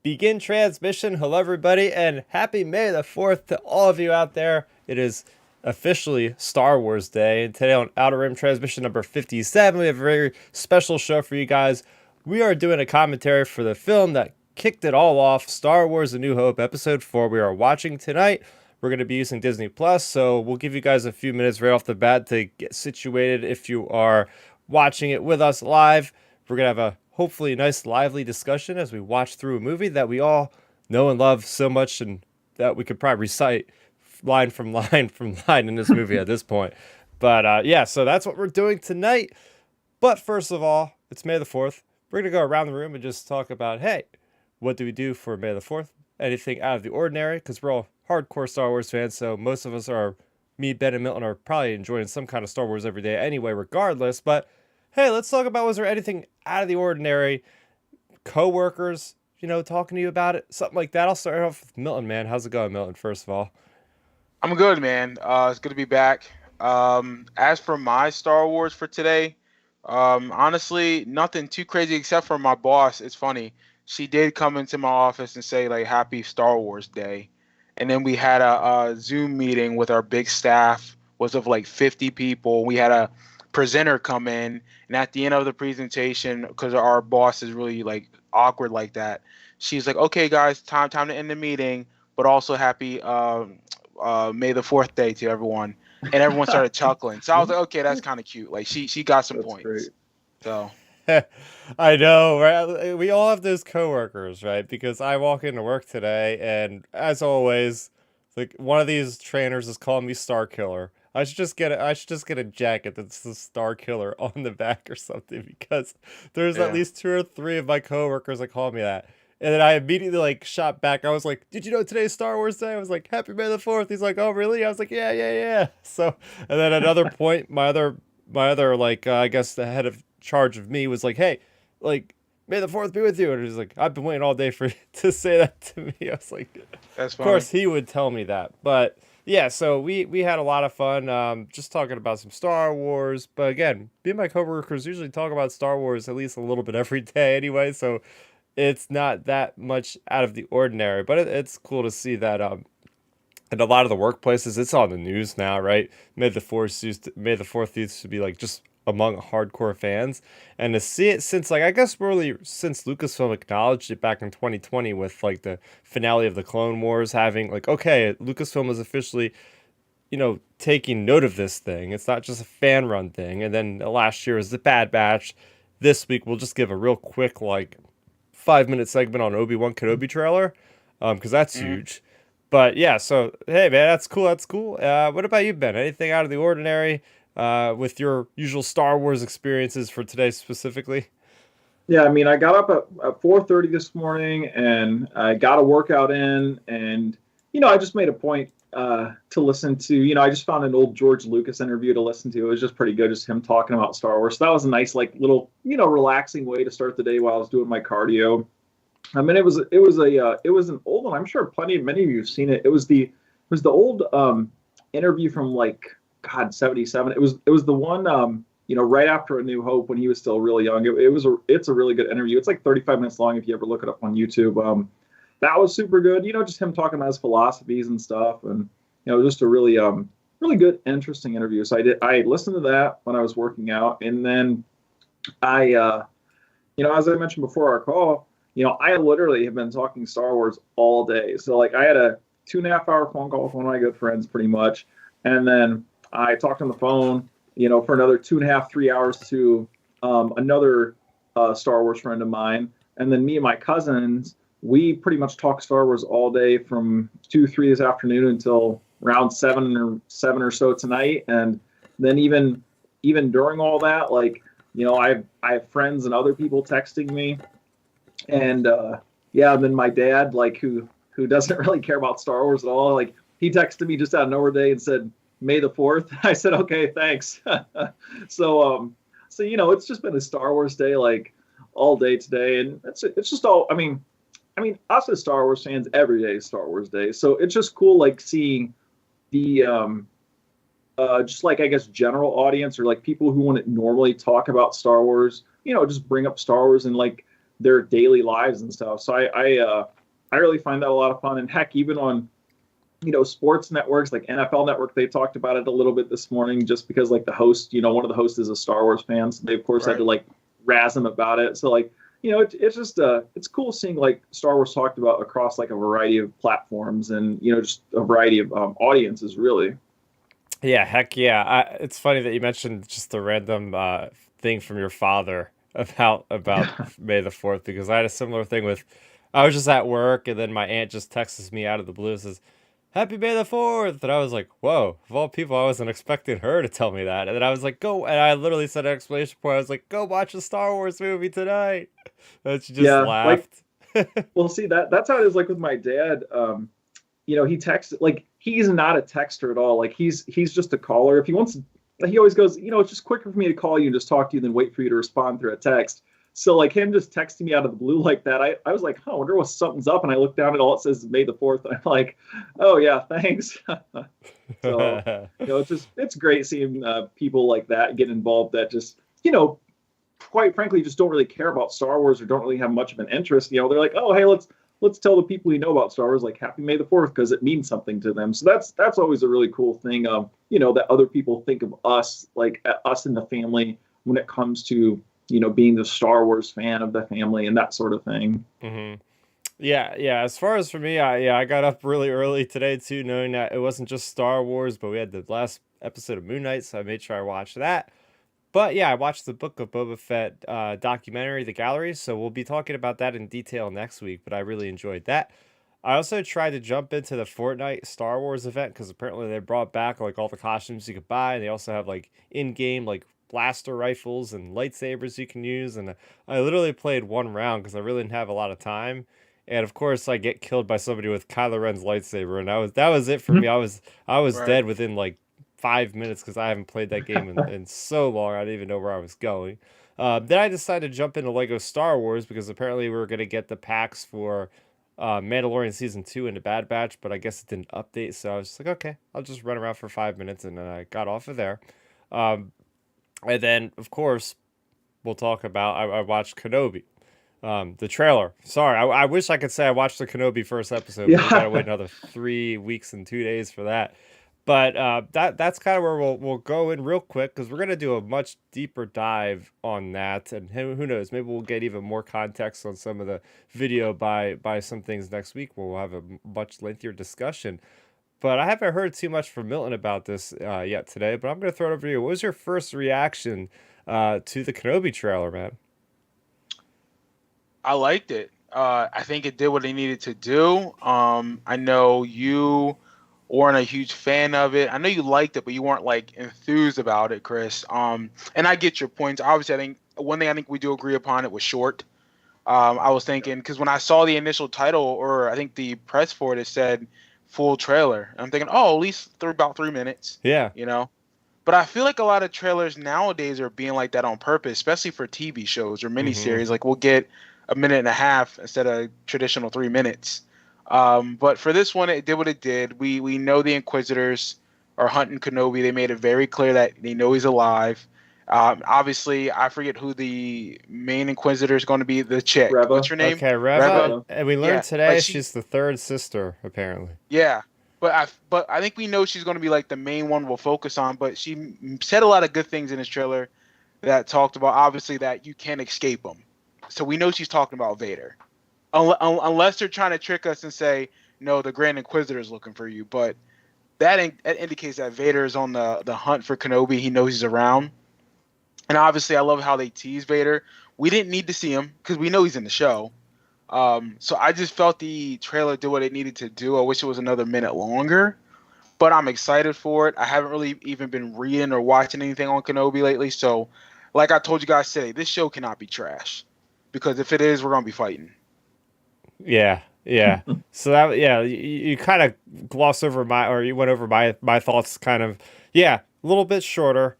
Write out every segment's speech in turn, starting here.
Begin transmission. Hello, everybody, and happy May the 4th to all of you out there. It is officially Star Wars Day, and today on Outer Rim transmission number 57, we have a very special show for you guys. We are doing a commentary for the film that kicked it all off, Star Wars A New Hope, Episode 4. We are watching tonight. We're going to be using Disney Plus, so we'll give you guys a few minutes right off the bat to get situated if you are watching it with us live. We're going to have a hopefully nice lively discussion as we watch through a movie that we all know and love so much, and that we could probably recite line from line from line in this movie at this point. But yeah, so that's what we're doing tonight. But first of all, it's May the 4th. We're going to go around the room and just talk about, hey, what do we do for May the 4th? Anything out of the ordinary? Because we're all hardcore Star Wars fans, so most of us are, me, Ben, and Milton are probably enjoying some kind of Star Wars every day anyway, regardless. But hey, let's talk about, was there anything out of the ordinary? Coworkers, talking to you about it? Something like that. I'll start off with Milton, man. How's it going, Milton, first of all? I'm good, man. It's good to be back. As for my Star Wars for today, honestly, nothing too crazy except for my boss. It's funny. She did come into my office and say like Happy Star Wars Day, and then we had a Zoom meeting with our big staff. Was of like 50 people. We had a presenter come in, and at the end of the presentation, because our boss is really like awkward like that, she's like, "Okay, guys, time to end the meeting, but also happy May the Fourth Day to everyone," and everyone started chuckling. So I was like, okay, that's kind of cute. Like she got some That's great. points. So I know, right? We all have those coworkers, right? Because I walk into work today, and as always, like one of these trainers is calling me Star Killer. I should just get a jacket that's the Star Killer on the back or something, because there's at yeah, least two or three of my coworkers that call me that. And then I immediately like shot back. I was like, "Did you know today's Star Wars Day?" I was like, "Happy May the 4th." He's like, "Oh, really?" I was like, "Yeah, yeah, yeah." So, and then another point, my other like I guess the head of charge of me was like, "Hey, like May the 4th be with you." And he's like, "I've been waiting all day for you to say that to me." I was like, that's of course funny. he would tell me that. But yeah, so we had a lot of fun just talking about some Star Wars. But again, me and my coworkers usually talk about Star Wars at least a little bit every day anyway, so it's not that much out of the ordinary. But it's cool to see that in a lot of the workplaces, it's on the news now, right? May the Fourth used to be like just among hardcore fans, and to see it since like I guess really since Lucasfilm acknowledged it back in 2020 with like the finale of the Clone Wars, having like, okay, Lucasfilm is officially taking note of this thing. It's not just a fan run thing. And then last year was the Bad Batch. This week we'll just give a real quick like 5 minute segment on Obi-Wan Kenobi trailer, because that's Mhm. huge. But yeah, so hey man, that's cool. That's cool. What about you, Ben? Anything out of the ordinary with your usual Star Wars experiences for today specifically? Yeah, I mean, I got up at 4:30 this morning and I got a workout in, and I just made a point to listen to. I just found an old George Lucas interview to listen to. It was just pretty good, just him talking about Star Wars. So that was a nice, like, little, relaxing way to start the day while I was doing my cardio. I mean, it was an old one. I'm sure many of you have seen it. It was the old interview from like God 77. It was the one right after A New Hope when he was still really young. It's a really good interview. It's like 35 minutes long if you ever look it up on YouTube. That was super good. Just him talking about his philosophies and stuff, and just a really good, interesting interview. So I listened to that when I was working out, and then as I mentioned before our call, I literally have been talking Star Wars all day. So like I had a 2.5 hour phone call with one of my good friends pretty much. And then I talked on the phone, for another 2.5, 3 hours to another Star Wars friend of mine. And then me and my cousins, we pretty much talked Star Wars all day from 2, 3 this afternoon until around seven or so tonight. And then even during all that, like, I have friends and other people texting me, and yeah, and then my dad, like, who doesn't really care about Star Wars at all, like he texted me just out of nowhere today and said May the 4th. I said okay, thanks. So it's just been a Star Wars day like all day today, and it's just all. I mean, us as Star Wars fans, every day is Star Wars Day, so it's just cool like seeing the just like I guess general audience or like people who wouldn't normally talk about Star Wars, just bring up Star Wars and like their daily lives and stuff. So I really find that a lot of fun. And heck, even on sports networks like NFL Network, they talked about it a little bit this morning, just because like the host, one of the hosts is a Star Wars fan, so they of course had to like razz him about it. So like, it's just it's cool seeing like Star Wars talked about across like a variety of platforms and just a variety of audiences, really. Yeah, heck yeah. It's funny that you mentioned just the random thing from your father about May the 4th, because I had a similar thing with, I was just at work and then my aunt just texts me out of the blue and says, Happy May the 4th. And I was like, whoa, of all people, I wasn't expecting her to tell me that. And then I was like, go. And I literally said an explanation point. I was like, go watch a Star Wars movie tonight. And she just Yeah, like, laughed. well, see, that's how it is like with my dad. He texts, like, he's not a texter at all. Like he's just a caller. If he wants, he always goes, it's just quicker for me to call you and just talk to you than wait for you to respond through a text. So like him just texting me out of the blue like that, I was like, I wonder what something's up. And I look down and all it says is May the 4th. And I'm like, oh yeah, thanks. So, it's great seeing people like that get involved that just, quite frankly, just don't really care about Star Wars or don't really have much of an interest. They're like, oh, hey, let's tell the people know about Star Wars, like, Happy May the 4th, because it means something to them. So that's always a really cool thing. That other people think of us, like us in the family, when it comes to being the Star Wars fan of the family and that sort of thing. Mm-hmm. Yeah. As far as for me, I got up really early today too, knowing that it wasn't just Star Wars, but we had the last episode of Moon Knight, so I made sure I watched that. But yeah, I watched the Book of Boba Fett documentary, The Gallery, so we'll be talking about that in detail next week, but I really enjoyed that. I also tried to jump into the Fortnite Star Wars event, because apparently they brought back like all the costumes you could buy, and they also have like in-game like blaster rifles and lightsabers you can use, and I literally played one round because I really didn't have a lot of time. And of course, I get killed by somebody with Kylo Ren's lightsaber, and that was it for me. I was dead within like 5 minutes because I haven't played that game in so long. I didn't even know where I was going. Then I decided to jump into Lego Star Wars because apparently we were going to get the packs for Mandalorian Season 2 and the Bad Batch, but I guess it didn't update. So I was just like, okay, I'll just run around for 5 minutes, and then I got off of there. And then, of course, we'll talk about, I watched Kenobi. The trailer. Sorry, I wish I could say I watched the Kenobi first episode, but we gotta wait another 3 weeks and 2 days for that. But that's kind of where we'll go in real quick, because we're gonna do a much deeper dive on that, and who knows, maybe we'll get even more context on some of the video by some things next week, where we'll have a much lengthier discussion. But I haven't heard too much from Milton about this yet today. But I'm gonna throw it over to you. What was your first reaction to the Kenobi trailer, man? I liked it. I think it did what it needed to do. I know you weren't a huge fan of it. I know you liked it, but you weren't like enthused about it, Chris. And I get your points. Obviously, I think one thing I think we do agree upon, it was short. I was thinking, because when I saw the initial title, or I think the press for it, it said full trailer. I'm thinking, oh, at least about 3 minutes. Yeah. But I feel like a lot of trailers nowadays are being like that on purpose, especially for TV shows or miniseries. Like we'll get a minute and a half instead of traditional 3 minutes. But for this one, it did what it did. We know the Inquisitors are hunting Kenobi. They made it very clear that they know he's alive. Obviously, I forget who the main Inquisitor is going to be. The chick. Reva. What's her name? Okay, Reva. And we learned today she's the third sister, apparently. Yeah. But I think we know she's going to be like the main one we'll focus on. But she said a lot of good things in this trailer that talked about, obviously, that you can't escape him. So we know she's talking about Vader. Unless they're trying to trick us and say, no, the Grand Inquisitor is looking for you. But that indicates that Vader is on the hunt for Kenobi. He knows he's around. And obviously, I love how they tease Vader. We didn't need to see him because we know he's in the show. So I just felt the trailer did what it needed to do. I wish it was another minute longer. But I'm excited for it. I haven't really even been reading or watching anything on Kenobi lately. So, like I told you guys today, this show cannot be trash. Because if it is, we're going to be fighting. Yeah. So that, you kind of glossed over you went over my thoughts kind of, a little bit shorter.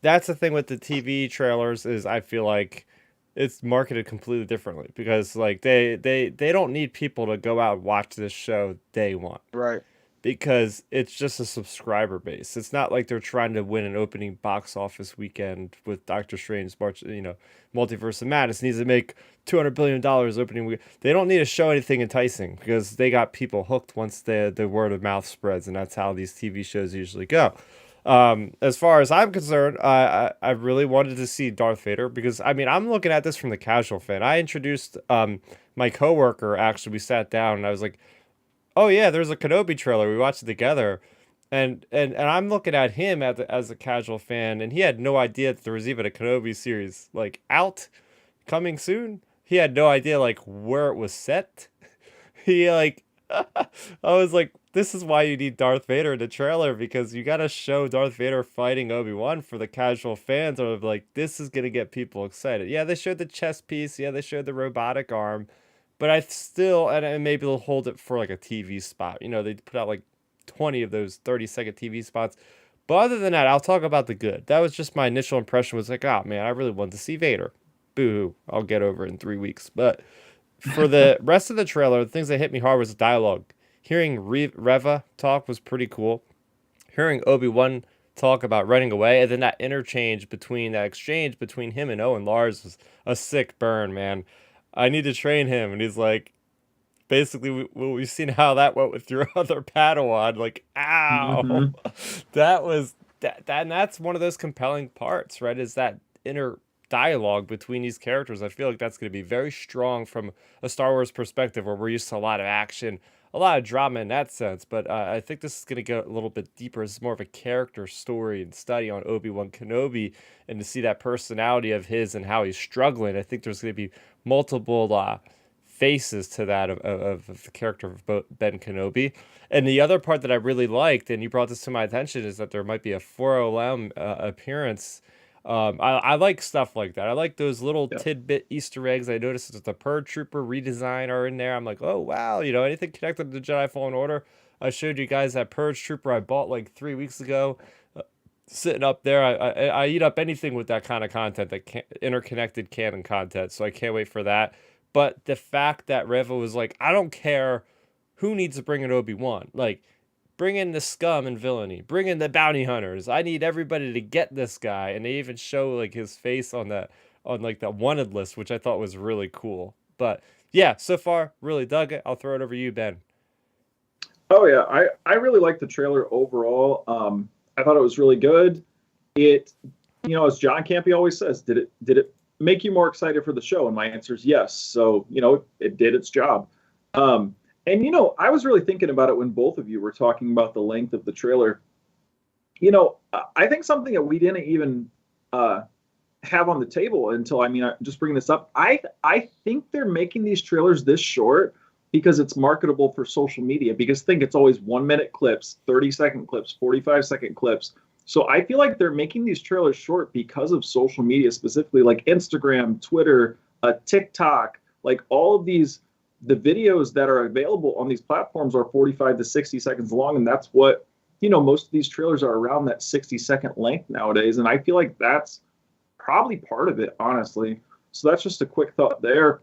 That's the thing with the TV trailers, is I feel like it's marketed completely differently, because like they don't need people to go out and watch this show day one. Right. because it's just a subscriber base. It's not like they're trying to win an opening box office weekend with Doctor Strange March, Multiverse of Madness needs to make $200 billion opening week. They don't need to show anything enticing because they got people hooked once the word of mouth spreads, and that's how these TV shows usually go. As far as I'm concerned, I really wanted to see Darth Vader because I'm looking at this from the casual fan. I introduced my coworker. Actually, we sat down and I was like, "Oh yeah, there's a Kenobi trailer. We watched it together." And I'm looking at him as a casual fan, and he had no idea that there was even a Kenobi series like out coming soon. He had no idea like where it was set. He like I was like, this is why you need Darth Vader in the trailer because you gotta show Darth Vader fighting Obi-Wan for the casual fans or like this is gonna get people excited. Yeah, they showed the chess piece, yeah, they showed the robotic arm, but I still and maybe they'll hold it for like a TV spot. They put out like 20 of those 30-second TV spots. But other than that, I'll talk about the good. That was just my initial impression was like, oh man, I really wanted to see Vader. Boo-hoo. I'll get over it in 3 weeks. But for the rest of the trailer, the things that hit me hard was the dialogue. Hearing Reva talk was pretty cool. Hearing Obi-Wan talk about running away, and then that exchange between him and Owen Lars was a sick burn, man. I need to train him. And he's like, basically, we've seen how that went with your other Padawan. Like, ow. Mm-hmm. That was, and that's one of those compelling parts, right? Is that inner dialogue between these characters. I feel like that's going to be very strong from a Star Wars perspective where we're used to a lot of action, a lot of drama in that sense. But I think this is going to go a little bit deeper. It's more of a character story and study on Obi-Wan Kenobi and to see that personality of his and how he's struggling. I think there's going to be multiple faces to that of the character of Ben Kenobi. And the other part that I really liked, and you brought this to my attention, is that there might be a 4OM appearance. I like stuff like that. I like those little tidbit Easter eggs. I noticed that the Purge Trooper redesign are in there. I'm like, oh wow, anything connected to the Jedi Fallen Order. I showed you guys that Purge Trooper I bought like 3 weeks ago, sitting up there. I eat up anything with that kind of content, that interconnected canon content. So I can't wait for that. But the fact that Reva was like, I don't care who needs to bring in Obi-Wan. Like, bring in the scum and villainy. Bring in the bounty hunters. I need everybody to get this guy. And they even show like his face on that wanted list, which I thought was really cool. But yeah, so far, really dug it. I'll throw it over to you, Ben. Oh yeah, I really liked the trailer overall. I thought it was really good. It, as John Campy always says, did it make you more excited for the show? And my answer is yes. So, it did its job. And, I was really thinking about it when both of you were talking about the length of the trailer. I think something that we didn't even have on the table until, I'm just bringing this up. I think they're making these trailers this short because it's marketable for social media. Because think it's always 1-minute clips, 30-second clips, 45-second clips. So I feel like they're making these trailers short because of social media, specifically like Instagram, Twitter, TikTok, like all of these, the videos that are available on these platforms are 45 to 60 seconds long. And that's what, most of these trailers are around that 60-second length nowadays. And I feel like that's probably part of it, honestly. So that's just a quick thought there.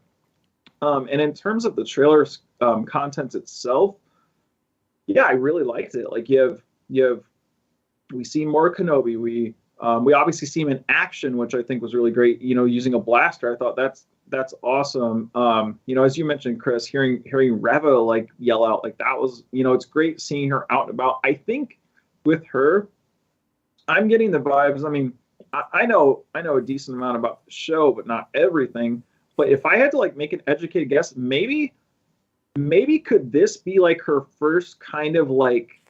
And in terms of the trailer's content itself, yeah, I really liked it. Like we see more Kenobi. We obviously see him in action, which I think was really great. Using a blaster, I thought that's awesome. As you mentioned, Chris, hearing Reva like yell out, like that was, it's great seeing her out and about. I think with her, I'm getting the vibes. I know a decent amount about the show, but not everything. But if I had to like make an educated guess, maybe could this be like her first kind of like,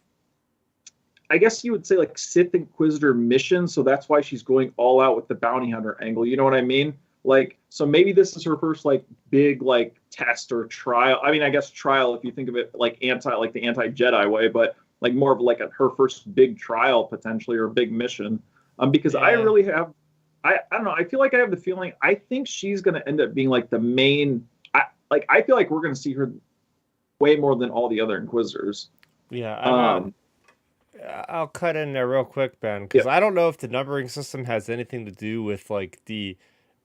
I guess you would say like Sith Inquisitor mission. So that's why she's going all out with the bounty hunter angle. You know what I mean? Like, so maybe this is her first like big like test or trial. I guess trial if you think of it like the anti-Jedi way, but like more of like her first big trial potentially or big mission. Because yeah. I really have, I don't know. I feel like I have the feeling. I think she's going to end up being like the main. I feel like we're going to see her way more than all the other Inquisitors. Yeah. I'll cut in there real quick, Ben, because I don't know if the numbering system has anything to do with like the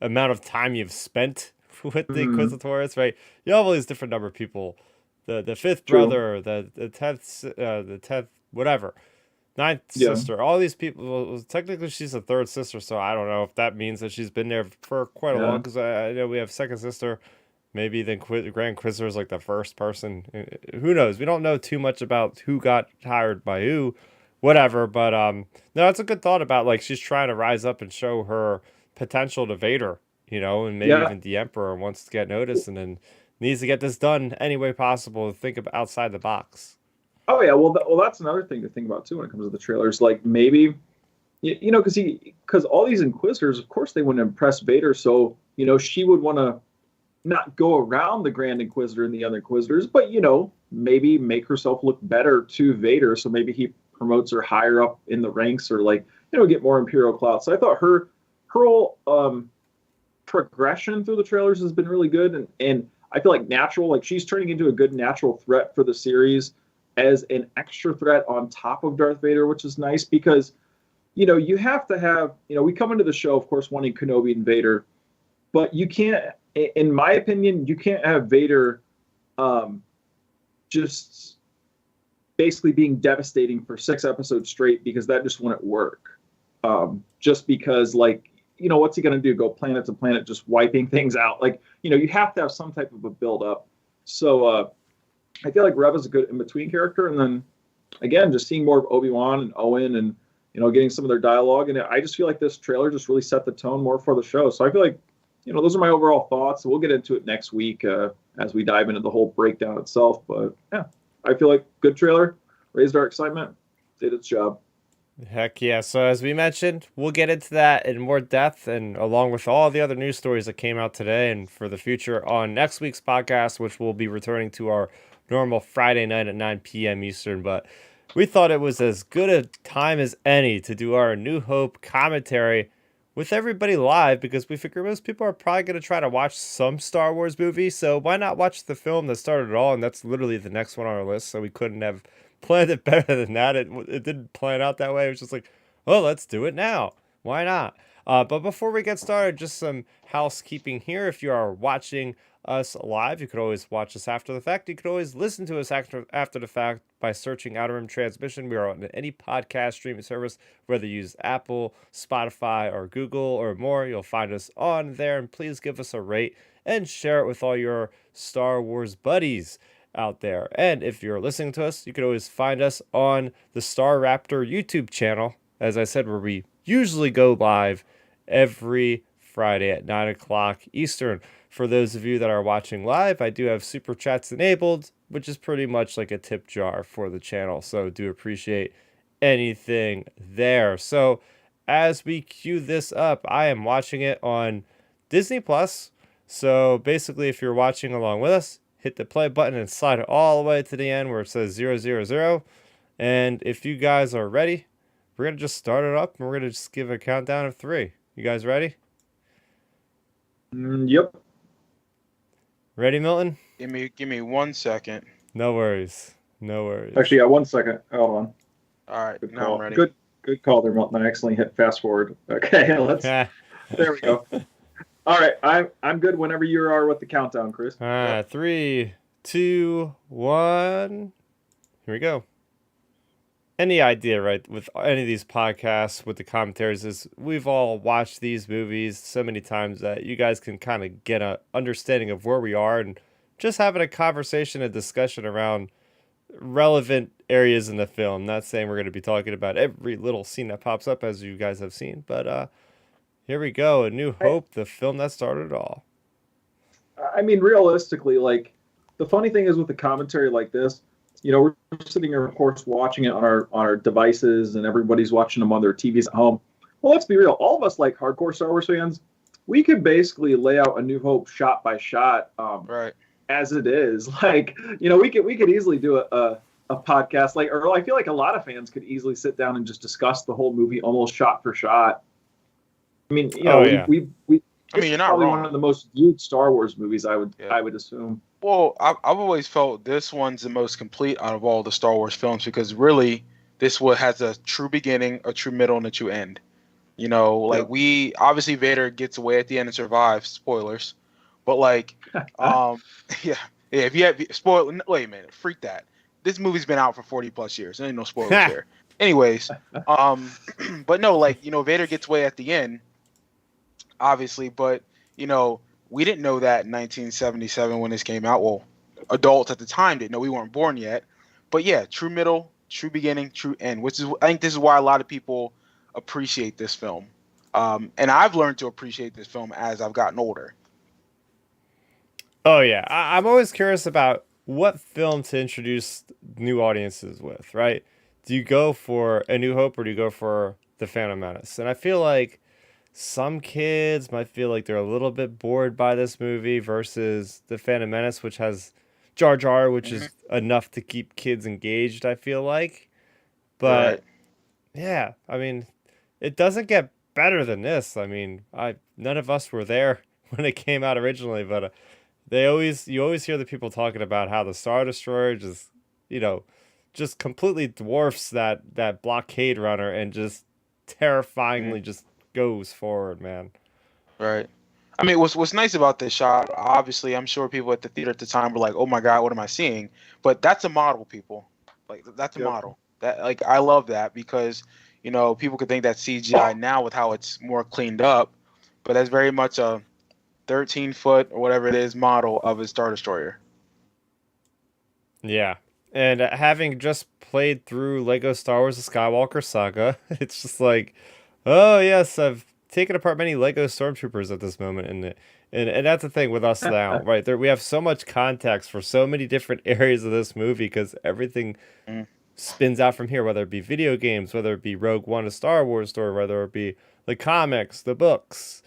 amount of time you've spent with the Inquisitors, right? You have all these different number of people the fifth True. brother, the tenth whatever, ninth Yeah. sister. All these people. Well, technically, she's a third sister, so I don't know if that means that she's been there for quite a long. Yeah. Because I know we have second sister. Maybe then Grand Inquisitor is like the first person. Who knows? We don't know too much about who got hired by who, whatever. But no, it's a good thought about like she's trying to rise up and show her potential to Vader, and maybe Yeah. even the Emperor wants to get noticed and then needs to get this done any way possible. To think of outside the box. Oh yeah. Well, that's another thing to think about too when it comes to the trailers. Like maybe, because all these Inquisitors, of course, they want to impress Vader. So she would want to not go around the Grand Inquisitor and the other Inquisitors, but maybe make herself look better to Vader. So maybe he promotes her higher up in the ranks, or like get more Imperial clout. So I thought her whole progression through the trailers has been really good, and I feel like natural, like she's turning into a good natural threat for the series as an extra threat on top of Darth Vader, which is nice because you have to have we come into the show, of course, wanting Kenobi and Vader, but you can't, in my opinion, you can't have Vader just basically being devastating for 6 episodes straight, because that just wouldn't work. Just because, like, what's he going to do? Go planet to planet, just wiping things out? Like, you have to have some type of a build up. So I feel like Rev is a good in between character. And then again, just seeing more of Obi-Wan and Owen and, getting some of their dialogue. And I just feel like this trailer just really set the tone more for the show. So I feel like, those are my overall thoughts. We'll get into it next week as we dive into the whole breakdown itself. But yeah, I feel like good trailer, raised our excitement, did its job. Heck yeah. So as we mentioned, we'll get into that in more depth and along with all the other news stories that came out today and for the future on next week's podcast, which will be returning to our normal Friday night at 9 p.m. Eastern. But we thought it was as good a time as any to do our New Hope commentary with everybody live, because we figure most people are probably going to try to watch some Star Wars movie. So why not watch the film that started it all? And that's literally the next one on our list. So we couldn't have planned it better than that. It didn't plan out that way. It was just like, oh, let's do it now. Why not? But before we get started, just some housekeeping here. If you are watching us live, you could always watch us after the fact. You could always listen to us after the fact by searching Outer Rim Transmission. We are on any podcast streaming service, whether you use Apple, Spotify, or Google or more. You'll find us on there. And please give us a rate and share it with all your Star Wars buddies out there. And if you're listening to us, you can always find us on the Starrapter YouTube channel, as I said, where we usually go live every Friday at 9 o'clock Eastern. For those of you that are watching live, I do have super chats enabled, which is pretty much like a tip jar for the channel. So do appreciate anything there. So as we cue this up, I am watching it on Disney Plus. So basically, if you're watching along with us, hit the play button and slide it all the way to the end where it says 000. And if you guys are ready, we're going to just start it up and we're going to just give a countdown of 3. You guys ready? Yep. Ready, Milton? Give me 1 second. No worries. No worries. Actually, yeah, 1 second. Hold on. All right, Good now call. I'm ready. Good call there, Milton. I accidentally hit fast forward. Okay, let's. There we go. All right, I'm good whenever you are with the countdown, Chris. All right, 3, 2, 1. Here we go. Any idea, right, with any of these podcasts, with the commentaries, is we've all watched these movies so many times that you guys can kind of get an understanding of where we are and just having a conversation, a discussion around relevant areas in the film. Not saying we're going to be talking about every little scene that pops up, as you guys have seen, but here we go. A New Hope, the film that started it all. I mean, realistically, like, the funny thing is with the commentary like this, we're sitting here, of course, watching it on our devices, and everybody's watching them on their TVs at home. Well, let's be real. All of us, like hardcore Star Wars fans, we could basically lay out A New Hope shot by shot, Right. as it is. Like, we could easily do a podcast, like, or I feel like a lot of fans could easily sit down and just discuss the whole movie almost shot for shot. I mean, yeah. we I mean, you're not probably wrong. one of the most viewed Star Wars movies, I would assume. Well, I've always felt this one's the most complete out of all the Star Wars films, because really, this one has a true beginning, a true middle, and a true end. Like, we obviously Vader gets away at the end and survives. Spoilers, but like, yeah, Yeah, if you have spoil, wait a minute, freak that. This movie's been out for 40 plus years. There ain't no spoilers here. Anyways, but no, like Vader gets away at the end, obviously, but we didn't know that in 1977 when this came out. Well, adults at the time didn't know. We weren't born yet. But yeah, true middle, true beginning, true end. Which is, I think, this is why a lot of people appreciate this film. And I've learned to appreciate this film as I've gotten older. Oh yeah, I'm always curious about what film to introduce new audiences with, right? Do you go for A New Hope or do you go for The Phantom Menace? And I feel like some kids might feel like they're a little bit bored by this movie versus The Phantom Menace, which has Jar Jar, which is enough to keep kids engaged, I feel like. But Right. yeah, I mean, it doesn't get better than this. I mean, none of us were there when it came out originally, but you always hear the people talking about how the Star Destroyer just, just completely dwarfs that blockade runner and just terrifyingly just goes forward, man. Right. I mean, what's nice about this shot, obviously, I'm sure people at the theater at the time were like, "Oh my God, what am I seeing?" But that's a model, people. Like that's a Yep. model. That I love that because people could think that's CGI now with how it's more cleaned up, but that's very much a 13-foot or whatever it is model of a Star Destroyer. Yeah. And having just played through Lego Star Wars: The Skywalker Saga, it's just like, oh yes, I've taken apart many Lego Stormtroopers at this moment, and that's the thing with us now, right? There we have so much context for so many different areas of this movie because everything Mm. spins out from here, whether it be video games, whether it be Rogue One, a Star Wars story, whether it be the comics, the books.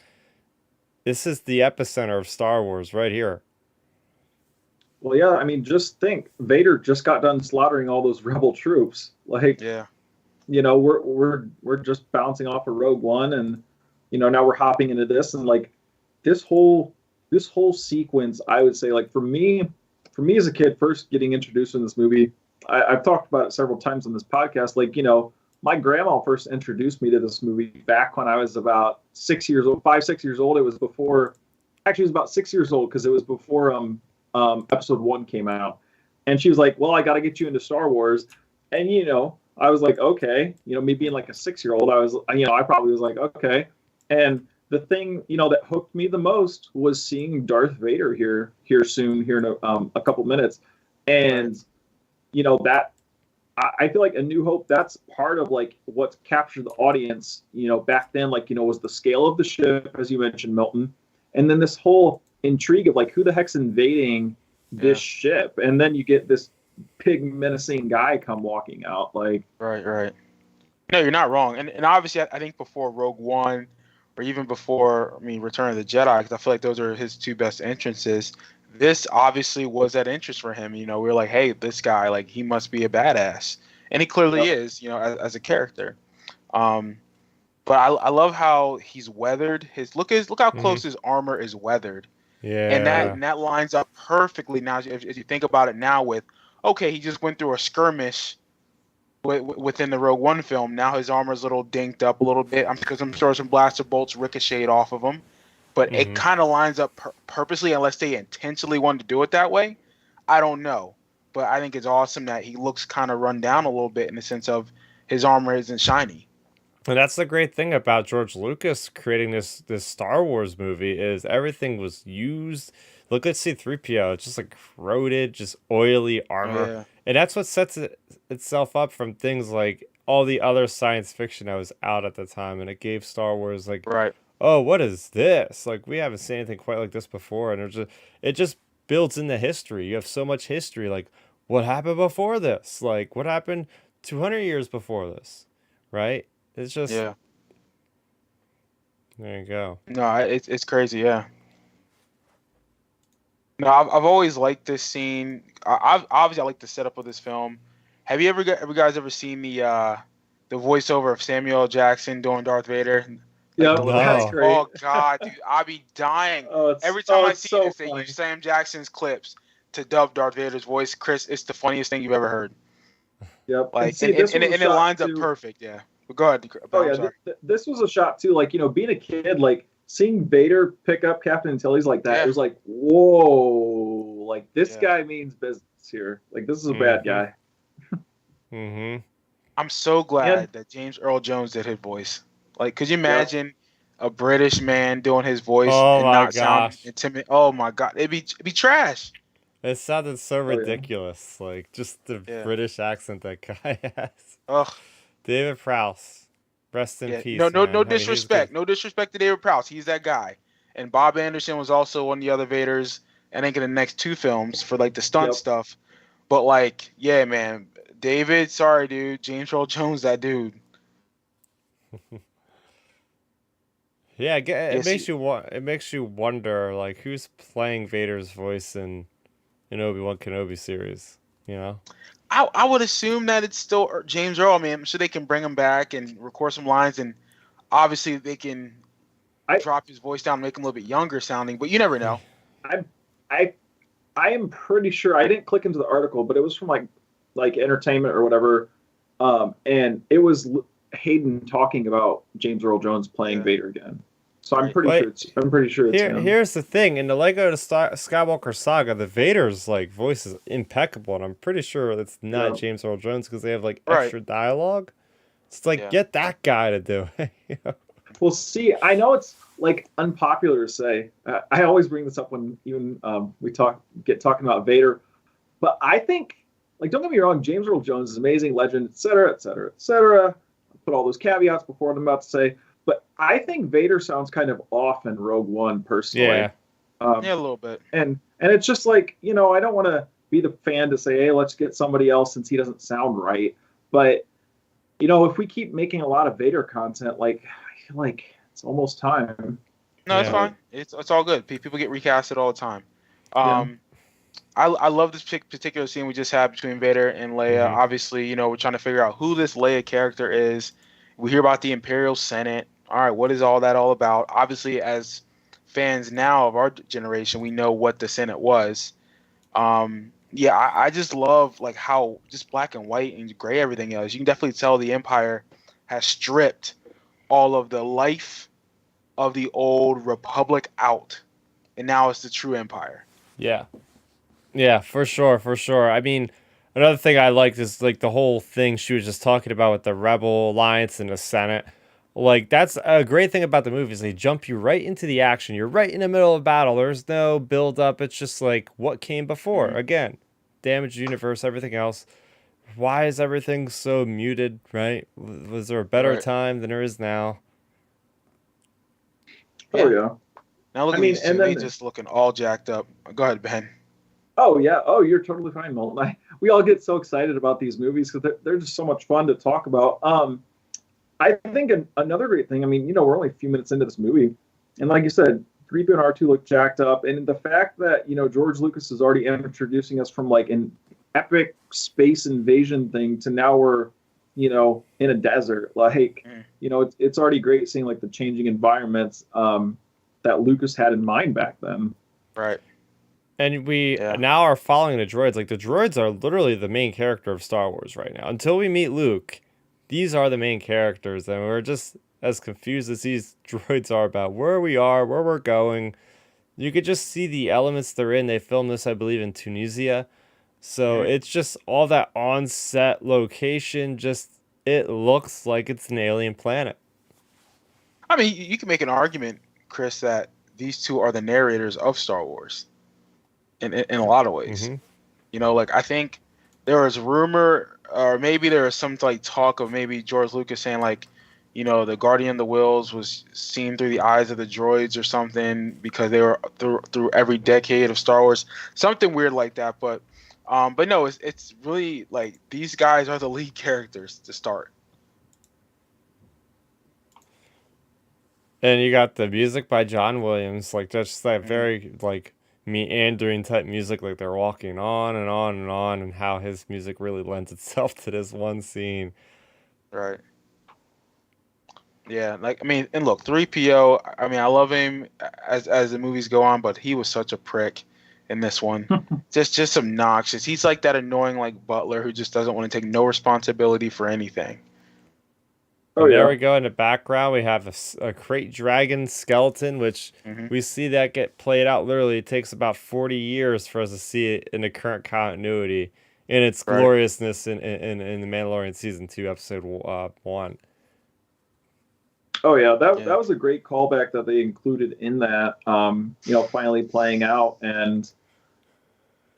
This is the epicenter of Star Wars right here. Well, yeah, I mean, just think, Vader just got done slaughtering all those rebel troops. Like, Yeah. we're just bouncing off of Rogue One, and now we're hopping into this, and like this whole sequence, I would say, like for me as a kid, first getting introduced in this movie, I've talked about it several times on this podcast. Like, my grandma first introduced me to this movie back when I was about 6 years old, 5, 6 years old. It was before, actually, it was about 6 years old because it was before episode 1 came out, and she was like, "Well, I got to get you into Star Wars," and I was like, "Okay," me being like a 6-year-old, I probably was like, "Okay," and the thing that hooked me the most was seeing Darth Vader here soon, here in a couple minutes, and that I feel like A New Hope, that's part of like what captured the audience, back then, like, was the scale of the ship, as you mentioned, Milton, and then this whole intrigue of like who the heck's invading this ship, and then you get this big menacing guy come walking out, like Right. No, you're not wrong, and obviously, I think before Rogue One, or even before, Return of the Jedi, because I feel like those are his two best entrances. This obviously was that interest for him. We were like, hey, this guy, like, he must be a badass, and he clearly is, as a character. But I love how he's weathered. Look how close his armor is weathered. Yeah. And that lines up perfectly now. If you think about it now, with okay, he just went through a skirmish within the Rogue One film. Now his armor's a little dinked up a little bit because I'm sure some blaster bolts ricocheted off of him. But it kind of lines up purposely, unless they intentionally wanted to do it that way. I don't know, but I think it's awesome that he looks kind of run down a little bit in the sense of his armor isn't shiny. And that's the great thing about George Lucas creating this Star Wars movie is everything was used. Look at C-3PO. It's just like corroded, just oily armor. Yeah. And that's what sets itself up from things like all the other science fiction that was out at the time. And it gave Star Wars like, Right. oh, what is this? Like, we haven't seen anything quite like this before. And it just builds into history. You have so much history. Like, what happened before this? Like, what happened 200 years before this? Right? It's just, Yeah. there you go. No, it's crazy. Yeah. No, I've always liked this scene. Obviously I like the setup of this film. Have you ever guys ever seen the voiceover of Samuel L. Jackson doing Darth Vader? yeah, the little- that's No. great. Oh God, dude, I'd be dying Oh, every time I it's see so this. They funny. use Sam Jackson's clips to dub Darth Vader's voice. Chris, it's the funniest thing you've ever heard. Yep. Like, see, and this was a it shot lines up too. perfect. Yeah. But go ahead. Oh I'm yeah, sorry. this was a shot too. Like, being a kid, like seeing Vader pick up Captain Antilles like that, Yeah. it was like, whoa, Like this guy means business here. Like this is a bad guy. Mm-hmm. I'm so And glad that James Earl Jones did his voice. Like, could you yep, imagine a British man doing his voice Oh and my not sound gosh. intimidating? Oh my God, it'd be trash. It sounded so oh yeah. ridiculous. Like just the Yeah. British accent that guy has. Ugh. David Prowse. Rest in Yeah. No, peace, no, no man. I mean, he's good. disrespect. No disrespect to David Prowse. He's that guy. And Bob Anderson was also one of the other Vaders. I think in the next two films for like the stunt Yep. stuff. But like, yeah, man, David. Sorry, dude. James Earl Jones, that dude. Yeah, it Yes. makes you it makes you wonder like who's playing Vader's voice in Obi-Wan Kenobi series, you know? I would assume that it's still James Earl. I mean, I'm sure they can bring him back and record some lines, and obviously they can I drop his voice down, and make him a little bit younger sounding. But you never know. I I I am pretty sure I didn't click into the article, but it was from like entertainment or whatever. And it was Hayden talking about James Earl Jones playing Yeah. Vader again. So I'm Right. pretty sure Wait, it's him. here's the thing. In the Lego Skywalker saga, the Vader's like voice is impeccable, and I'm pretty sure it's not Yeah. James Earl Jones because they have like Right. extra dialogue. It's like Yeah. get that guy to do it. You know? Well, see, I know it's like unpopular to say. I always bring this up when even we get talking about Vader, but I think, like, don't get me wrong, James Earl Jones is amazing, legend, et cetera, et cetera, et cetera. Put all those caveats before what I'm about to say, but I think Vader sounds kind of off in Rogue One personally. Yeah. Yeah, a little bit. And it's just like, I don't want to be the fan to say, hey, let's get somebody else since he doesn't sound right, but if we keep making a lot of Vader content, like I feel like it's almost time. No, it's Yeah. fine. It's all good. People get recasted all the time. Yeah. I love this particular scene we just had between Vader and Leia. Mhm. Obviously, we're trying to figure out who this Leia character is. We hear about the Imperial Senate. All right, what is all that all about? Obviously, as fans now of our generation, we know what the Senate was. Yeah, I just love like how just black and white and gray everything is. You can definitely tell the Empire has stripped all of the life of the old Republic out, and now it's the true Empire. Yeah. Yeah, for sure, for sure. I mean, another thing I liked is like the whole thing she was just talking about with the Rebel Alliance and the Senate. Like that's a great thing about the movies. They jump you right into the action. You're right in the middle of battle. There's no build up. It's just like what came before. Mhm. Again, damaged universe, everything else. Why is everything so muted, right? Was there a better Right. time than there is now? Oh yeah. Now look I at mean, these two. and They then just looking all jacked up. Go ahead, Ben. oh yeah. Oh, you're totally fine, Milton. We all get so excited about these movies because they're just so much fun to talk about. I think another great thing. I mean, we're only a few minutes into this movie, and like you said, 3PO and R2 look jacked up, and the fact that George Lucas is already introducing us from like an epic space invasion thing to now we're in a desert. Like it's already great seeing like the changing environments that Lucas had in mind back then. Right. And we Yeah. now are following the droids. Like the droids are literally the main character of Star Wars right now. Until we meet Luke, these are the main characters, and we're just as confused as these droids are about where we are, where we're going. You could just see the elements they're in. They filmed this, I believe, in Tunisia. So Mhm. it's just all that on-set location. Just it looks like it's an alien planet. I mean, you can make an argument, Chris, that these two are the narrators of Star Wars in a lot of ways. Hmm. Like I think there was rumor, or maybe there was some like talk of maybe George Lucas saying like, the Guardian of the Wills was seen through the eyes of the droids or something because they were through every decade of Star Wars, something weird like that. But no, it's really like these guys are the lead characters to start. And you got the music by John Williams, like just that Mhm. very like meandering type music, like they're walking on and on and on, and how his music really lends itself to this one scene. Right. Yeah, like I mean, and look, 3PO. I mean, I love him as the movies go on, but he was such a prick in this one. Just obnoxious. He's like that annoying like butler who just doesn't want to take no responsibility for anything. Oh And there yeah. we go in the background. We have a crate dragon skeleton, which Hmm. we see that get played out. Literally, it takes about 40 years for us to see it in the current continuity in its Right. gloriousness in the Mandalorian season 2, episode 1. Oh yeah, that Yeah. was a great callback that they included in that. Finally playing out, and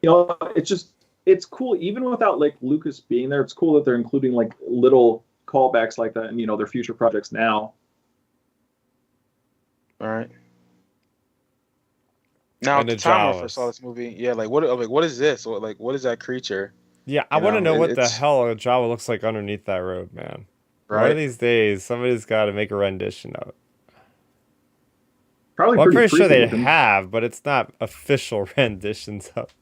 it's cool even without like Lucas being there. It's cool that they're including like little callbacks like that, and their future projects now. All right. Now, And at the the time when I first saw Jawas. this movie, yeah, what is this? What is that creature? Yeah, I want to know what the It's hell a Jawa looks like underneath that robe, man. One of right. these days, somebody's got to make a rendition of it. Probably Well, I'm pretty pretty sure creepy they looking. have, but it's not official renditions of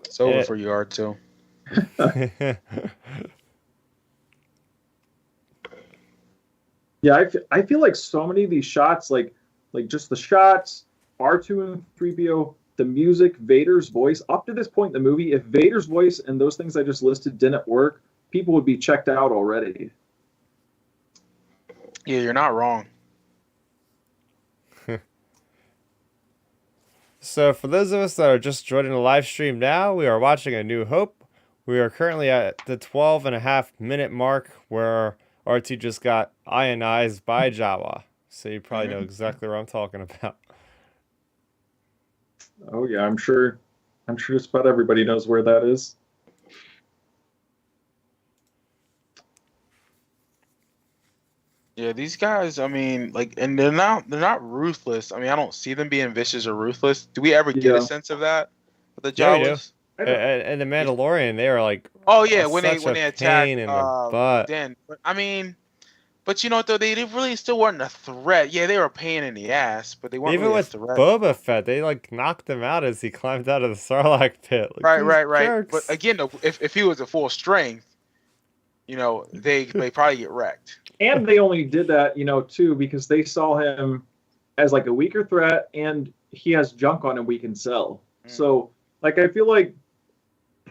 It's over it. for you, R2. Yeah, I feel like so many of these shots, like just the shots, R2 and 3PO, the music, Vader's voice. Up to this point in the movie, if Vader's voice and those things I just listed didn't work, people would be checked out already. Yeah, you're not wrong. So, for those of us that are just joining the live stream now, we are watching A New Hope. We are currently at the 12.5 minute mark where R2 just got ionized by Jawa. So, you probably know Hmm. exactly what I'm talking about. Oh yeah, I'm sure. I'm sure just about everybody knows where that is. Yeah, these guys, I mean, like, and they're not ruthless. I mean, I don't see them being vicious or ruthless. Do we ever get a Yeah, sense of that with the Yeah, we do. Jawas? I don't. And the Mandalorian, they are like Oh yeah, when they such when a they attack pain in the butt. Den. But, I mean, but you know what though, they really still weren't a threat. Yeah, they were a pain in the ass, but they weren't Even really a with threat. Boba Fett, they like knocked him out as he climbed out of the Sarlacc pit. Like Right, these right, right. But jerks. again, though, if he was at full strength, they probably get wrecked. And they only did that, too, because they saw him as like a weaker threat, and he has junk on him we can sell. Mm. So, like, I feel like,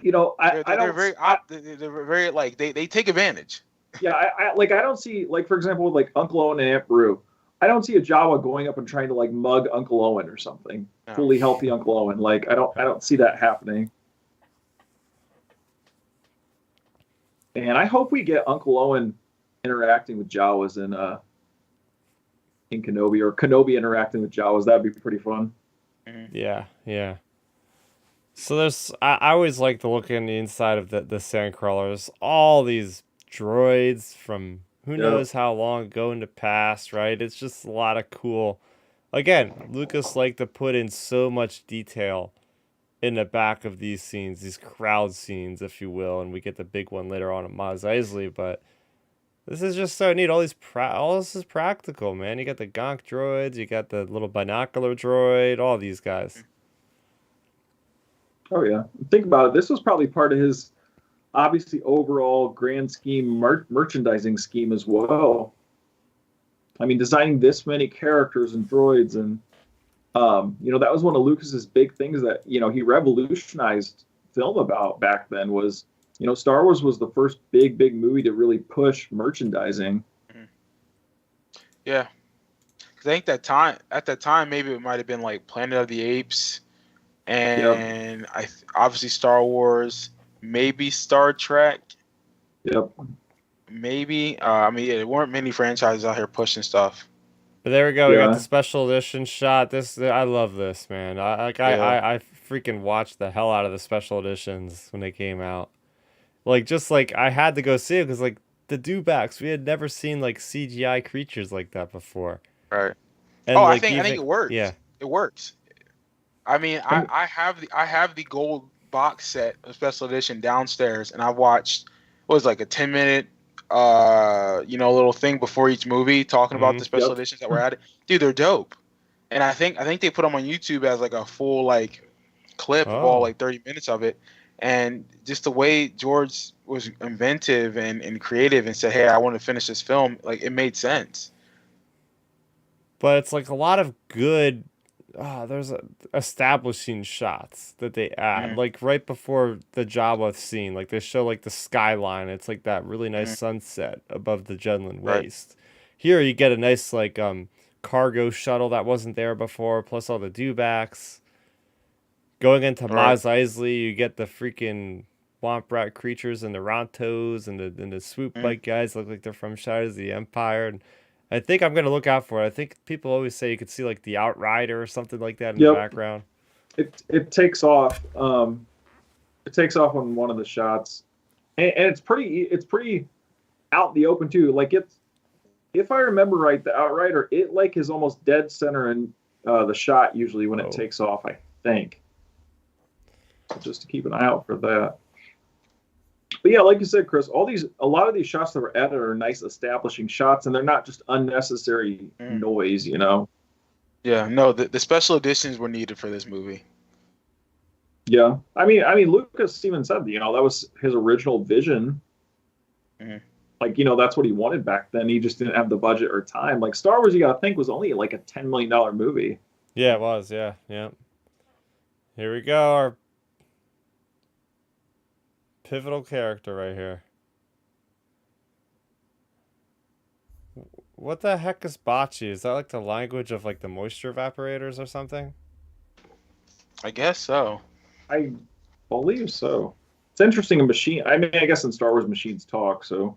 They're, I they're, they're don't. very they're very like they take advantage. Yeah, I don't see, like, for example, with like Uncle Owen and Aunt Beru, I don't see a Jawa going up and trying to like mug Uncle Owen or something. No. Fully healthy Uncle Owen. Like, I don't see that happening. And I hope we get Uncle Owen interacting with Jawas in Kenobi, or Kenobi interacting with Jawas. That'd be pretty fun. Mhm. Yeah, yeah. So I always like to look in the inside of the Sandcrawlers. All these droids from who Yeah. knows how long ago in the past, right? It's just a lot of cool. Again, Lucas liked to put in so much detail in the back of these scenes, these crowd scenes, if you will, and we get the big one later on at Maz Eisley, but this is just so neat. All this is practical, man. You got the Gonk droids, you got the little binocular droid, all these guys. Oh yeah. Think about it. This was probably part of his obviously overall grand scheme merchandising scheme as well. I mean, designing this many characters and droids, and that was one of Lucas's big things that he revolutionized film about back then. Was Star Wars was the first big movie to really push merchandising. Mhm. Yeah, because I think at that time maybe it might have been like Planet of the Apes, Yep. and obviously Star Wars, maybe Star Trek, Yep. maybe. I mean, yeah, there weren't many franchises out here pushing stuff. But there we go. We got the Yeah. special edition shot. I love this, man. Yeah. I freaking watched the hell out of the special editions when they came out. Like just like I had to go see it because like the dewbacks, we had never seen like CGI creatures like that before. Right. And Oh, I like think even it works. yeah, It works. I mean, I have the gold box set of special edition downstairs, and I've watched what was like a 10-minute little thing before each movie talking about the special Yep. editions that were added. Dude, they're dope. And I think they put them on YouTube as like a full like clip of all Oh. like 30 minutes of it. And just the way George was inventive and creative and said, "Hey, I want to finish this film," like it made sense. But it's like a lot of good there's establishing shots that they add, Mm, like right before the Jawa scene. Like they show like the skyline. It's like that really nice mm, sunset above the Judland right. Waste. Here you get a nice like cargo shuttle that wasn't there before, plus all the dewbacks. Going into Right. Mos Eisley, you get the freaking Womp Rat creatures and the Rontos and the swoop Mm, bike guys look like they're from Shadows of the Empire. And I think I'm gonna look out for it. I think people always say you could see like the Outrider or something like that in the Yep. background. It takes off. It takes off on one of the shots, and it's pretty out in the open too. Like it's, if I remember right, the Outrider, it like is almost dead center in the shot usually when it Oh. takes off. I think. So just to keep an eye out for that. But yeah, like you said, Chris, a lot of these shots that were added are nice establishing shots, and they're not just unnecessary mm. noise. You know. Yeah, no, the special editions were needed for this movie. Yeah, I mean, Lucas even said, that was his original vision. Mhm. Like, that's what he wanted back then. He just didn't have the budget or time. Like Star Wars, you gotta think, was only like a $10 million movie. Yeah, it was. Yeah, yeah. Here we go. Our pivotal character right here. What the heck is bocce? Is that like the language of like the moisture evaporators or something? I guess so. I believe so. It's interesting. A machine. I mean, I guess in Star Wars, machines talk. So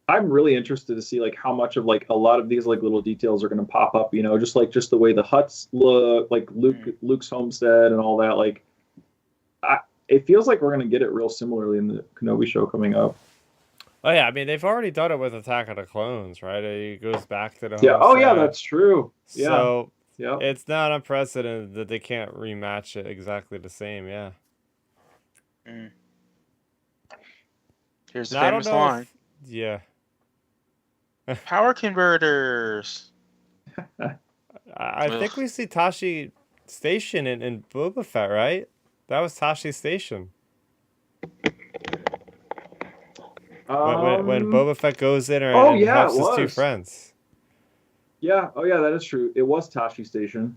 I'm really interested to see like how much of like a lot of these like little details are going to pop up. Just the way the huts look, like Luke's homestead and all that. Like, it feels like we're going to get it real similarly in the Kenobi show coming up. Oh yeah, I mean they've already done it with Attack of the Clones, right? It goes back to the Yeah. Oh yeah, homestead. that's true. Yeah. So Yeah. it's not unprecedented that they can't rematch it exactly the same. Yeah. Mm. Here's the Now I don't famous know line. yeah. Power converters. I think Ugh. we see Tashi Station in Boba Fett, right? That was Tashi Station. When Boba Fett goes in and yeah, helps it his two was. friends. Yeah. Oh yeah, that is true. It was Tashi Station.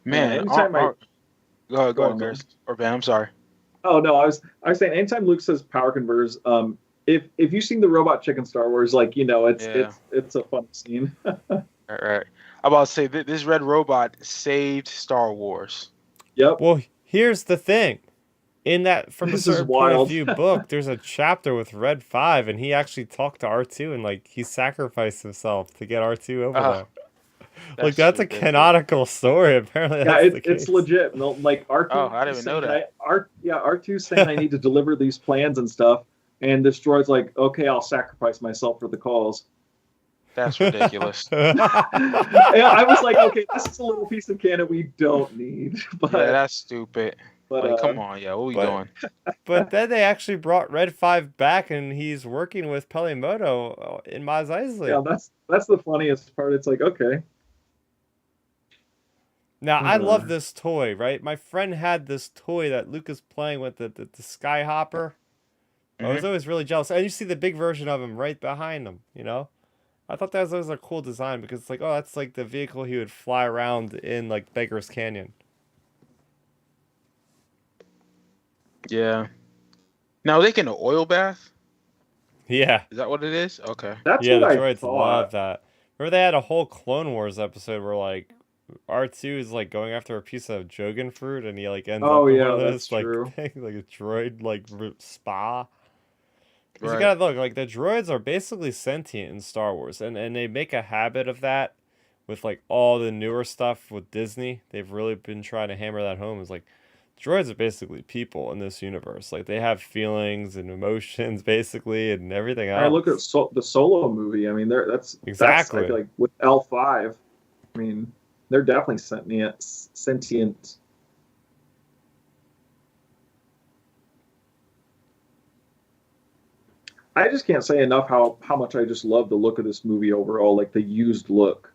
Man, anytime go Go ahead, on, Chris. Or Ben, I'm sorry. Oh no, I was saying anytime Luke says power converters, if you've seen the robot chick in Star Wars, like Yeah. it's a fun scene. Right. I'm about to say this red robot saved Star Wars. Yep. Well, here's the thing. In that From a This is Certain Point of wild. View book, there's a chapter with Red 5, and he actually talked to R2 and like he sacrificed himself to get R2 over Oh, there. Like that's a ridiculous. canonical story. Apparently, Yeah, that's the case. it's legit. No, like R2. Oh, I didn't even know that. R2 saying I need to deliver these plans and stuff, and this droid's like, okay, I'll sacrifice myself for the cause. That's ridiculous. And I was like, okay, this is a little piece of canon we don't need. But Yeah, that's stupid. but Like, come on, yeah, what we doing? But then they actually brought Red 5 back, and he's working with Pelimoto in Mos Eisley. yeah, that's the funniest part. It's like, okay. Now, I love this toy, right? My friend had this toy that Luke is playing with, the Skyhopper. I was always really jealous. And you see the big version of him right behind him, I thought that was a cool design because it's like, oh, that's like the vehicle he would fly around in, like, Beggar's Canyon. Yeah. Now, they can an oil bath? Yeah. Is that what it is? Okay. That's Yeah, the what I droids thought. love that. Remember they had a whole Clone Wars episode where, like, R2 is, like, going after a piece of Jogan fruit, and he, like, ends up in one of those, that's like, true. things, like a droid, like, spa. Because Right. you gotta look, like, the droids are basically sentient in Star Wars, and they make a habit of that with, like, all the newer stuff with Disney. They've really been trying to hammer that home. It's like, droids are basically people in this universe. Like, they have feelings and emotions, basically, and everything else. I look at the Solo movie. I mean, that's Exactly. I feel like with L5. I mean, they're definitely sentient. I just can't say enough how much I just love the look of this movie overall, like the used look.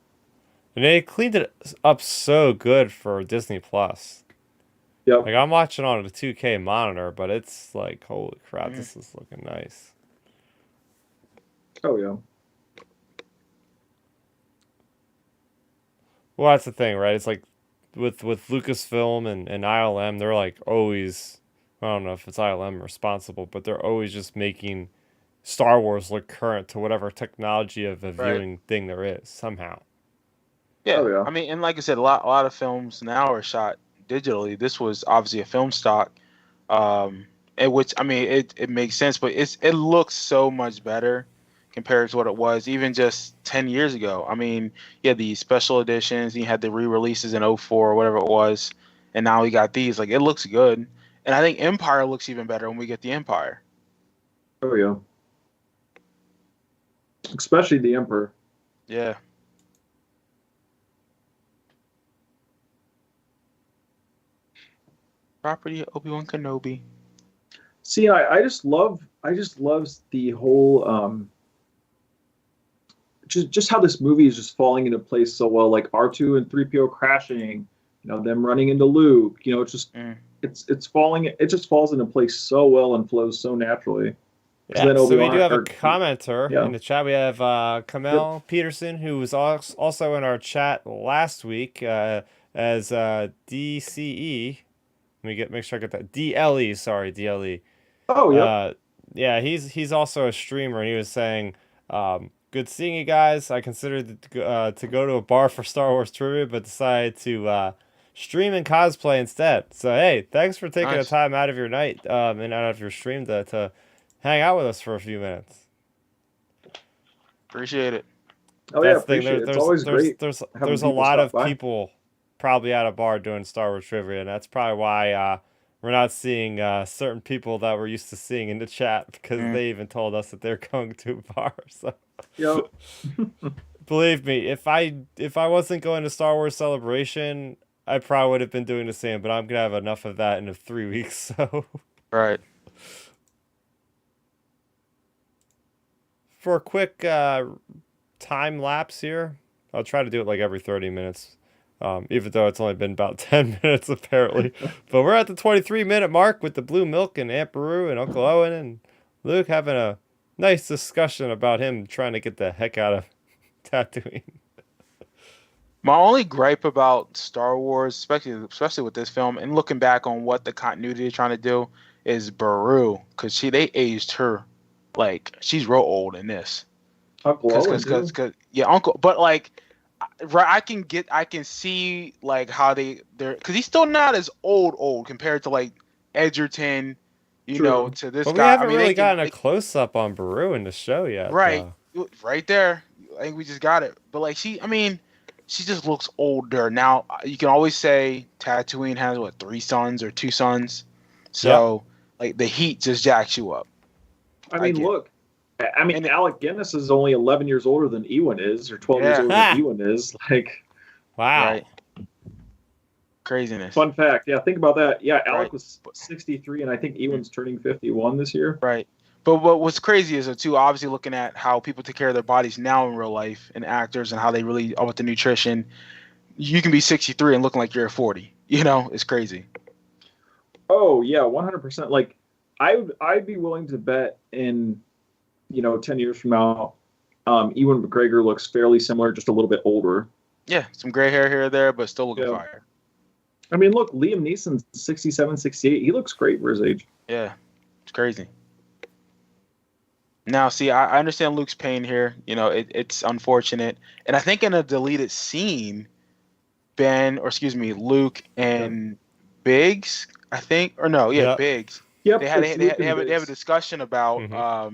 And they cleaned it up so good for Disney Plus. Yep. Like I'm watching on a 2K monitor, but it's like, holy crap, Mm. this is looking nice. Oh yeah. Well, that's the thing, right? It's like with Lucasfilm and ILM, they're like always, I don't know if it's ILM responsible, but they're always just making Star Wars look current to whatever technology of a Right. viewing thing there is somehow. Yeah. Oh, yeah. I mean, and like I said, a lot of films now are shot digitally. This was obviously a film stock, and which I mean, it makes sense, but it looks so much better compared to what it was even just 10 years ago. I mean, you had the special editions, you had the re-releases in '04 or whatever it was, and now we got these. Like, it looks good, and I think Empire looks even better when we get the Empire. Oh yeah. Especially the Emperor. Yeah. Property of Obi-Wan Kenobi. See, I just love the whole just how this movie is just falling into place so well, like R2 and 3PO crashing, them running into Luke, it's just it's falling, it just falls into place so well and flows so naturally. Yeah, Then so we Obi-Wan do have a or- commenter yeah. in the chat. We have Kamel Peterson, who was also in our chat last week as DCE. Let me make sure I get that. DLE, sorry, DLE. Oh yeah. Yeah, he's also a streamer, and he was saying, "Good seeing you guys. I considered to go to a bar for Star Wars trivia, but decided to stream and cosplay instead. So hey, thanks for taking the Nice. time out of your night and out of your stream to hang out with us for a few minutes. Appreciate it. Oh yeah, That's the thing. appreciate it. It's always great. There's having a people lot stop of by. people probably at a bar doing Star Wars trivia, and that's probably why we're not seeing certain people that we're used to seeing in the chat because they even told us that they're going to a bar. So Yep. believe me, if I wasn't going to Star Wars Celebration, I probably would have been doing the same. But I'm gonna have enough of that in 3 weeks. So Right. for a quick time lapse here, I'll try to do it like every 30 minutes. Even though it's only been about 10 minutes apparently. But we're at the 23-minute mark with the Blue Milk and Aunt Beru and Uncle Owen and Luke having a nice discussion about him trying to get the heck out of Tatooine. My only gripe about Star Wars, especially with this film, and looking back on what the continuity is trying to do, is Beru, because they aged her like she's real old in this. Uncle Owen, too. Cause yeah, Uncle, but like, right, I can see like how they're, because he's still not as old compared to like Edgerton, True. to this But we guy. haven't I mean, really gotten a close-up on Beru in the show yet. right, right there. I think we just got it. But like she just looks older now. You can always say Tatooine has what, 3 sons or 2 sons, so like the heat just jacks you up. I mean, look. And Alec Guinness is only 11 years older than Ewan is, or 12 years older than Ewan is. Like, Wow. Right. Craziness. Fun fact. Yeah, think about that. Yeah, Alec Right. was 63, and I think Ewan's turning 51 this year. Right. But what's crazy is, too, obviously looking at how people take care of their bodies now in real life and actors and how they really are with the nutrition. You can be 63 and looking like you're at 40. It's crazy. Oh, yeah, 100%. Like, I'd be willing to bet in, 10 years from now, Ewan McGregor looks fairly similar, just a little bit older. Yeah, some gray hair here or there, but still looking fire. I mean, look, Liam Neeson's 67, 68. He looks great for his age. Yeah, it's crazy. Now, see, I understand Luke's pain here. It's unfortunate. And I think in a deleted scene, Luke and Biggs, I think, or no, Biggs. Yep, They have a discussion about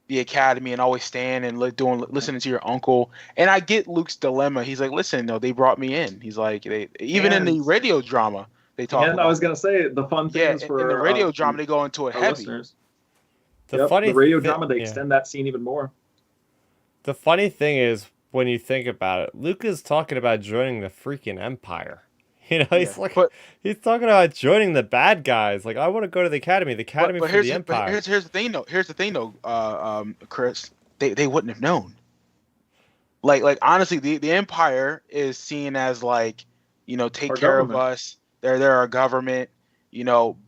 the academy and always staying and listening to your uncle. And I get Luke's dilemma. He's like, listen, no, they brought me in. He's like, even in the radio drama, they talk. And I was gonna say the fun thing is for in the radio drama, they go into it heavy. Listeners. The radio drama, they extend that scene even more. The funny thing is, when you think about it, Luke is talking about joining the freaking Empire. You know, Yeah, he's talking about joining the bad guys. Like, I want to go to the academy. The but academy for the Empire. here's the thing though. Here's the thing though, Chris. They wouldn't have known. Like honestly, the Empire is seen as like, take Our care of government. us. They're our government.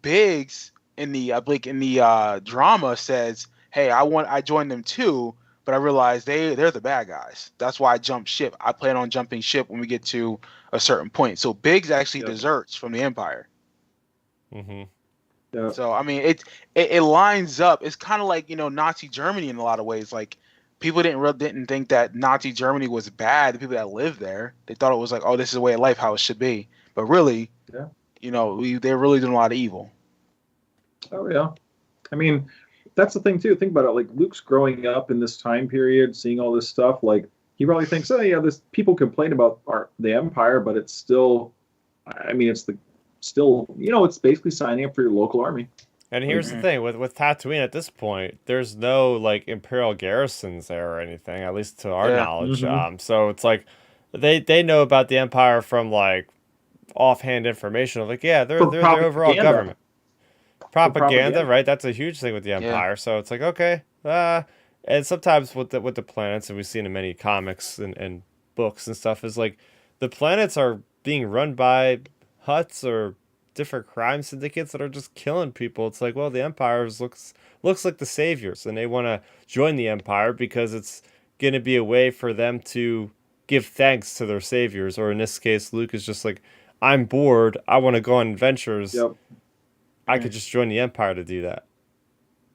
Biggs in the drama says, "Hey, I joined them too, but I realized they're the bad guys. That's why I jumped ship. I plan on jumping ship when we get to a certain point." So Biggs actually Yep. deserts from the Empire. Mm-hmm. Yeah. So I mean, it lines up. It's kind of like Nazi Germany in a lot of ways. Like people didn't think that Nazi Germany was bad. The people that lived there, they thought it was like, oh, this is the way of life, how it should be. But really, Yeah. they're really doing a lot of evil. Oh yeah. I mean, that's the thing too. Think about it. Like Luke's growing up in this time period, seeing all this stuff. Like he probably thinks, oh yeah, this people complain about the Empire, but it's still. I mean, it's still. It's basically signing up for your local army. And here's the thing with Tatooine at this point, there's no like Imperial garrisons there or anything, at least to our Yeah. knowledge. Mm-hmm. So it's like they know about the Empire from like offhand information. Like, yeah, they're For the overall propaganda. government. Propaganda, propaganda. right? That's a huge thing with the Yeah. Empire. So it's like, okay, and sometimes with the planets, and we've seen in many comics and books and stuff, is like the planets are being run by Hutts or different crime syndicates that are just killing people. It's like, well, the Empire looks like the saviors, and they want to join the Empire because it's going to be a way for them to give thanks to their saviors. Or in this case, Luke is just like, I'm bored. I want to go on adventures. Yep. I could just join the Empire to do that.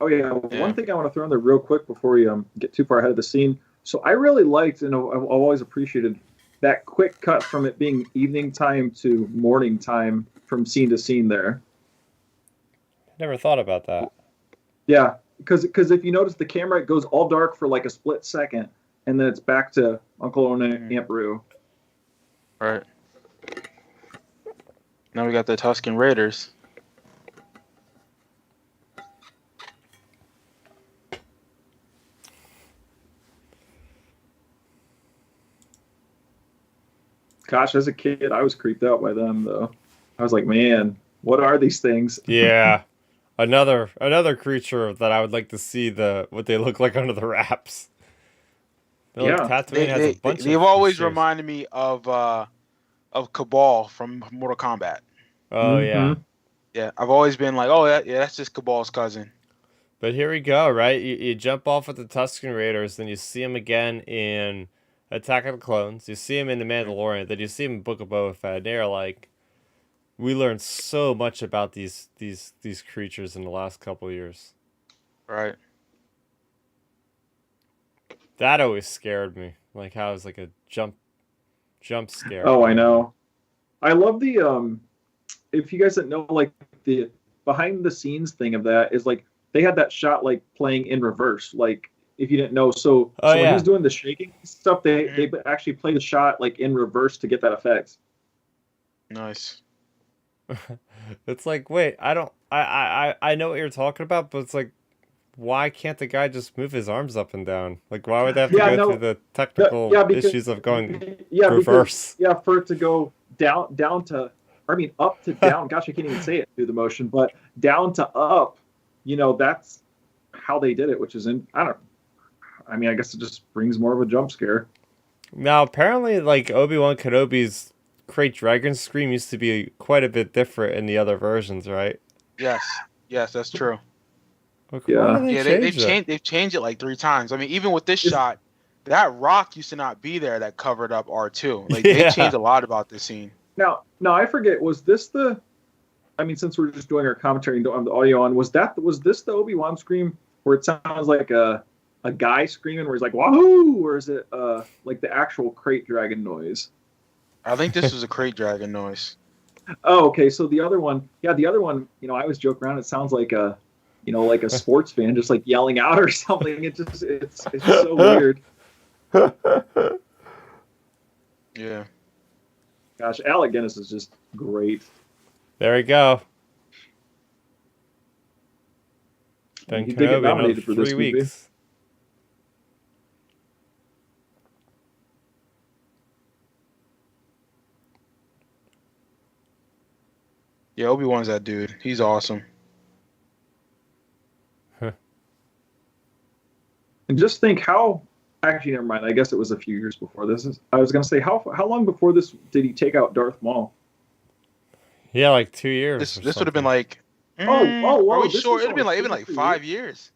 Oh yeah. Yeah. One thing I want to throw in there real quick before we get too far ahead of the scene. So I really liked, and I've always appreciated that quick cut from it being evening time to morning time from scene to scene there. Never thought about that. Yeah, because if you notice, the camera it goes all dark for like a split second, and then it's back to Uncle Owen and Aunt Beru. Right. Now we got the Tusken Raiders. Gosh, as a kid, I was creeped out by them though. I was like, man, what are these things? Yeah. Another creature that I would like to see what they look like under the wraps. Yeah. Tatooine has a bunch They've of always creatures. reminded me of Cabal from Mortal Kombat. Oh yeah. Yeah, I've always been like, oh yeah, that's just Cabal's cousin. But here we go, right? You jump off with the Tusken Raiders, then you see him again in Attack of the Clones. You see him in The Mandalorian. Then you see him in Book of Boba Fett. And they're like, we learned so much about these creatures in the last couple of years. Right. That always scared me. Like how it was like a jump scare. Oh, I know. I love the if you guys didn't know, like the behind the scenes thing of that is like they had that shot like playing in reverse. Like if you didn't know, so when he's doing the shaking stuff, they actually play the shot like in reverse to get that effect. Nice. It's like, wait, I know what you're talking about, but it's like, why can't the guy just move his arms up and down? Like, why would they have to go through the technical issues of going reverse? For it to go down to, I mean, up to down. Gosh, I can't even say it through the motion, but down to up. That's how they did it, which is I mean, I guess it just brings more of a jump scare. Now, apparently, like Obi-Wan Kenobi's Great Dragon Scream used to be quite a bit different in the other versions, right? Yes, that's true. Yeah, They've changed it like 3 times. I mean, even with this shot, that rock used to not be there that covered up R2. Like they changed a lot about this scene. Now I forget. Was this the? I mean, since we're just doing our commentary and don't have the audio on, was this the Obi-Wan scream where it sounds like a guy screaming where he's like wahoo, or is it like the actual crate dragon noise? I think this was a crate dragon noise. Oh, okay. So the other one, I always joke around. It sounds like a sports fan just like yelling out or something. It's so weird. Yeah. Gosh, Alec Guinness is just great. There we go. He did get nominated for this 3 weeks. Yeah, Obi-Wan's that dude. He's awesome. Huh. And just think how. Actually, never mind. I guess it was a few years before this. I was going to say how long before this did he take out Darth Maul? Yeah, like 2 years or This would have been something. like, are Whoa! we This sure? was only It'd two been or like three years. 5 years.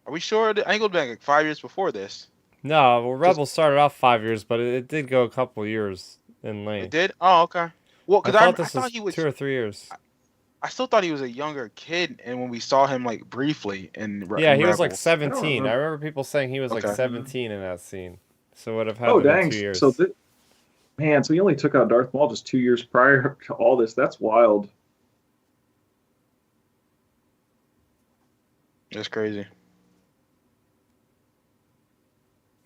Are we sure? I think it would have been like 5 years before this. No, well, Just Rebels started off 5 years, but it did go a couple years in It length. did. Oh, okay. Well, I because thought I this thought was he two was. or 3 years. I still thought he was a younger kid, and when we saw him like briefly Yeah, in he was like Rebels. I don't 17. I remember. remember people saying he was like Okay. 17 in that scene. So it would have had to Oh have been dang! 2 years. Man, so he only took out Darth Maul just 2 years prior to all this. That's wild. That's crazy.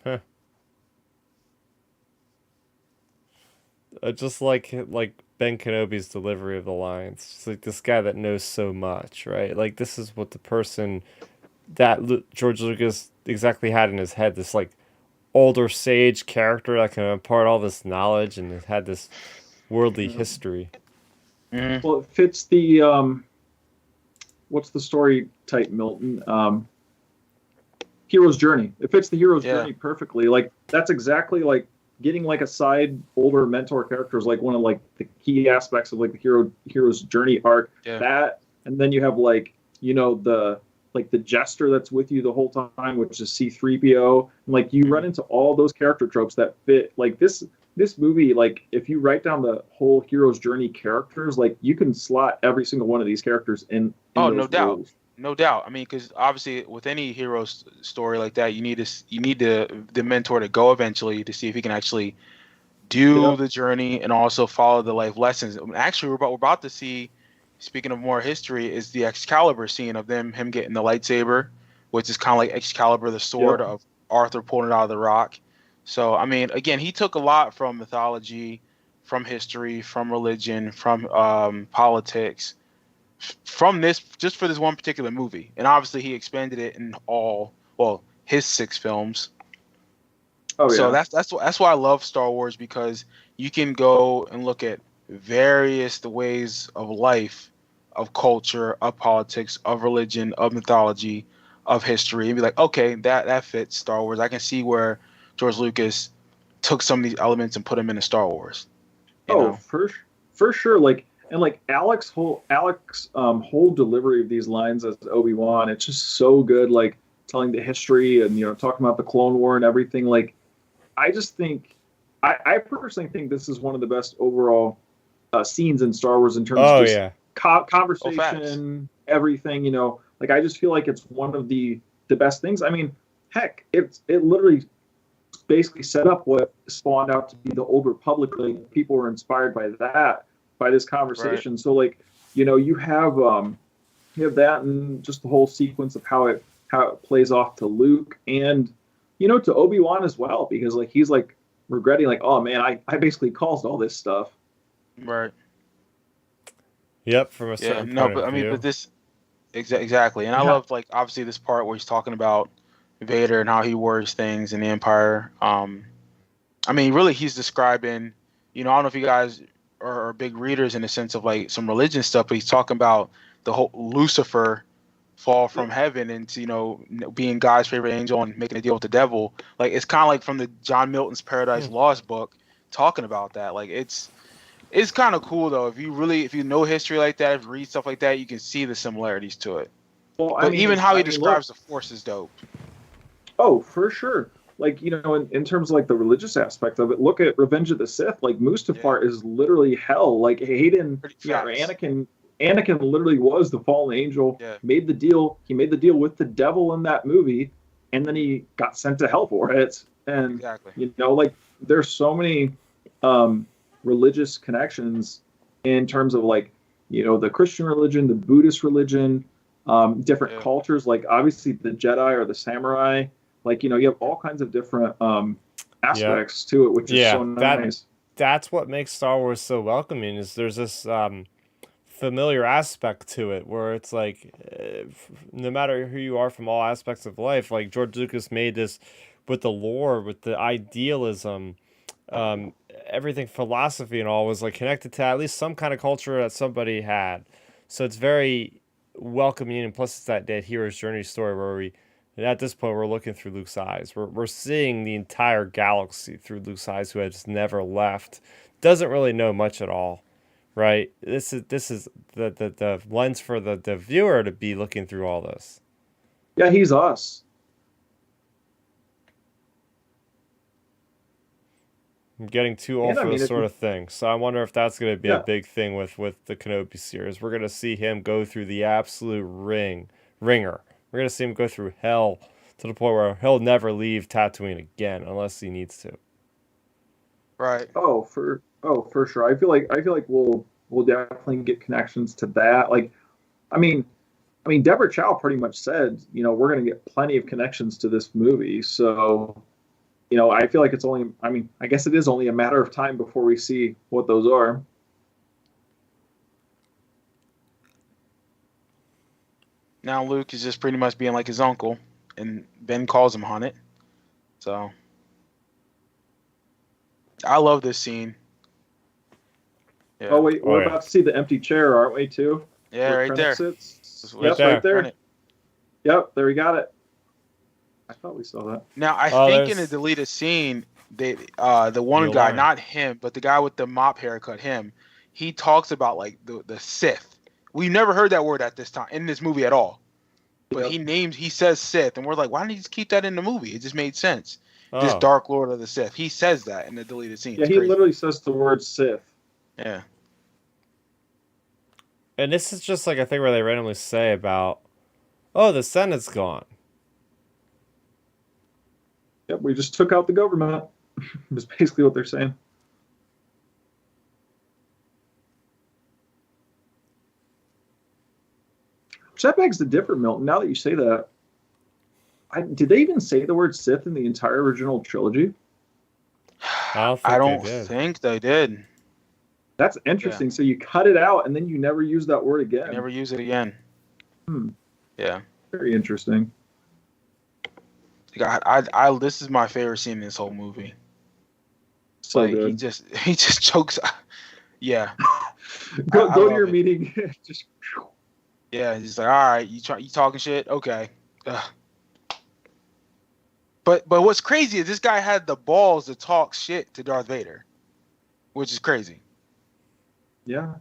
Huh. Just like Ben Kenobi's delivery of the lines. It's like this guy that knows so much, right? Like this is what the person that George Lucas exactly had in his head. This like older sage character that can impart all this knowledge and has had this worldly Yeah. history. Hmm. Well, it fits the what's the story type, Milton? Hero's journey. It fits the hero's Yeah. journey perfectly. Like that's exactly like getting like a side older mentor character is like one of like the key aspects of like the hero's journey arc. Yeah. That and then you have like the jester that's with you the whole time, which is C3PO. And like you run into all those character tropes that fit like this movie. Like if you write down the whole hero's journey characters, like you can slot every single one of these characters in Oh, those no doubt. roles. No doubt. I mean, because obviously with any hero story like that, you need the mentor to go eventually to see if he can actually do Yep. the journey and also follow the life lessons. Actually, we're about to see. Speaking of more history, is the Excalibur scene of him getting the lightsaber, which is kind of like Excalibur, the sword Yep. of Arthur pulling it out of the rock. So I mean, again, he took a lot from mythology, from history, from religion, from politics from this just for this one particular movie, and obviously he expanded it in his 6 films. Oh So yeah. that's why I love Star Wars, because you can go and look at various the ways of life, of culture, of politics, of religion, of mythology, of history, and be like, okay, that fits Star Wars. I can see where George Lucas took some of these elements and put them into Star Wars. You Oh, know? for sure. Like and like Alex whole delivery of these lines as Obi-Wan, it's just so good. Like telling the history and talking about the Clone War and everything. Like I just think I personally think this is one of the best overall scenes in Star Wars in terms of Oh just yeah. Oh, facts. conversation, everything. Like I just feel like it's one of the best things. I mean, heck, it literally basically set up what spawned out to be the Old Republic. Like people were inspired by that, by this Right. conversation. So like, you have that and just the whole sequence of how it plays off to Luke and to Obi-Wan as well, because like he's like regretting like, oh man, I basically caused all this stuff. Right. Yep, from a Yeah. certain No, point but of I mean, but view. this exactly, and I Yeah. love like obviously this part where he's talking about Vader and how he words things in the Empire. I mean, really, he's describing. I don't know if you guys are big readers in the sense of like some religion stuff, but he's talking about the whole Lucifer fall from Yep. heaven into being God's favorite angel and making a deal with the devil. Like it's kind of like from the John Milton's Hmm. Paradise Lost book, talking about that. Like it's kind of cool though. If you know history like that, if you read stuff like that, you can see the similarities to it. Well, But even how he look. describes the Force is dope. Oh, for sure. Like, in terms of like the religious aspect of it, look at Revenge of the Sith. Like Yeah, Mustafar is literally hell. Like Hayden, pretty or facts. Anakin literally was the fallen angel, Yeah, made the deal. He made the deal with the devil in that movie, and then he got sent to hell for it. And exactly. like there's so many um religious connections in terms of like, the Christian religion, the Buddhist religion, different Yeah, cultures, like obviously the Jedi or the samurai, like you have all kinds of different Yep. aspects to it, which is Yeah. so nice. That's what makes Star Wars so welcoming is there's this familiar aspect to it where it's like no matter who you are from all aspects of life, like George Lucas made this with the lore, with the idealism, um, everything philosophy and all was like connected to at least some kind of culture that somebody had. So it's very welcoming, and plus it's that hero's journey story where we, and at this point, we're looking through Luke's eyes. We're seeing the entire galaxy through Luke's eyes, who has never left. Doesn't really know much at all, right? This is the lens for the viewer to be looking through all this. Yeah, he's us. I'm getting too old And I for mean, this if sort you, of thing. So I wonder if that's going to be a yeah. big thing with the Kenobi series. We're going to see him go through the absolute ringer. We're going to see him go through hell to the point where he'll never leave Tatooine again unless he needs to. Right. For sure. I feel like we'll definitely get connections to that. Like, I mean, Deborah Chow pretty much said, we're going to get plenty of connections to this movie. So, I feel like it's only, I guess it is only a matter of time before we see what those are. Now Luke is just pretty much being like his uncle, and Ben calls him on it. So I love this scene. Yeah. Oh, wait, Oh, we're yeah. about to see the empty chair, aren't we, too? Yeah, Where right Krennic there. sits? Just Yep, there. right there. Krennic. Yep, there we got it. I thought we saw that. Now I Oh, think in there's- the deleted scene, the one You'll guy, learn. not him, but the guy with the mop haircut, him, he talks about like the Sith. We've never heard that word at this time in this movie at all. But Yep. he says Sith, and we're like, why didn't he just keep that in the movie? It just made sense. This Oh, Dark Lord of the Sith. He says that in the deleted scene. Yeah, It's he crazy. literally says the word Sith. Yeah. and this is just like a thing where they randomly say about, oh, the Senate's gone. Yep, we just took out the government. Is basically what they're saying. Which that begs the different, Milton. Now that you say that, did they even say the word Sith in the entire original trilogy? I don't think they did. think they did. That's interesting. So you cut it out and then you never use that word They again. never use it again. Hmm, Yeah. very interesting. This is my favorite scene in this whole movie. So Like good. he just chokes. Yeah. Go I to love your it. meeting. Just Yeah, he's like, all right, you talking shit? Okay. Ugh. But what's crazy is this guy had the balls to talk shit to Darth Vader, which is crazy. yeah.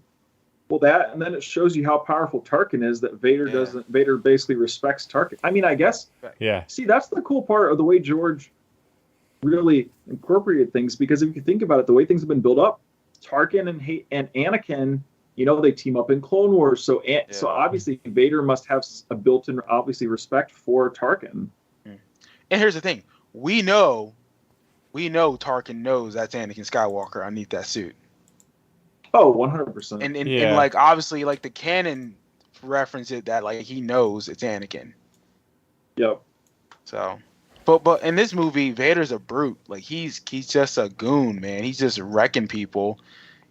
Well, that and then it shows you how powerful Tarkin is. That Vader Yeah. doesn't. Vader basically respects Tarkin. I mean, I guess. Yeah. See, that's the cool part of the way George really incorporated things. Because if you think about it, the way things have been built up, Tarkin and Anakin, they team up in Clone Wars. So so obviously Vader must have a built-in, obviously, respect for Tarkin. And here's the thing: we know Tarkin knows that's Anakin Skywalker underneath that suit, Oh, 100%. and Yeah. like obviously like the canon reference it that like he knows it's Anakin. Yep. So, but in this movie, Vader's a brute. Like he's just a goon, man. He's just wrecking people,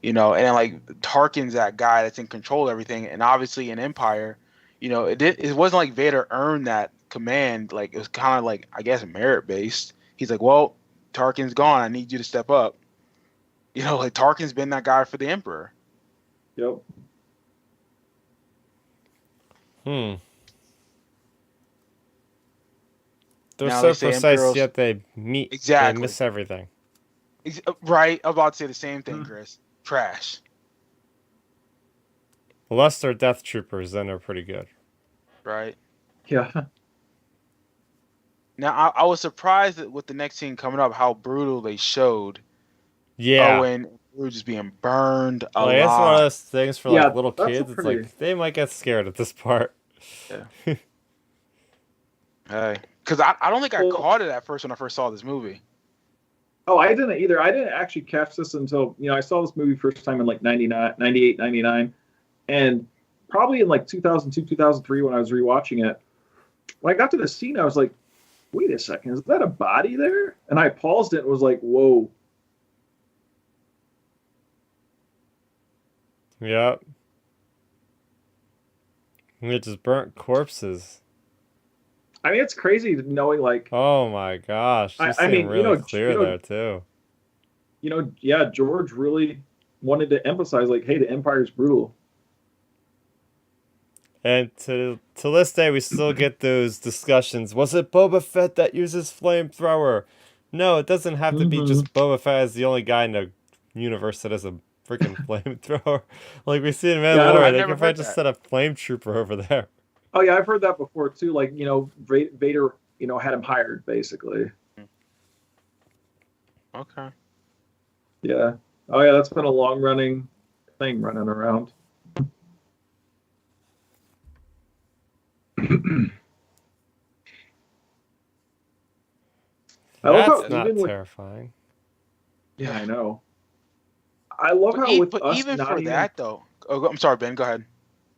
and like Tarkin's that guy that's in control of everything. And obviously in Empire, it wasn't like Vader earned that command. Like it was kind of like, I guess, merit based. He's like, well, Tarkin's gone. I need you to step up. Like Tarkin's been that guy for the Emperor. Yep. They're Now so they say precise, Imperials- yet they meet. Exactly. They miss everything. Right. I'm about to say the same thing, Chris. Trash. Unless they're Death Troopers, then they're pretty good. Right. Yeah. Now I was surprised that with the next scene coming up, how brutal they showed Yeah. Owen and Drew just being burned Like, it's one of alive. those things for Yeah, like little that's a kids. It's pretty- like they might get scared at this part. Hey, because I don't think I Well- caught it at first when I first saw this movie. Oh, I didn't either. I didn't actually catch this until, I saw this movie first time in like 99, 98, 99. And probably in like 2002, 2003 when I was rewatching it. When I got to the scene, I was like, wait a second, is that a body there? And I paused it and was like, whoa. Yep. It just burnt corpses. I mean, it's crazy knowing like, Oh my gosh. You I see mean, him really you know, clear there too. yeah, George really wanted to emphasize like, hey, the Empire's brutal. And to this day, we still get those discussions. Was it Boba Fett that uses flamethrower? No, it doesn't have to be Hmm. just Boba Fett as the only guy in the universe that has a freaking flamethrower. Like we see in Yeah, I don't. Mandalorian, I've they never can probably heard just that. set a flame trooper over there. Oh yeah, I've heard that before too. Like, Vader, had him hired basically. Okay. Yeah. Oh yeah, that's been a long running thing running around. I love how That's That's not even with terrifying. yeah, yeah. I know. I love how with But us even not for even that though, I'm sorry, Ben. Go ahead.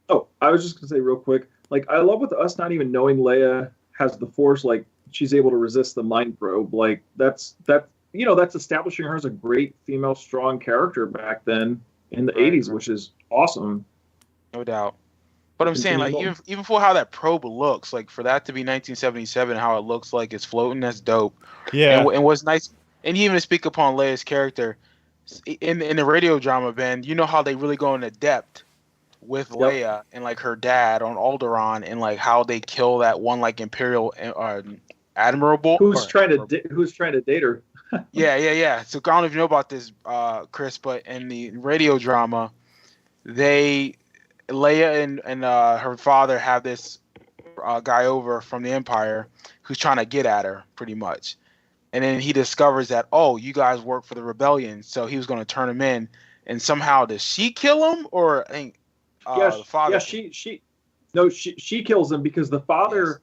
oh, I was just gonna say real quick, like I love with us not even knowing Leia has the Force, like she's able to resist the mind probe. Like that's establishing her as a great female strong character back then in the Right. 80s, which is awesome. No doubt. But I'm saying like Continue. even for how that probe looks, like for that to be 1977, how it looks like it's floating, that's dope. And Yeah. and what's nice, and even to speak upon Leia's character in the radio drama, Ben, you know how they really go into depth with Yep. Leia and like her dad on Alderaan and like how they kill that one like Imperial admirable or admirable. Who's trying to date her? Yeah. So I don't know if you know about this, Chris, but in the radio drama, they Leia and her father have this guy over from the Empire who's trying to get at her, pretty much. And then he discovers that, oh, you guys work for the rebellion, so he was going to turn him in. And somehow, does she kill him, or I think Yeah, the father? yeah, she no, she kills him because the Yes, father,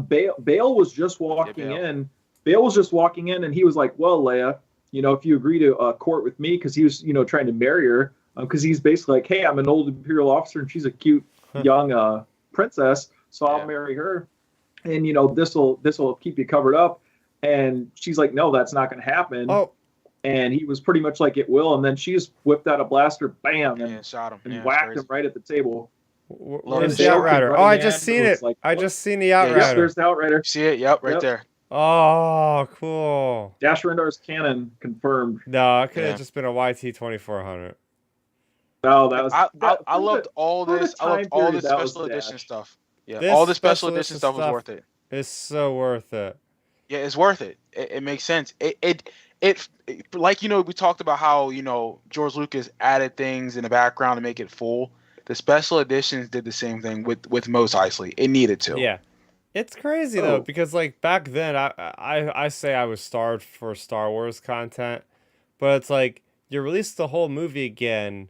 Bale was just yeah, walking Bill. in. Bale was just walking in, and he was like, "Well, Leia, if you agree to court with me," because he was, trying to marry her, because he's basically like, "Hey, I'm an old imperial officer, and she's a cute young princess, so I'll Yeah, marry her, and this will keep you covered up." And she's like, "No, that's not going to happen." Oh, And he was pretty much like, "It will." And then she just whipped out a blaster, bam, yeah, shot him. and Yeah, it's whacked him crazy. right at the table. Loved And where's the the Bale shot. came Outrider? Oh, running I in. just It seen was it. like, I what? just seen the Yeah, Yep, Outrider. there's the Outrider. see it? Yep, right Yep. there. Oh, cool. Dash Rendar's cannon confirmed. No, it could have Yeah. just been a YT 2400. Oh, Yeah, that was that I loved all for the this. I loved time all period. this That was special edition Dash. stuff. Yeah, This all the special special edition edition stuff was stuff worth it. is so worth it. Yeah, it's worth it. It makes sense. It like we talked about how George Lucas added things in the background to make it full. The special editions did the same thing with Mos Eisley. It needed to. Yeah. It's crazy though, Oh, because like back then I say I was starved for Star Wars content, but it's like you release the whole movie again,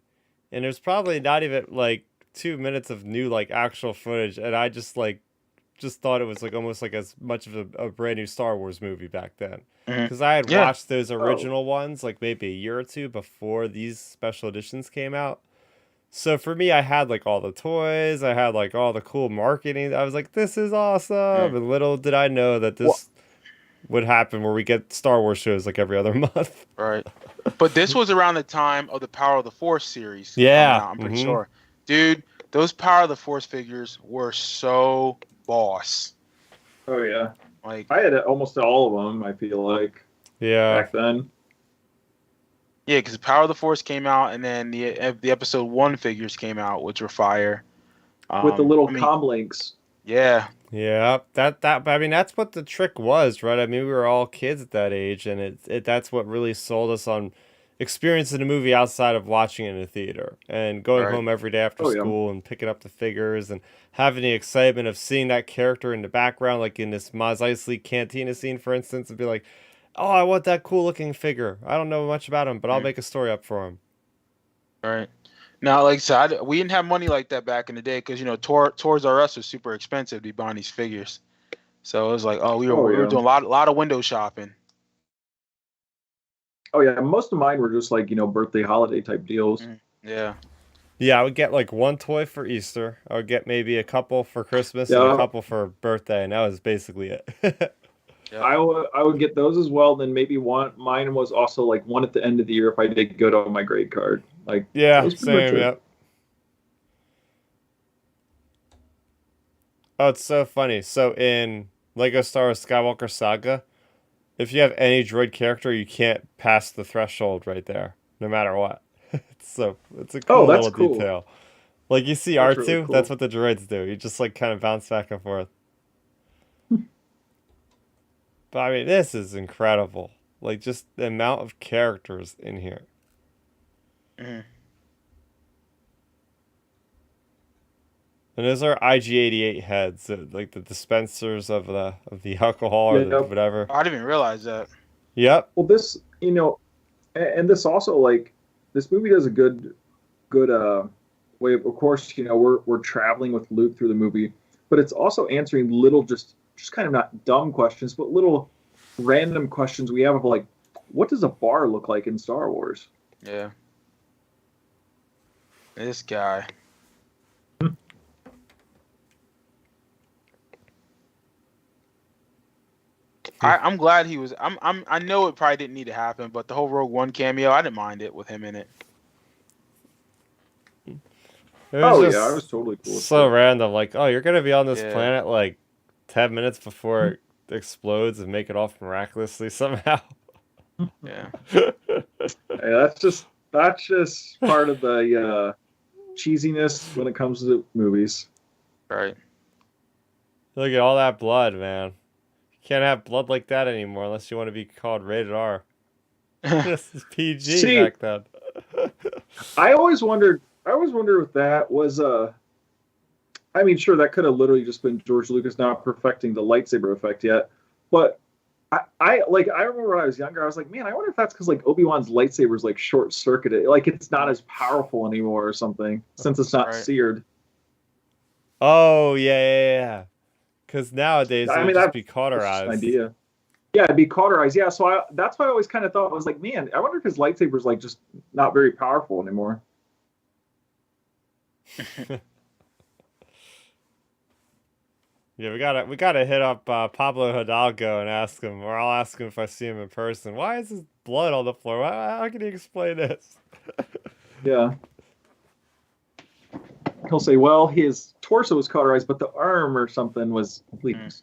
and there's probably not even like 2 minutes of new like actual footage, and I just thought it was like almost like as much of a brand new Star Wars movie back then. Hmm. Because I had Yeah. watched those oh, original ones like maybe a year or two before these special editions came out. So for me, I had like all the toys, I had like all the cool marketing. I was like, this is awesome. Mm. And little did I know that Well, this would happen where we get Star Wars shows like every other month. right. But this was around the time of the Power of the Force series coming Yeah. out. I'm pretty Mm-hmm. sure, dude. Those Power of the Force figures were so boss. oh yeah. Like, I had almost all of them. I feel like Yeah. back then. yeah, because Power of the Force came out, and then the episode one figures came out, which were fire. With the little I mean, com links. yeah, Yeah, I mean that's what the trick was, right? I mean we were all kids at that age, and that's what really sold us on experiencing a movie outside of watching it in a theater and going right. home every day after Oh yeah. school and picking up the figures and having the excitement of seeing that character in the background, like in this Maz Eisley cantina scene, for instance, and be like, "Oh, I want that cool looking figure. I don't know much about him, but I'll Mm, make a story up for him." right. Now, like I said, we didn't have money like that back in the day because Toys R Us was super expensive to be buying these figures. So it was like, oh, Oh we were yeah. doing a lot of window shopping. Oh yeah. Most of mine were just like birthday holiday type deals. Mm, yeah. Yeah, I would get like one toy for Easter. I would get maybe a couple for Christmas and a Yeah. couple for birthday, and that was basically it. Yep. I would get those as well. Then maybe one mine was also like one at the end of the year if I did good on my grade card. Like that Yeah, was pretty much same, it. yep. Oh, it's so funny. So in Lego Star Wars Skywalker Saga, if you have any droid character, you can't pass the threshold right there, no matter what. It's a Oh, cool that's little cool. detail. Like you see That's really R2, that's cool. what the droids do. You just like kind of bounce back and forth. But I mean, this is incredible. Like just the amount of characters in here. Mhm. And those are IG-88 heads, like the dispensers of the alcohol or the Yep. whatever. Oh, I didn't even realize that. Yep. Well, this, and this also like this movie does a good way of course, we're traveling with Luke through the movie, but it's also answering little just kind of not dumb questions, but little random questions we have of like, what does a bar look like in Star Wars? Yeah. This guy. I'm glad he was. I know it probably didn't need to happen, but the whole Rogue One cameo, I didn't mind it with him in it. It was Oh yeah, I was just totally cool with so it. random. Like, oh, you're gonna be on this Yeah. planet like 10 minutes before it explodes and make it off miraculously somehow. Yeah. Hey, that's just part of the cheesiness when it comes to movies. Right. Look at all that blood, man. You can't have blood like that anymore unless you want to be called rated R. This is PG See, back then. I always wondered if that was I mean, sure, that could have literally just been George Lucas not perfecting the lightsaber effect yet. But I remember when I was younger, I was like, man, I wonder if that's because like Obi-Wan's lightsaber is like short circuited, like it's not as powerful anymore or something since it's not Right. seared. Oh, yeah. Because nowadays it I would mean, just be that's just an cauterized. idea. Yeah, it'd be cauterized. Yeah, so that's why I always kind of thought I was like, man, I wonder if his lightsaber's like just not very powerful anymore. Yeah, we gotta hit up Pablo Hidalgo and ask him, or I'll ask him if I see him in person. Why is his blood on the floor? How can he explain this? Yeah. He'll say, well, his torso was cauterized, but the arm or something was bleached.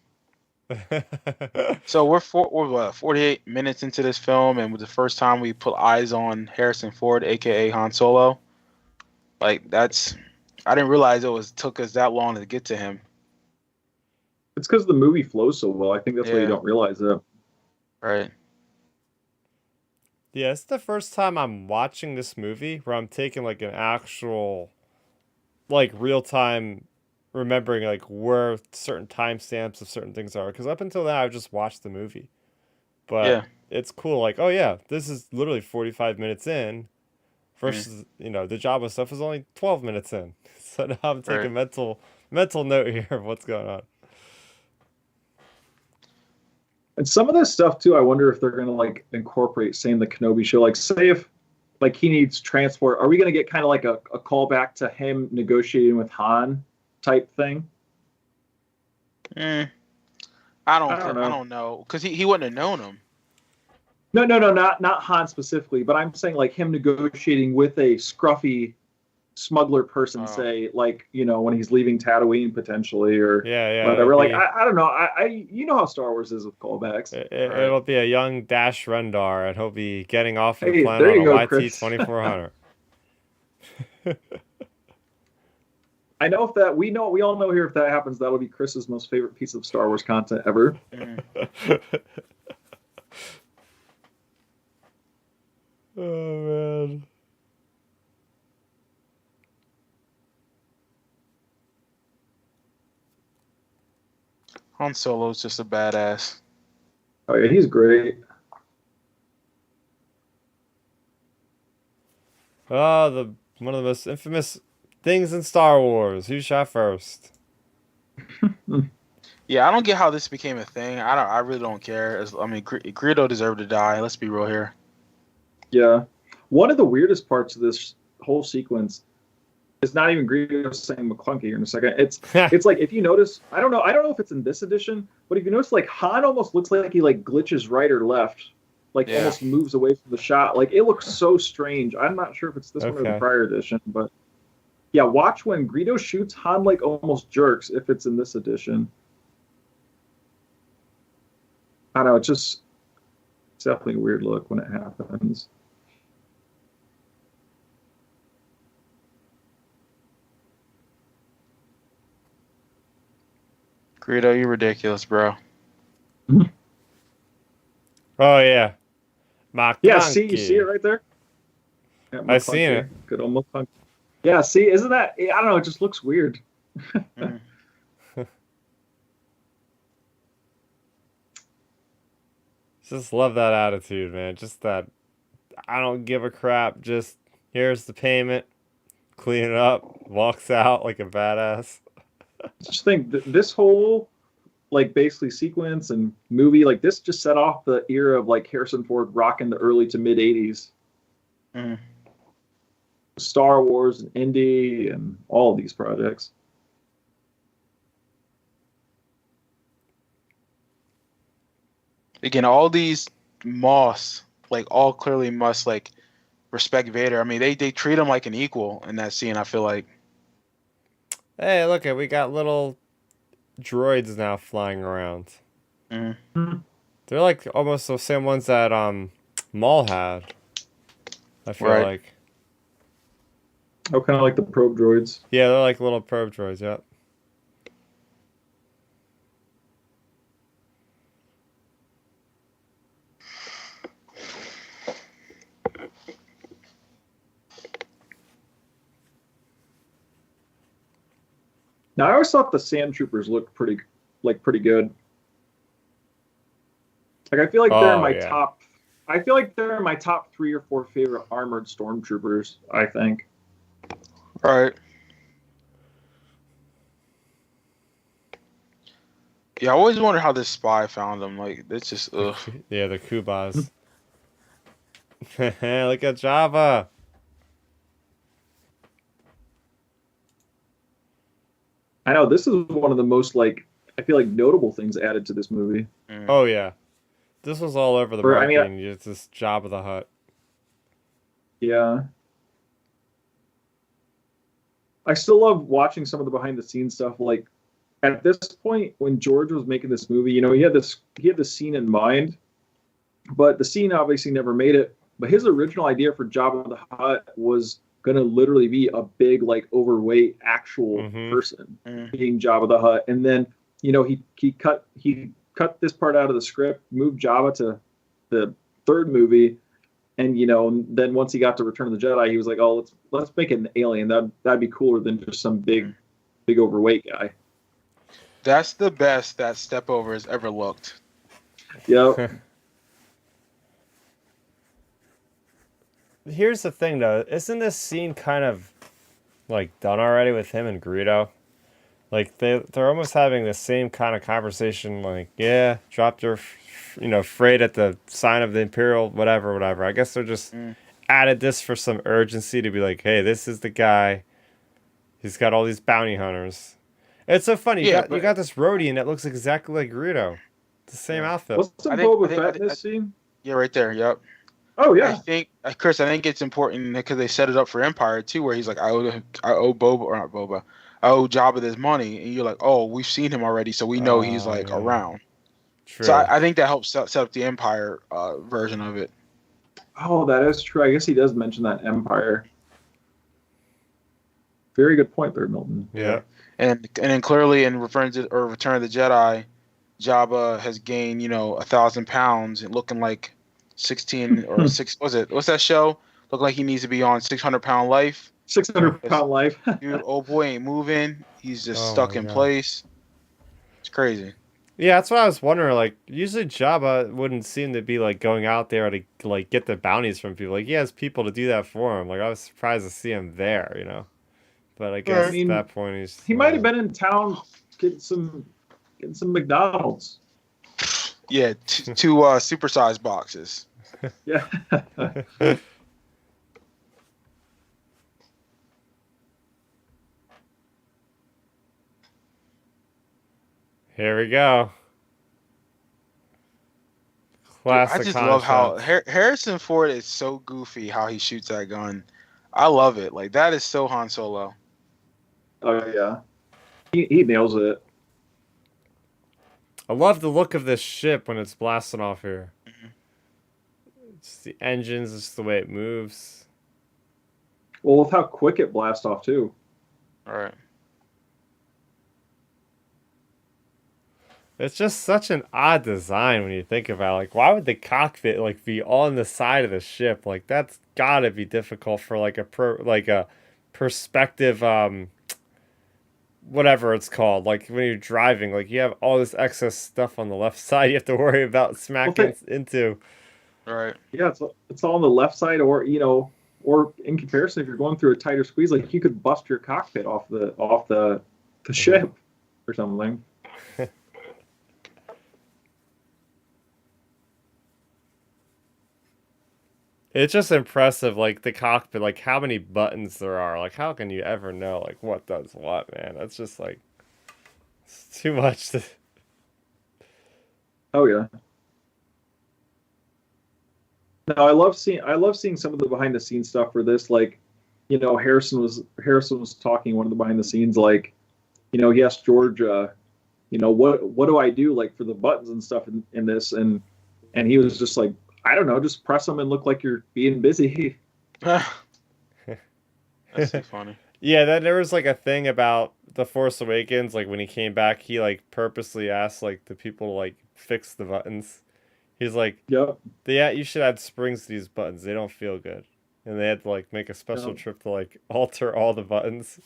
So we're what, 48 minutes into this film, and with the first time we put eyes on Harrison Ford, aka Han Solo. Like I didn't realize took us that long to get to him. It's because the movie flows so well. I think that's why you Yeah. don't realize it. Right. Yeah, it's the first time I'm watching this movie where I'm taking like an actual, like real time, remembering like where certain timestamps of certain things are. Because up until now, I've just watched the movie. But Yeah. it's cool. Like, oh yeah, this is literally 45 minutes in, versus the Jabba stuff is only 12 minutes in. So now I'm taking Right. mental note here of what's going on. And some of this stuff too, I wonder if they're gonna like incorporate, say in the Kenobi show, like say if like he needs transport, are we gonna get kind of like a callback to him negotiating with Han type thing? Mm, I don't I know. don't know, because he wouldn't have known him. No, not Han specifically, but I'm saying like him negotiating with a scruffy smuggler person, Oh. say like when he's leaving Tatooine potentially or Yeah, whatever. it'll Like be, I don't know. You know how Star Wars is with callbacks. Right. it'll be a young Dash Rendar, and he'll be getting off of the Hey, planet there on you a go, YT Chris. 2400. I know if we all know here if that happens, that'll be Chris's most favorite piece of Star Wars content ever. Mm. Oh man. Han Solo's just a badass. Oh yeah, he's great. Oh, one of the most infamous things in Star Wars. Who shot first? Yeah, I don't get how this became a thing. I really don't care. I mean, Greedo deserved to die. Let's be real here. Yeah. One of the weirdest parts of this whole sequence is not even Greedo saying McClunky here in a second. It's like if you notice, I don't know if it's in this edition, but if you notice, like Han almost looks like he like glitches right or left, like Yeah. almost moves away from the shot. Like it looks so strange. I'm not sure if it's this one or the Okay. prior edition, but yeah, watch when Greedo shoots, Han like almost jerks if it's in this edition. I don't know, it's just definitely a weird look when it happens. Greedo, you ridiculous, bro. Oh yeah, my Yeah, see, you see it right there. Yeah, I seen McClunky. it. Good old McClunky. Yeah, see, isn't that? I don't know. It just looks weird. Mm. Just love that attitude, man. Just that I don't give a crap. Just here's the payment. Clean it up. Walks out like a badass. Just think this whole like basically sequence and movie like this just set off the era of like Harrison Ford rocking the early to mid '80s. Mm. Star Wars and Indy and all of these projects. Again, all these Moss, like all clearly must like respect Vader. I mean, they treat him like an equal in that scene. I feel like. Hey, look at we got little droids now flying around. Mm. They're like almost the same ones that Maul had. I feel Right. like. Oh, kind of like the probe droids. Yeah, they're like little probe droids. Yep. Now I always thought the Sand Troopers looked pretty good. Like I feel like they're in Oh, my yeah. top. I feel like they're in my top 3 or 4 favorite armored stormtroopers. I think. Right. Yeah, I always wonder how this spy found them. Like, it's just ugh. Yeah, the Kubas. Look at Java. I know this is one of the most like I feel like notable things added to this movie. Mm. Oh yeah, this was all over the Or, I mean, marketing. It's this Jabba the Hutt. Yeah. I still love watching some of the behind the scenes stuff. Like at this point, when George was making this movie, he had this scene in mind, but the scene obviously never made it. But his original idea for Jabba the Hutt was gonna literally be a big, like overweight actual Mhm. person Mm. being Jabba the Hutt. And then, he cut this part out of the script, moved Jabba to the third movie, and then once he got to Return of the Jedi, he was like, "Oh, let's make it an alien. That'd be cooler than just some big overweight guy." That's the best that Stepover has ever looked. Yep. Here's the thing, though. Isn't this scene kind of like done already with him and Greedo? Like they're almost having the same kind of conversation. Like, yeah, dropped her, freight at the sign of the Imperial, whatever. I guess they're just Mm. added this for some urgency to be like, hey, this is the guy. He's got all these bounty hunters. It's so funny. Yeah, You got this roadie and it looks exactly like Greedo. The same Yeah. outfit. Wasn't I think- Boba I think- Fett in this scene? Yeah, right there. Yep. Oh I yeah. think, Chris, I think it's important because they set it up for Empire too, where he's like, I owe Boba or not Boba, I owe Jabba this money, and you're like, oh, we've seen him already, so we know he's like yeah. around. True. So I think that helps set up the Empire version of it. Oh, that is true. I guess he does mention that Empire. Very good point there, Milton. yeah. And then clearly in Return of the Jedi, Jabba has gained 1,000 pounds and looking like 16 or 6. What's that show? Look like he needs to be on 600-pound life. 600-pound life. Dude, old boy ain't moving. He's just Oh stuck my in God. place. It's crazy. Yeah, that's what I was wondering. Like, usually Jabba wouldn't seem to be like going out there to like get the bounties from people. Like, he has people to do that for him. Like, I was surprised to see him there. But I guess I mean, at that point He might have been in town getting some McDonald's. Yeah, two supersized boxes. Yeah. Here we go. Dude, I Classic just Han love how shot. Harrison Ford is so goofy how he shoots that gun. I love it. Like, that is so Han Solo. Oh yeah. He nails it. I love the look of this ship when it's blasting off here. Just the engines, just the way it moves. Well, with how quick it blasts off too. All right. It's just such an odd design when you think about it. Like, why would the cockpit like be on the side of the ship? Like, that's gotta be difficult for like a perspective whatever it's called. Like when you're driving, like you have all this excess stuff on the left side you have to worry about smacking into. All right. Yeah, it's all on the left side, or or in comparison, if you're going through a tighter squeeze, like you could bust your cockpit off the ship or something. It's just impressive, like the cockpit, like how many buttons there are. Like, how can you ever know, like what does what, man? That's just like it's too much to. Oh yeah. No, I love seeing some of the behind the scenes stuff for this. Like, Harrison was talking one of the behind the scenes, like, he asked George, what do I do like for the buttons and stuff in this, and he was just like, I don't know, just press them and look like you're being busy. That's too funny. Yeah, then there was like a thing about the Force Awakens. Like when he came back, he like purposely asked like the people to like fix the buttons. He's like, Yep. yeah, you should add springs to these buttons. They don't feel good. And they had to like make a special Yep. trip to like alter all the buttons.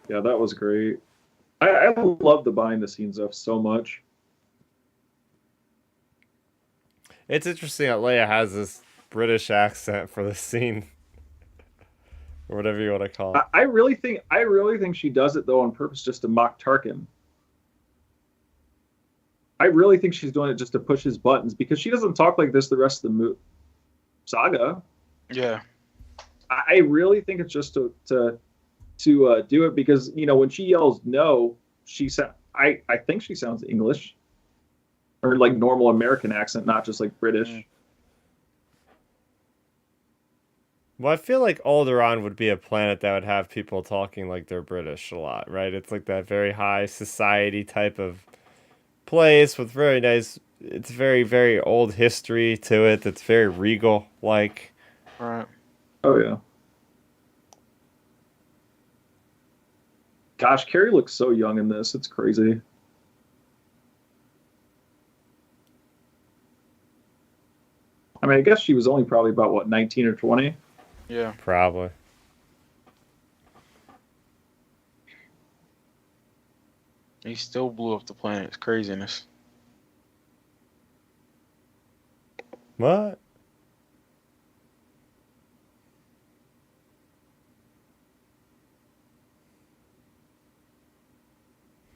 Yeah, that was great. I love the behind the scenes stuff so much. It's interesting that Leia has this British accent for this scene. Or whatever you want to call it. I really think she does it though on purpose, just to mock Tarkin. I really think she's doing it just to push his buttons, because she doesn't talk like this the rest of the saga. Yeah. I really think it's just to do it because when she yells no, I think she sounds English or like normal American accent, not just like British. Mm. Well, I feel like Alderaan would be a planet that would have people talking like they're British a lot, right? It's like that very high society type of place with very nice. It's very, very old history to it. That's very regal, like. All right. Oh yeah. Gosh, Carrie looks so young in this. It's crazy. I mean, I guess she was only probably about what, 19 or 20. Yeah. Probably. He still blew up the planet. It's craziness. What?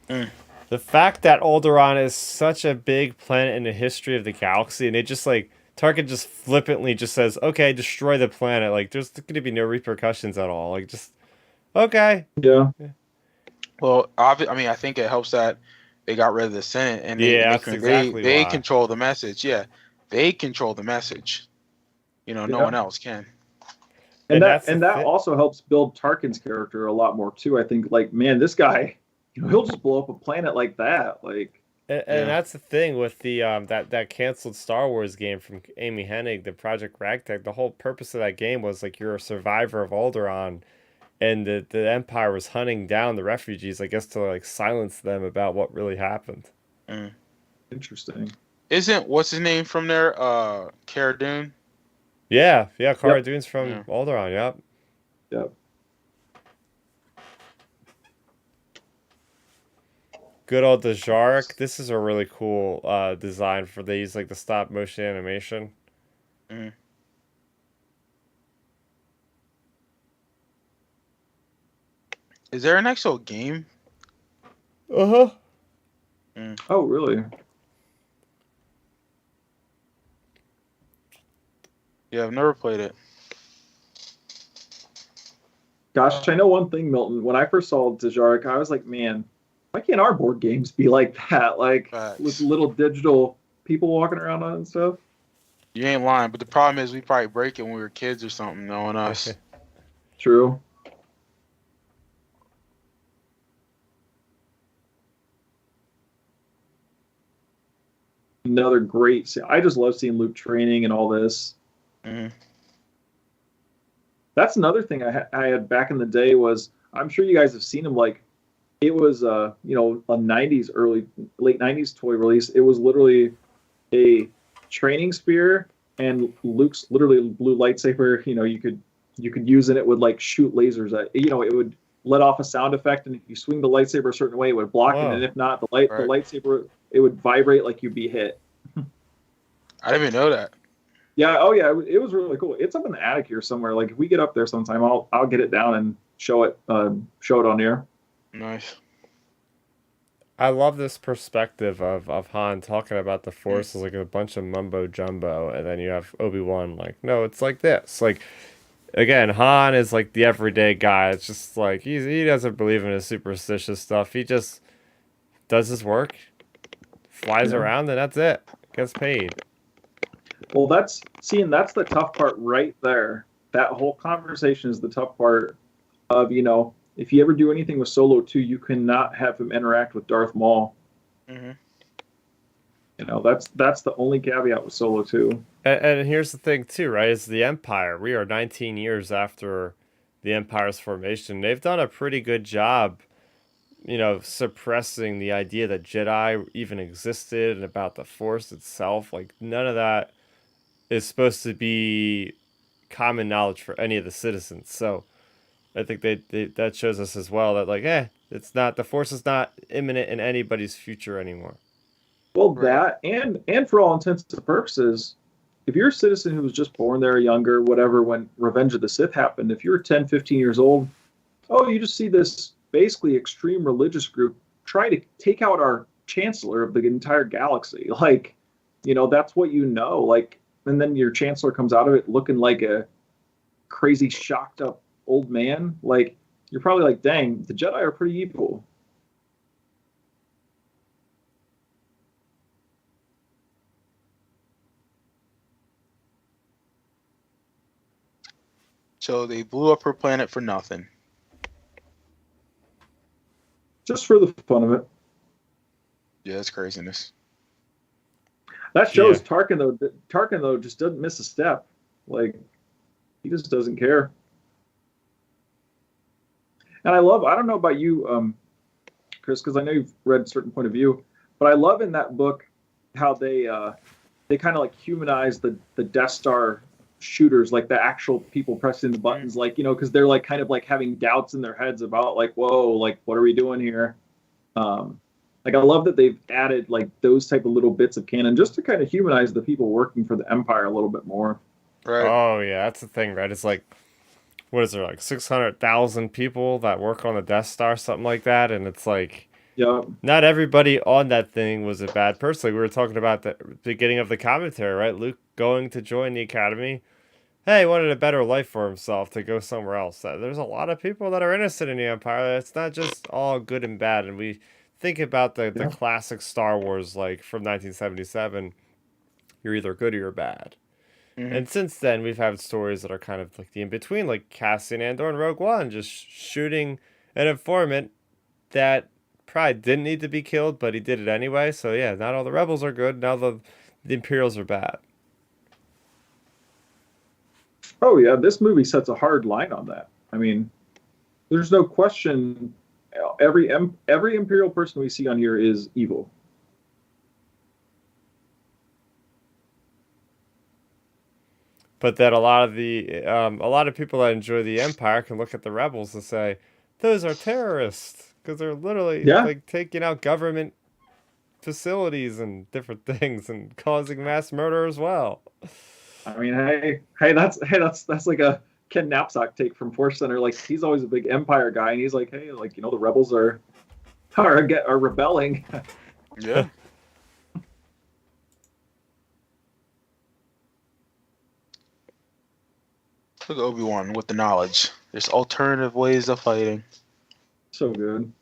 The fact that Alderaan is such a big planet in the history of the galaxy, and it just like Tarkin just flippantly just says, "Okay, destroy the planet." Like there's going to be no repercussions at all. Like just okay. Yeah. Well, I mean, I think it helps that they got rid of the Senate and That's exactly they why. control the message. Yeah, they control the message. No Yeah. one else can. And that's that also helps build Tarkin's character a lot more too. I think, like, man, this guy, he'll just blow up a planet like that. Like, And Yeah. that's the thing with the that canceled Star Wars game from Amy Hennig, the Project Ragtag. The whole purpose of that game was like you're a survivor of Alderaan, and the Empire was hunting down the refugees, I guess, to like silence them about what really happened. Mm. interesting. Isn't what's his name from there? Cara Dune. Yeah, Cara Yep. Dune's from Yeah. Alderaan. Yep. Yep. Good old Dejarik. This is a really cool design for these, like the stop motion animation. Mm. Is there an actual game? Uh huh. Oh, really? Yeah, I've never played it. Gosh, I know one thing, Milton. When I first saw Dejarik, I was like, man, why can't our board games be like that? Like Facts. with little digital people walking around on it and stuff. You ain't lying, but the problem is we probably break it when we were kids or something, knowing us. True. another great. I just love seeing Luke training and all this. Hmm. That's another thing I had back in the day was I'm sure you guys have seen him like it was a 90s late 90s toy release. It was literally a training spear and Luke's literally blue lightsaber. You could use it would like shoot lasers at it would let off a sound effect, and if you swing the lightsaber a certain way it would block it, Whoa. and if not the Right. lightsaber it would vibrate like you'd be hit. I didn't even know that. Yeah, oh yeah, it was really cool. It's up in the attic here somewhere. Like if we get up there sometime, I'll get it down and show it on air. Nice. I love this perspective of Han talking about the Force as like a bunch of mumbo jumbo, and then you have Obi-Wan like, no, it's like this. Like, again, Han is like the everyday guy. It's just like he doesn't believe in his superstitious stuff. He just does his work, flies around, and that's it. Gets paid. Well, that's the tough part right there. That whole conversation is the tough part of, if you ever do anything with Solo 2, you cannot have him interact with Darth Maul. Hmm. That's the only caveat with Solo 2. And here's the thing too, right? It's the Empire. We are 19 years after the Empire's formation. They've done a pretty good job, suppressing the idea that Jedi even existed and about the Force itself. Like none of that is supposed to be common knowledge for any of the citizens. So I think that shows us as well that it's not, the Force is not imminent in anybody's future anymore. Well, Right. that and for all intents and purposes, if you're a citizen who was just born there, younger, whatever, when Revenge of the Sith happened, if you're 10, 15 years old, you just see this basically extreme religious group try to take out our chancellor of the entire galaxy. Like, that's what like, and then your chancellor comes out of it looking like a crazy, shocked up old man. Like, you're probably like, dang, the Jedi are pretty evil. So they blew up her planet for nothing. Just for the fun of it. Yeah, that's craziness. That shows Tarkin though just doesn't miss a step. Like, he just doesn't care. And I don't know about you, Chris, because I know you've read a certain point of view, but I love in that book how they kind of like humanize the Death Star shooters, like the actual people pressing the buttons, like, because they're like kind of like having doubts in their heads about like, whoa, like what are we doing here? Like I love that they've added like those type of little bits of canon just to kind of humanize the people working for the Empire a little bit more. Right. Oh yeah, that's the thing, right? It's like, what is there, like 600,000 people that work on the Death Star, something like that, and it's like, Yeah. not everybody on that thing was a bad person. Like we were talking about the beginning of the commentary, right? Luke going to join the Academy. Hey, he wanted a better life for himself to go somewhere else. There's a lot of people that are innocent in the Empire. It's not just all good and bad. And we think about the Yeah. classic Star Wars, like from 1977. You're either good or you're bad. Hmm. And since then, we've had stories that are kind of like the in between, like Cassian Andor and Rogue One, just shooting an informant that probably didn't need to be killed, but he did it anyway. So yeah, not all the rebels are good. Now the Imperials are bad. Oh yeah, this movie sets a hard line on that. I mean, there's no question. Every Imperial person we see on here is evil. But that a lot of people that enjoy the Empire can look at the rebels and say, those are terrorists because they're literally Yeah. like taking out government facilities and different things and causing mass murder as well. I mean, that's like a Ken Knapsack take from Force Center. Like he's always a big Empire guy, and he's like, hey, like the rebels are rebelling. Yeah. Look at Obi-Wan with the knowledge. There's alternative ways of fighting. So good.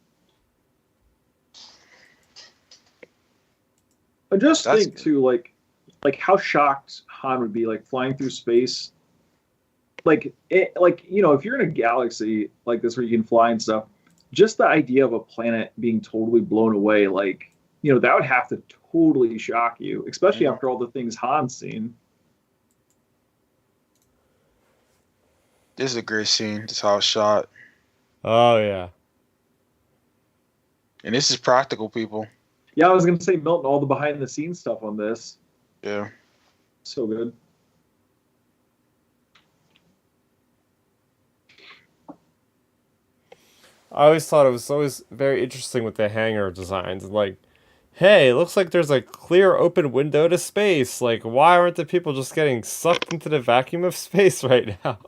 I just That's think too, like how shocked Han would be, like flying through space. Like if you're in a galaxy like this where you can fly and stuff, just the idea of a planet being totally blown away, like that would have to totally shock you, especially Mhm. after all the things Han's seen. This is a great scene. This is how it's shot. Oh yeah. And this is practical, people. Yeah, I was gonna say, Milton, all the behind the scenes stuff on this, Yeah. so good. I always thought it was always very interesting with the hangar designs. Like, hey, it looks like there's a clear open window to space. Like, why aren't the people just getting sucked into the vacuum of space right now?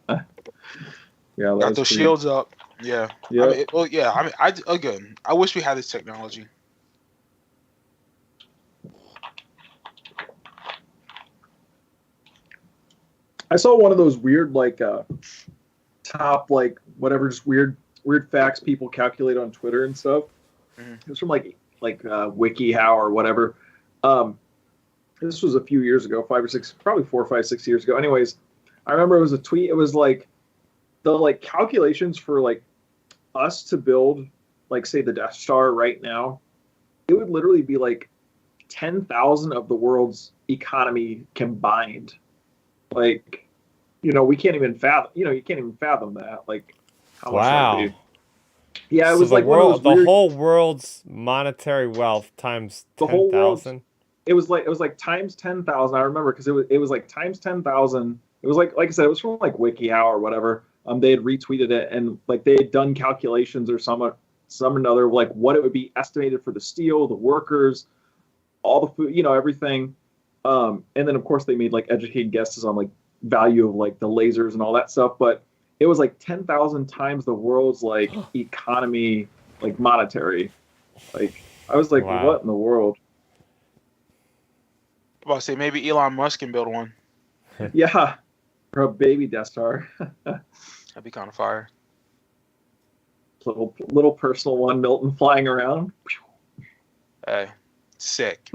Yeah, that Got was those pretty. shields up. Yeah. Yeah. I mean, well, yeah. I mean, again, I wish we had this technology. I saw one of those weird like top like whatever just weird facts people calculate on Twitter and stuff. Mhm. It was from like WikiHow or whatever. Um, this was a few years ago, 5 or 6, probably 4, 5, 6 years ago. Anyways, I remember it was a tweet. It was like the like calculations for like us to build like say the Death Star right now. It would literally be like 10,000 of the world's economy combined. Like, we can't even fathom. You can't even fathom that. Like, how much that would Wow. be. Yeah, it So was the like one of those world, the weird. whole world's monetary wealth times The ten whole world. thousand. It was like times 10,000. I remember because it was like times 10,000. It was like I said, it was from like WikiHow or whatever. They had retweeted it and like they had done calculations or some another like what it would be estimated for the steel, the workers, all the food, everything. And then of course they made like educated guesses on like value of like the lasers and all that stuff. But it was like 10,000 times the world's like economy, like monetary. Like I was like, Wow. what in the world? I'm about to say maybe Elon Musk can build one. Yeah, for a baby Death Star, That'd be kind of fire. little personal one, Milton flying around. Hey, sick.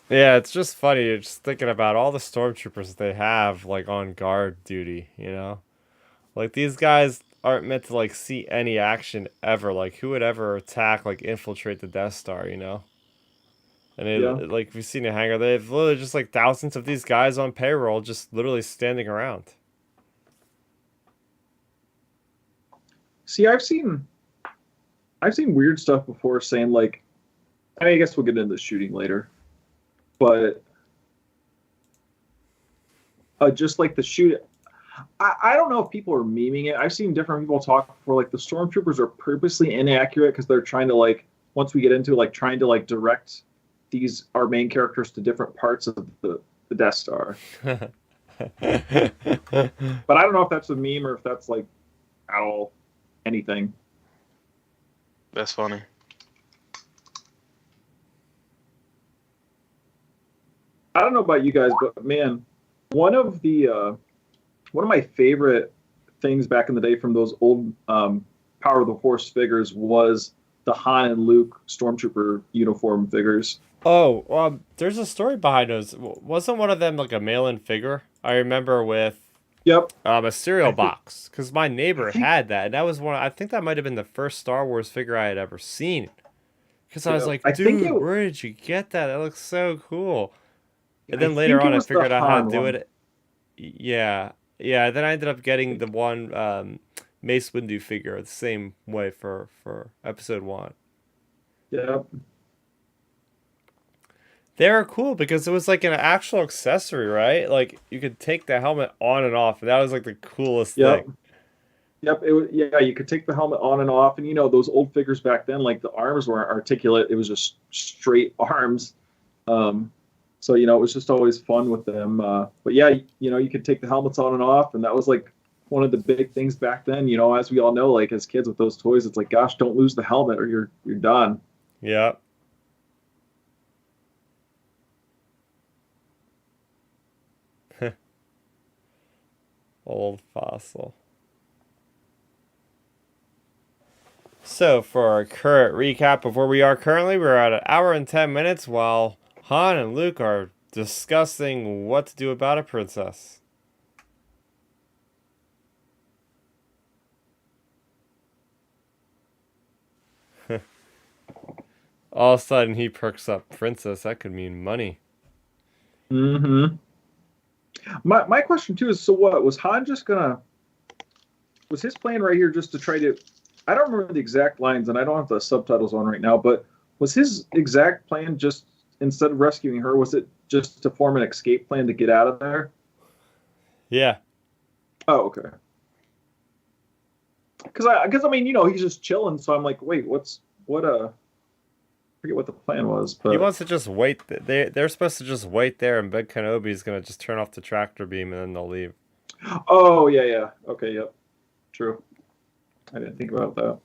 Yeah, it's just funny just thinking about all the stormtroopers they have like on guard duty, you know? Like these guys aren't meant to like see any action ever. Like who would ever attack like infiltrate the Death Star, you know? And Yeah. like we've seen a hangar, they have literally just like thousands of these guys on payroll just literally standing around. See, I've seen weird stuff before saying like, I guess we'll get into the shooting later, but just like the shoot. I don't know if people are memeing it. I've seen different people talk before, like the stormtroopers are purposely inaccurate because they're trying to like once we get into it, like trying to like direct these our main characters to different parts of the Death Star. But I don't know if that's a meme or if that's like at all anything. That's funny. I don't know about you guys, but man, one of my favorite things back in the day from those old Power of the Horse figures was the Han and Luke Stormtrooper uniform figures. Oh, there's a story behind those. Wasn't one of them like a mail-in figure? I remember with Yep. a cereal I think box because my neighbor I think had that, and that was one. I think that might have been the first Star Wars figure I had ever seen. Because I was yeah, like, I think dude, where did you get that? That looks so cool. And I then later think it on, I was the figured out how to Han do one. it. Yeah, yeah. Then I ended up getting the one Mace Windu figure the same way for Episode 1. Yep. They were cool because it was like an actual accessory, right? Like you could take the helmet on and off, and that was like the coolest thing. Yep. Yep. Yeah, you could take the helmet on and off, and those old figures back then, like the arms weren't articulate; it was just straight arms. So it was just always fun with them. But yeah, you could take the helmets on and off, and that was like one of the big things back then. As we all know, like as kids with those toys, it's like, gosh, don't lose the helmet or you're done. Yep. Old fossil. So, for our current recap of where we are currently, we're at an hour and 10 minutes while Han and Luke are discussing what to do about a princess. All of a sudden, he perks up. Princess, that could mean money. Mm-hmm. My question too is, so what was Han just gonna? Was his plan right here just to try to? I don't remember the exact lines, and I don't have the subtitles on right now. But was his exact plan just instead of rescuing her, was it just to form an escape plan to get out of there? Yeah. Oh, okay. Because I mean, he's just chilling. So I'm like, wait, what? I forget what the plan was, He but wants to just wait. They're supposed to just wait there, and Ben Kenobi's gonna just turn off the tractor beam, and then they'll leave. oh yeah, yeah, okay, yep, true. I didn't think about that.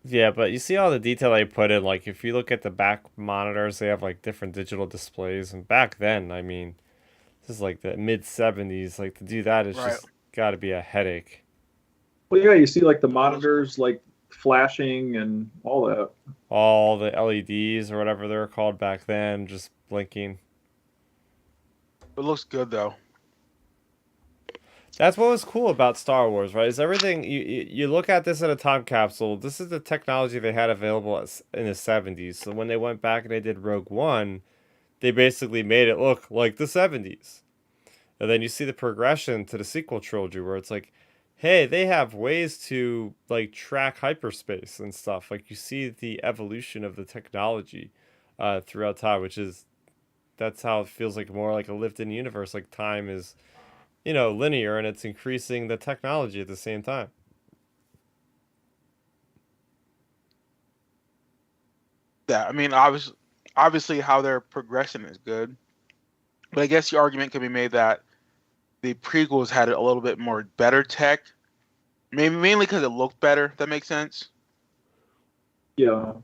Yeah, but you see all the detail they put in. Like, if you look at the back monitors, they have like different digital displays. And back then, I mean, this is like the mid 70s. Like, to do that is Right. just got to be a headache. Well, yeah, you see like the monitors like flashing and all that. All the LEDs or whatever they were called back then, just blinking. It looks good though. That's what was cool about Star Wars, right? Is everything you look at this in a time capsule. This is the technology they had available in the 70s. So when they went back and they did Rogue One, they basically made it look like the 70s. And then you see the progression to the sequel trilogy where it's like, hey, they have ways to like track hyperspace and stuff. Like you see the evolution of the technology throughout time, which is that's how it feels like more like a lived-in universe. Like time is, linear and it's increasing the technology at the same time. Yeah, I mean, obviously how their progression is good, but I guess the argument could be made that the prequels had a little bit more better tech, maybe mainly because it looked better. If that makes sense. Yeah,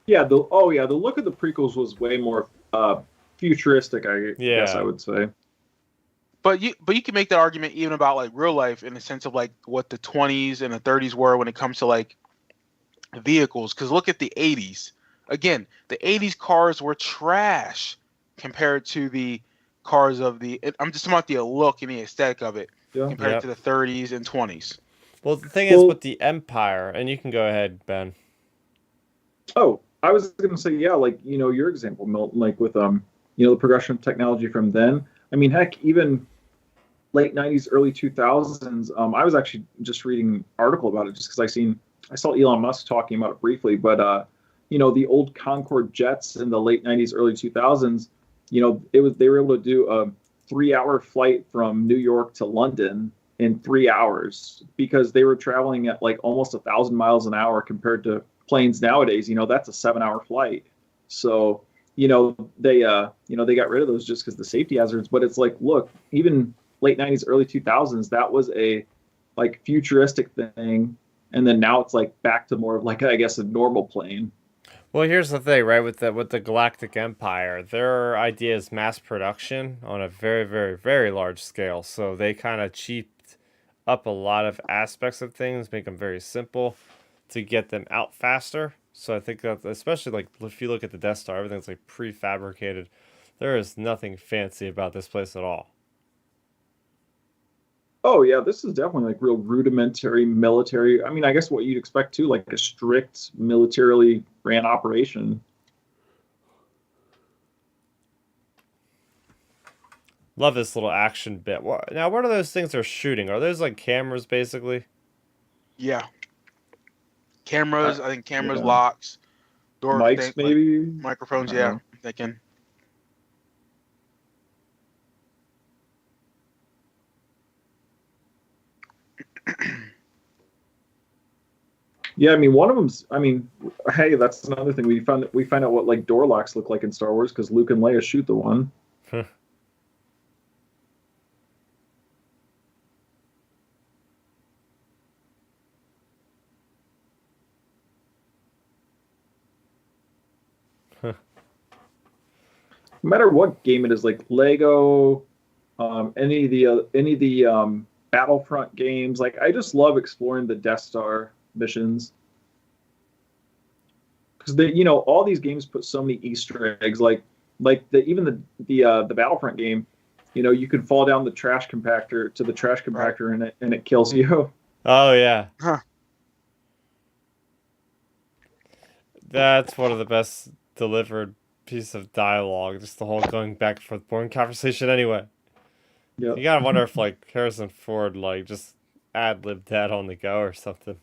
yeah. The look of the prequels was way more futuristic. I guess I Yeah. would say. But you can make that argument even about like real life in the sense of like what the 20s and the 30s were when it comes to like vehicles. Because look at the 80s. Again, the 80s cars were trash compared to the cars of the. I'm just talking about the look and the aesthetic of it Yeah. compared to Yep. the 30s and 20s. Well, the thing is Well, with the Empire, and you can go ahead, Ben. oh, I was gonna say, yeah, like your example, Milton, like with the progression of technology from then. I mean, heck, even late '90s, early 2000s. I was actually just reading an article about it just because I saw Elon Musk talking about it briefly, but the old Concorde jets in the late '90s, early 2000s. They were able to do a 3-hour flight from New York to London in 3 hours because they were traveling at like almost 1,000 miles an hour compared to planes nowadays. That's a 7-hour flight. So they got rid of those just because the safety hazards. But it's like, look, even late '90s, early 2000s, that was a like futuristic thing, and then now it's like back to more of like, I guess, a normal plane. Well, here's the thing, right? With the Galactic Empire, their idea is mass production on a very, very, very large scale. So they kind of cheaped up a lot of aspects of things, make them very simple to get them out faster. So I think that, especially like if you look at the Death Star, everything's like prefabricated. There is nothing fancy about this place at all. Oh yeah, this is definitely like real rudimentary military. I mean, I guess what you'd expect too, like a strict militarily ran operation. Love this little action bit. Now, what are those things they're shooting? Are those like cameras, basically? Yeah, Uh, cameras. I think cameras, yeah, locks, door mics thing, like maybe. I microphones. don't Yeah, know. I'm thinking. Yeah, I mean, one of them's. I mean, hey, that's another thing we find out what like door locks look like in Star Wars because Luke and Leia shoot the one. No matter what game it is, like Lego, any of the Battlefront games. Like I just love exploring the Death Star missions. because all these games put so many Easter eggs, even the Battlefront game. You could fall down the trash compactor to the trash compactor, and it kills you. Oh yeah, Huh. that's one of the best delivered piece of dialogue. Just the whole going back and forth, boring conversation. Anyway, Yeah. you gotta wonder if like Harrison Ford like just ad libbed that on the go or something.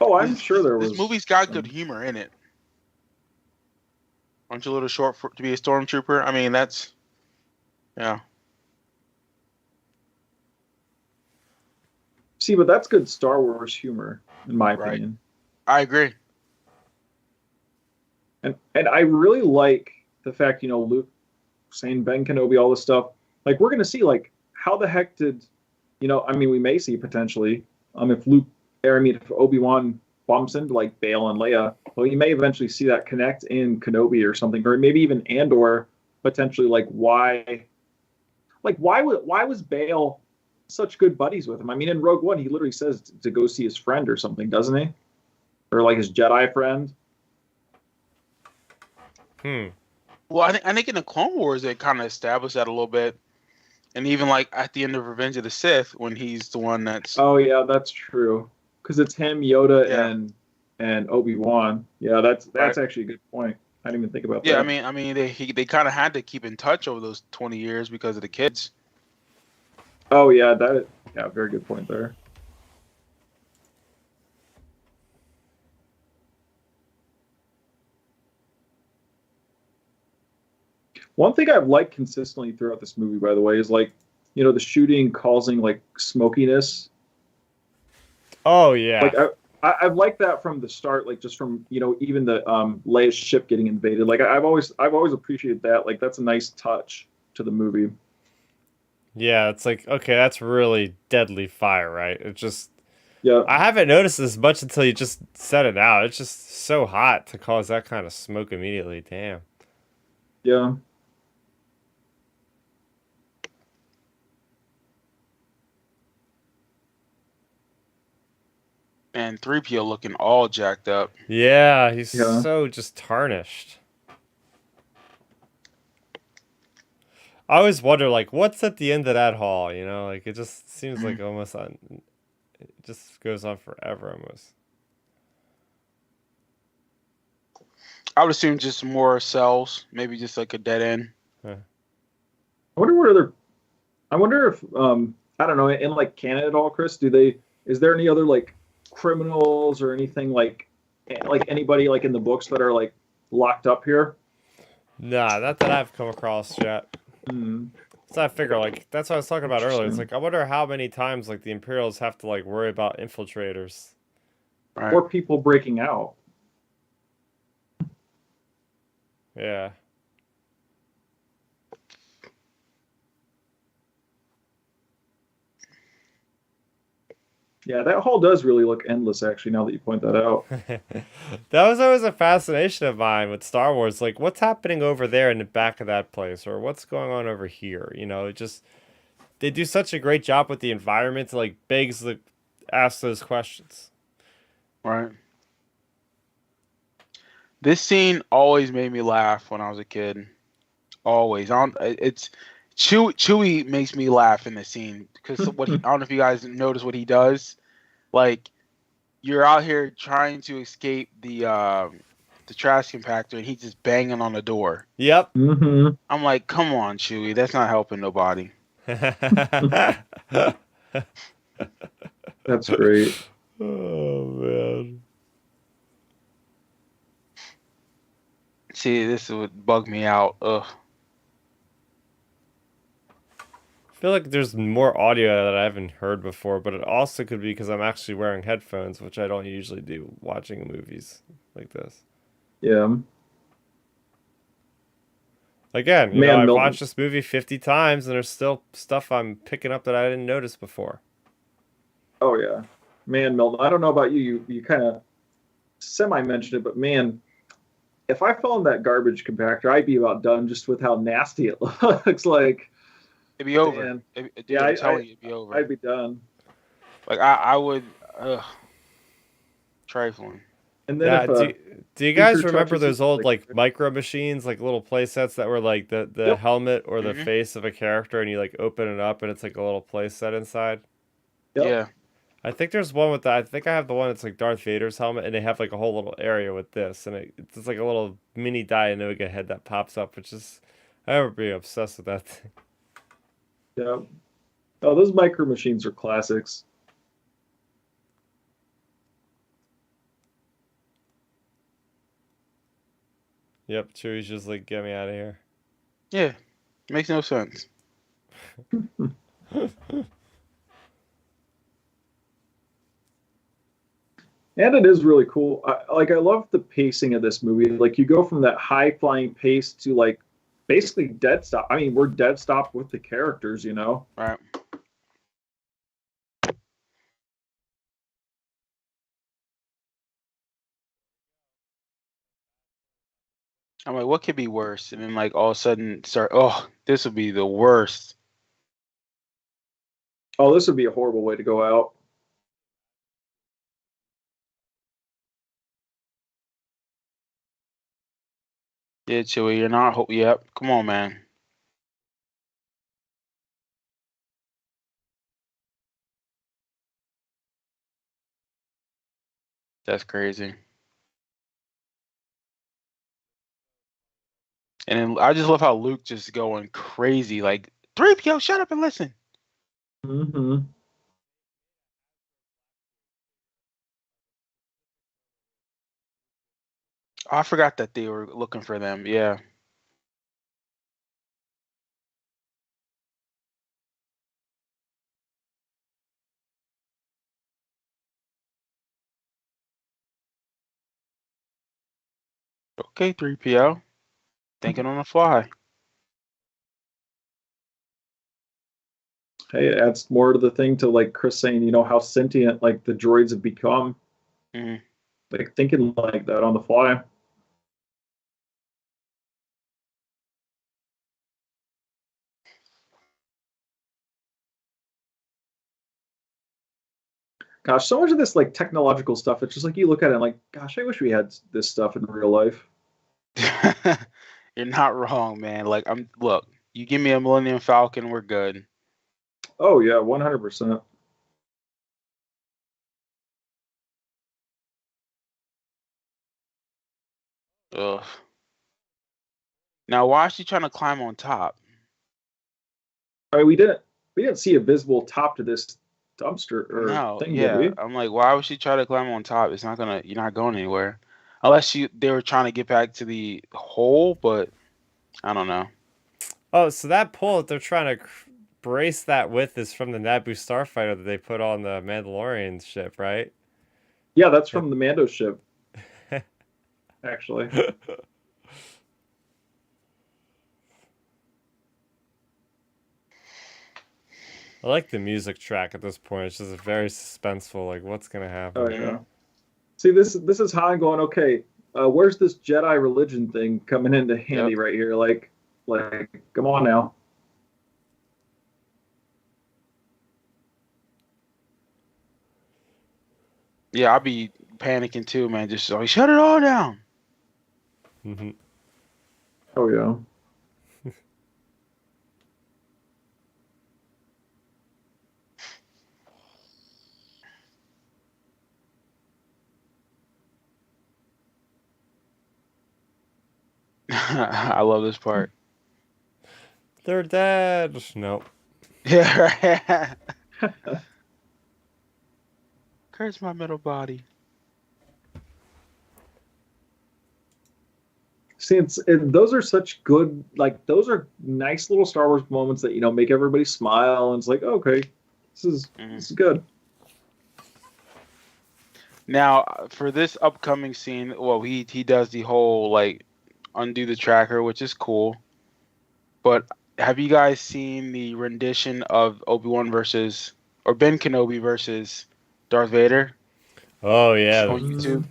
Oh, I'm sure there This was. movie's got good humor in it. Aren't you a little short to be a stormtrooper? I mean, that's yeah. See, but that's good Star Wars humor, in my Right. opinion. I agree. And I really like the fact, Luke saying Ben Kenobi, all this stuff. Like, we're gonna see, like, how the heck did, I mean, we may see potentially, if Obi-Wan bumps into like Bail and Leia, well, you may eventually see that connect in Kenobi or something, or maybe even Andor potentially. Like, why was Bail such good buddies with him? I mean, in Rogue One, he literally says to go see his friend or something, doesn't he? Or like his Jedi friend. Well, I think in the Clone Wars they kind of established that a little bit, and even like at the end of Revenge of the Sith when he's the one that's. Oh yeah, that's true. Because it's him, Yoda, Yeah. and Obi-Wan. Yeah, that's Right. actually a good point. I didn't even think about that. Yeah, I mean they kind of had to keep in touch over those 20 years because of the kids. Oh yeah, very good point there. One thing I've liked consistently throughout this movie, by the way, is like, the shooting causing like smokiness. Oh yeah. Like I've liked that from the start, like just from even the Leia's ship getting invaded. Like I've always appreciated that. Like that's a nice touch to the movie. Yeah, it's like, okay, that's really deadly fire, right? It just, Yeah. I haven't noticed this much until you just said it out. It's just so hot to cause that kind of smoke immediately. Damn. Yeah. And 3PO looking all jacked up. Yeah, he's Yeah. so just tarnished. I always wonder, like, what's at the end of that hall, Like, it just seems like almost it just goes on forever almost. I would assume just more cells, maybe just like a dead end. I wonder if I don't know, in like Canada at all, Chris, is there any other like criminals or anything like anybody like in the books that are like locked up here? Nah, not that I've come across yet. Hmm. So I figure, like, that's what I was talking about earlier. It's Interesting. like, I wonder how many times, like, the Imperials have to, like, worry about infiltrators. Right. Or people breaking out. Yeah. Yeah, that hall does really look endless, actually, now that you point that out. That was always a fascination of mine with Star Wars. Like, what's happening over there in the back of that place? Or what's going on over here? It just, they do such a great job with the environment to, like, ask those questions. Right. This scene always made me laugh when I was a kid. Always. It's Chewie makes me laugh in this scene because I don't know if you guys notice what he does. Like, you're out here trying to escape the trash compactor, and he's just banging on the door. Yep. Mm-hmm. I'm like, come on, Chewie, that's not helping nobody. That's great. Oh, man. See, this would bug me out. Ugh. I feel like there's more audio that I haven't heard before, but it also could be because I'm actually wearing headphones, which I don't usually do watching movies like this. Yeah. Again, Man, I've Milton. watched this movie 50 times and there's still stuff I'm picking up that I didn't notice before. Oh yeah. Man, Milton, I don't know about you. You kind of semi-mentioned it, but man, if I fell in that garbage compactor, I'd be about done just with how nasty it looks like. It'd be over. Man. Dude, Yeah, I'm telling you, it'd be over. I'd be done. Like I would. Trifling. And then Yeah, if a do you guys creature remember touches you, those old like, like micro machines, like little play sets that were like the yep, helmet or the Hmm. face of a character, and you like open it up and it's like a little play set inside? yep. Yeah. I think there's one with that. I think I have the one that's like Darth Vader's helmet, and they have like a whole little area with this, and it's just like a little mini Dianoga head that pops up, which is I remember being obsessed with that thing. Yep. Oh, those micro machines are classics. Yep, Chewie's just like get me out of here. Yeah. Makes no sense. And it is really cool. I love the pacing of this movie. Like you go from that high flying pace to like basically dead stop. I mean, we're dead stop with the characters, you know. Right. I'm like, what could be worse? And then like all of a sudden start, oh, this would be the worst. Oh, this would be a horrible way to go out. Yeah, Chewie, you're not yep. Come on, man. That's crazy. And then I just love how Luke just going crazy, like 3PO, shut up and listen. Mm-hmm. Oh, I forgot that they were looking for them. Yeah. Okay, 3PO. Thinking on the fly. Hey, it adds more to the thing to like Chris saying, you know, how sentient like the droids have become. Hmm. Like thinking like that on the fly. Gosh, so much of this like technological stuff, it's just like you look at it and like, gosh, I wish we had this stuff in real life. You're not wrong, man. Like look, you give me a Millennium Falcon, we're good. Oh yeah, 100%. Ugh. Now why is she trying to climb on top? I mean, we didn't see a visible top to this dumpster or No, thing, did yeah. we? I'm like, why would she try to climb on top? You're not going anywhere. Unless they were trying to get back to the hole, but I don't know. Oh, so that pull that they're trying to brace that with is from the Naboo starfighter that they put on the Mandalorian ship, right? Yeah, that's from the Mando ship, actually. I like the music track at this point. It's just very suspenseful. Like, what's gonna Oh happen? Mhm. yeah. See, this is Han going, okay, where's this Jedi religion thing coming into Yep. handy right here? Like, come on now. Yeah, I'll be panicking too, man. Just like shut it all down. Hmm. Oh yeah. I love this part. They're dead. Nope. Yeah, right. Curse my middle body. See, those are such good, like those are nice little Star Wars moments that you know make everybody smile, and it's like, okay, Mhm. this is good. Now, for this upcoming scene, well, he does the whole like undo the tracker, which is cool. But have you guys seen the rendition of Obi-Wan versus or Ben Kenobi versus Darth Vader Oh yeah. on YouTube?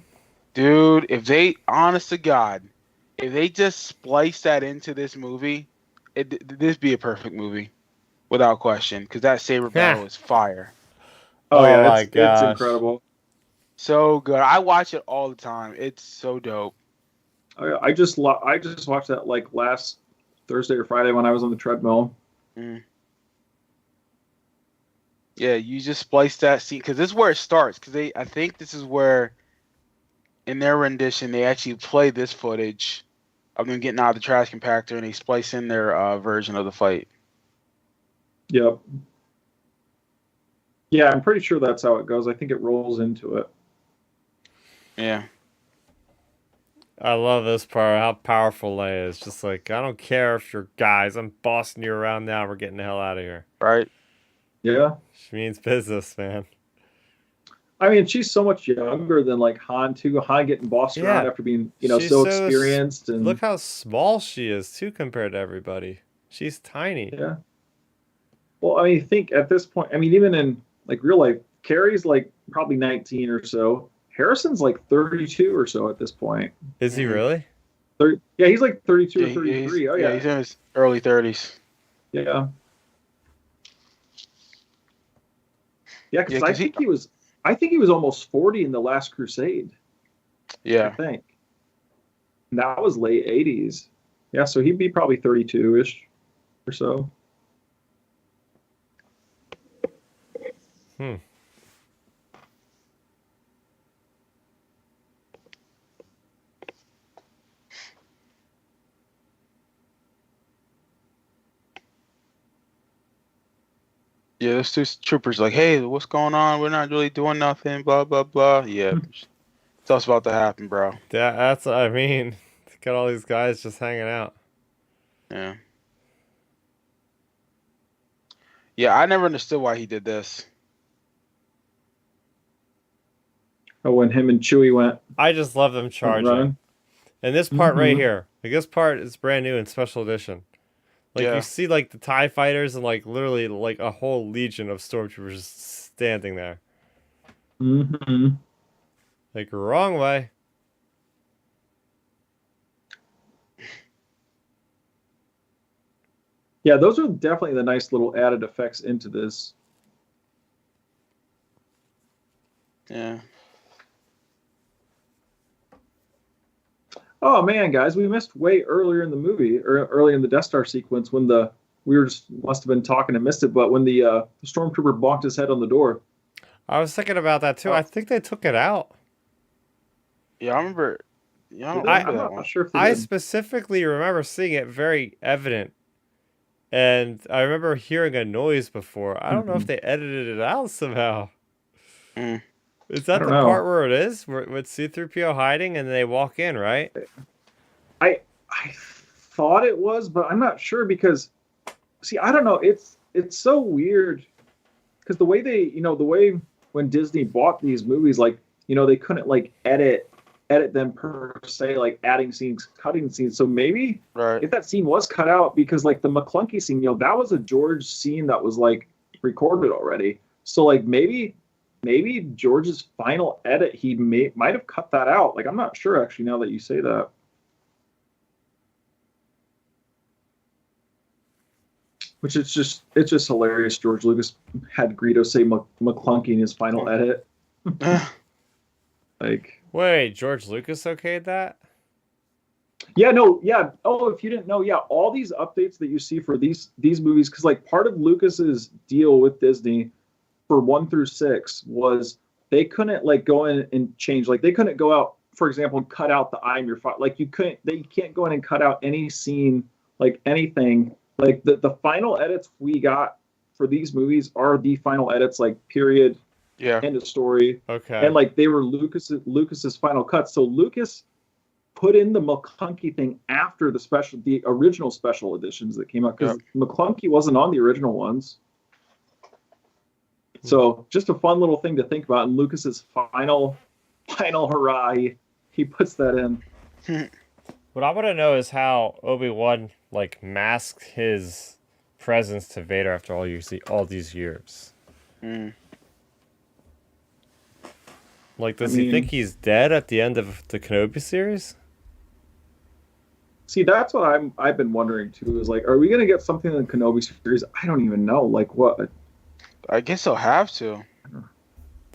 Dude, if they, honest to God, if they just splice that into this movie, this be a perfect movie without question. Because that saber battle is fire. Oh Oh yeah, my it's gosh. incredible. So good. I watch it all the time. It's so dope. I just watched that like last Thursday or Friday when I was on the treadmill. Mm. Yeah, you just splice that scene because this is where it starts. Because I think this is where, in their rendition, they actually play this footage of them getting out of the trash compactor and they splice in their version of the fight. Yep. Yeah, I'm pretty sure that's how it goes. I think it rolls into it. Yeah. I love this part, how powerful Leia is. Just like, I don't care if you're guys, I'm bossing you around now, we're getting the hell out of here. Right. Yeah. She means business, man. I mean, she's so much younger than like Han too. Han getting bossed around Yeah. after being, She's so so experienced look and how small she is too compared to everybody. She's tiny. yeah. Well, I mean, think at this point. I mean, even in like real life, Carrie's like probably 19 or so. Harrison's like 32 or so at this point. Is he Mhm. really? 30, yeah, he's like 32 Yeah, or 33. Oh yeah, yeah, he's in his early 30s. yeah, yeah. Because Yeah, I 'cause think he was almost 40 in the Last Crusade. I yeah. think. And that was late 80s. Yeah, so he'd be probably 32-ish or so. Hmm. Yeah, those two troopers like, hey, what's going on? We're not really doing nothing, blah, blah, blah. Yeah. Stuff's about to happen, bro. That's what I mean. Got all these guys just hanging out. Yeah. Yeah, I never understood why he did this. Oh, when him and Chewie went I just love them charging. run. And this part right Mhm. here, like this part is brand new in special edition. Like Yeah. you see like the TIE fighters and like literally like a whole legion of stormtroopers just standing there. Mm-hmm. Like wrong way. Yeah, those are definitely the nice little added effects into this. Yeah. Oh man, guys, we missed way earlier in the movie, or early in the Death Star sequence when we were just must have been talking and missed it, but when the stormtrooper bonked his head on the door. I was thinking about that too. I think they took it out. Yeah, I remember. Yeah, I don't Did they? remember I'm that not one. sure if they I did. specifically remember seeing it very evident. And I remember hearing a noise before. I don't know if they edited it out somehow. Mm. Is I that don't the know. part where it is? Where with C-3PO hiding and they walk in, right? I thought it was, but I'm not sure because see, I don't know. It's so weird because the way the way when Disney bought these movies, like they couldn't like edit them per se, like adding scenes, cutting scenes. So maybe Right. if that scene was cut out, because like the McClunky scene, that was a George scene that was like recorded already. So like maybe George's final edit, he might have cut that out. Like I'm not sure actually now that you say that. Which it's just hilarious. George Lucas had Greedo say McClunky in his final edit. Like, Wait, George Lucas okayed that? yeah, no, yeah. Oh, if you didn't know, yeah, all these updates that you see for these movies, because like part of Lucas's deal with Disney for 1 through 6 was they couldn't like go in and change. Like they couldn't go out, for example, and cut out the "I'm your father." Like they can't go in and cut out any scene, like anything. Like the final edits we got for these movies are the final edits, like period, Yeah. end of story. Okay. And like they were Lucas's final cut. So Lucas put in the McClunky thing after the original special editions that came out, because McClunky wasn't on the original ones. So just a fun little thing to think about. And Lucas's final hurrah, he puts that in. What I want to know is how Obi-Wan like masked his presence to Vader after all these years. Mm. Like, does I he mean- think he's dead at the end of the Kenobi series? See, that's what I've been wondering too. Is like, are we gonna get something in the Kenobi series? I don't even know. Like what? I guess they'll have to.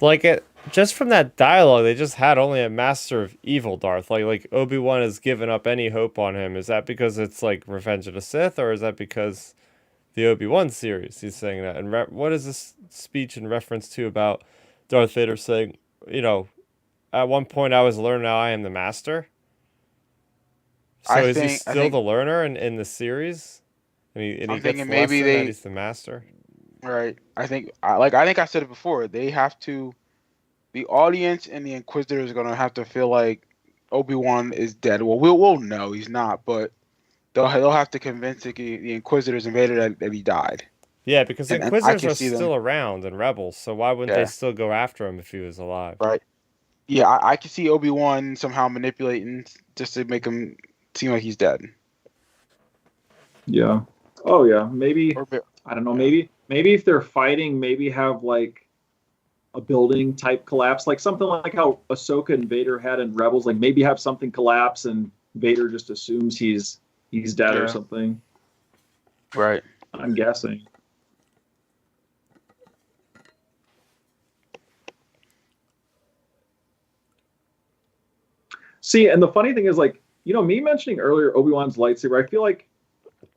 Like just from that dialogue, they just had only a master of evil Darth. Like Obi-Wan has given up any hope on him. Is that because it's like Revenge of the Sith, or is that because the Obi-Wan series he's saying that? And what is this speech in reference to about Darth Vader saying, you know, at one point I was a learner, now I am the master? So I is he think I still think the learner in the series? And he I'm gets thinking the maybe lesson that they he's the master? right. I think I said it before. They have to the audience and the Inquisitors are gonna have to feel like Obi-Wan is dead. Well, we'll know he's not, but they'll have to convince the Inquisitors and Vader that he died. Yeah, because the And I Inquisitors can are see them. still around and rebels, so why wouldn't they Yeah, still go after him if he was alive? right. Yeah, I can see Obi-Wan somehow manipulating just to make him seem like he's dead. Yeah. Oh yeah. Maybe Or bit- I don't know. yeah. Maybe if they're fighting, maybe have like a building type collapse, like something like how Ahsoka and Vader had in Rebels. Like maybe have something collapse and Vader just assumes he's dead or Yeah. something. Right. I'm guessing. See, and the funny thing is, like, me mentioning earlier Obi-Wan's lightsaber, I feel like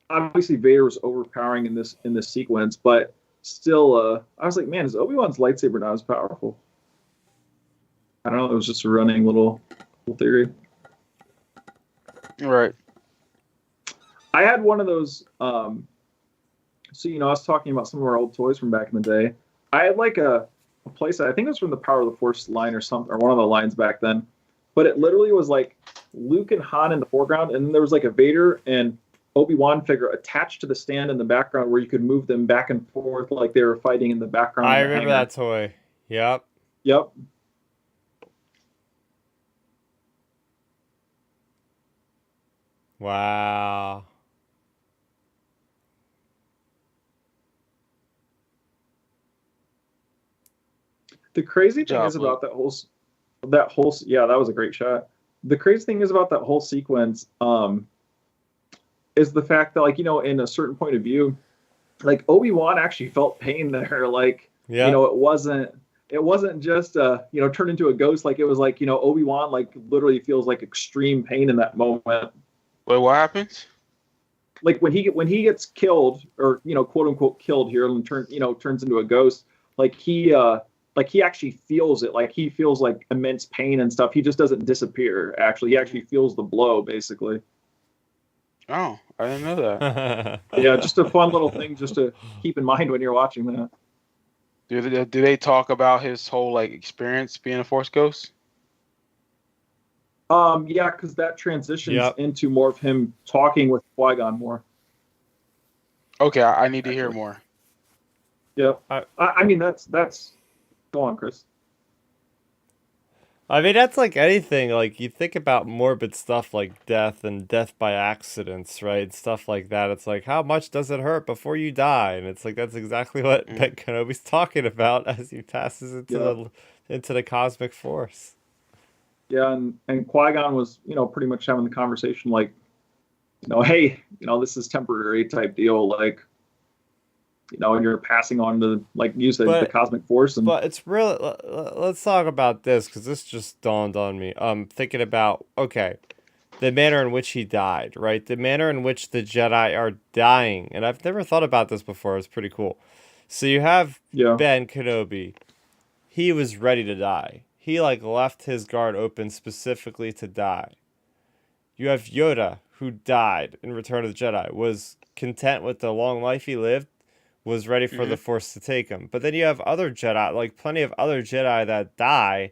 obviously Vader was overpowering in this sequence, but still, I was like, man, is Obi-Wan's lightsaber not as powerful? I don't know. It was just a running little theory. Right. I had one of those. So I was talking about some of our old toys from back in the day. I had like a place, I think it was from the Power of the Force line or something, or one of the lines back then. But it literally was like Luke and Han in the foreground, and then there was like a Vader and Obi-Wan figure attached to the stand in the background where you could move them back and forth like they were fighting in the background I in the remember hangar. that toy. Yep. Yep. Wow. The crazy Good thing is job, Luke. about that whole yeah, that was a great shot. The crazy thing is about that whole sequence is the fact that, like, in a certain point of view, like Obi-Wan actually felt pain there. Like, Yep. it wasn't just turned into a ghost. Like, it was like, Obi-Wan like literally feels like extreme pain in that moment. Wait, what happens? Like when he gets killed, or quote unquote killed here, and turns into a ghost, like he actually feels it. Like, he feels like immense pain and stuff. He just doesn't disappear. Actually, he actually feels the blow, basically. Oh, I didn't know that. Yeah, just a fun little thing just to keep in mind when you're watching that. Do they talk about his whole like experience being a Force ghost? Yeah, because that transitions Yep. into more of him talking with Qui-Gon more. Okay, I need to hear Actually, more. yeah. I, I mean, that's. Go on, Chris. I mean, that's like anything. Like, you think about morbid stuff like death and death by accidents, right? Stuff like that. It's like, how much does it hurt before you die? And it's like, that's exactly what Mm. Ben Kenobi's talking about as he passes Yeah, into the cosmic force. yeah, and Qui-Gon was pretty much having the conversation like, hey, this is temporary type deal, like, and you're passing on the, like you said, the But cosmic force. And But it's really, let's talk about this because this just dawned on me. Thinking about, okay, the manner in which he died, right? The manner in which the Jedi are dying. And I've never thought about this before. It's pretty cool. So you have yeah, Ben Kenobi. He was ready to die. He like left his guard open specifically to die. You have Yoda, who died in Return of the Jedi, was content with the long life he lived, was ready for the Hmm. Force to take him. But then you have other Jedi, like plenty of other Jedi that die,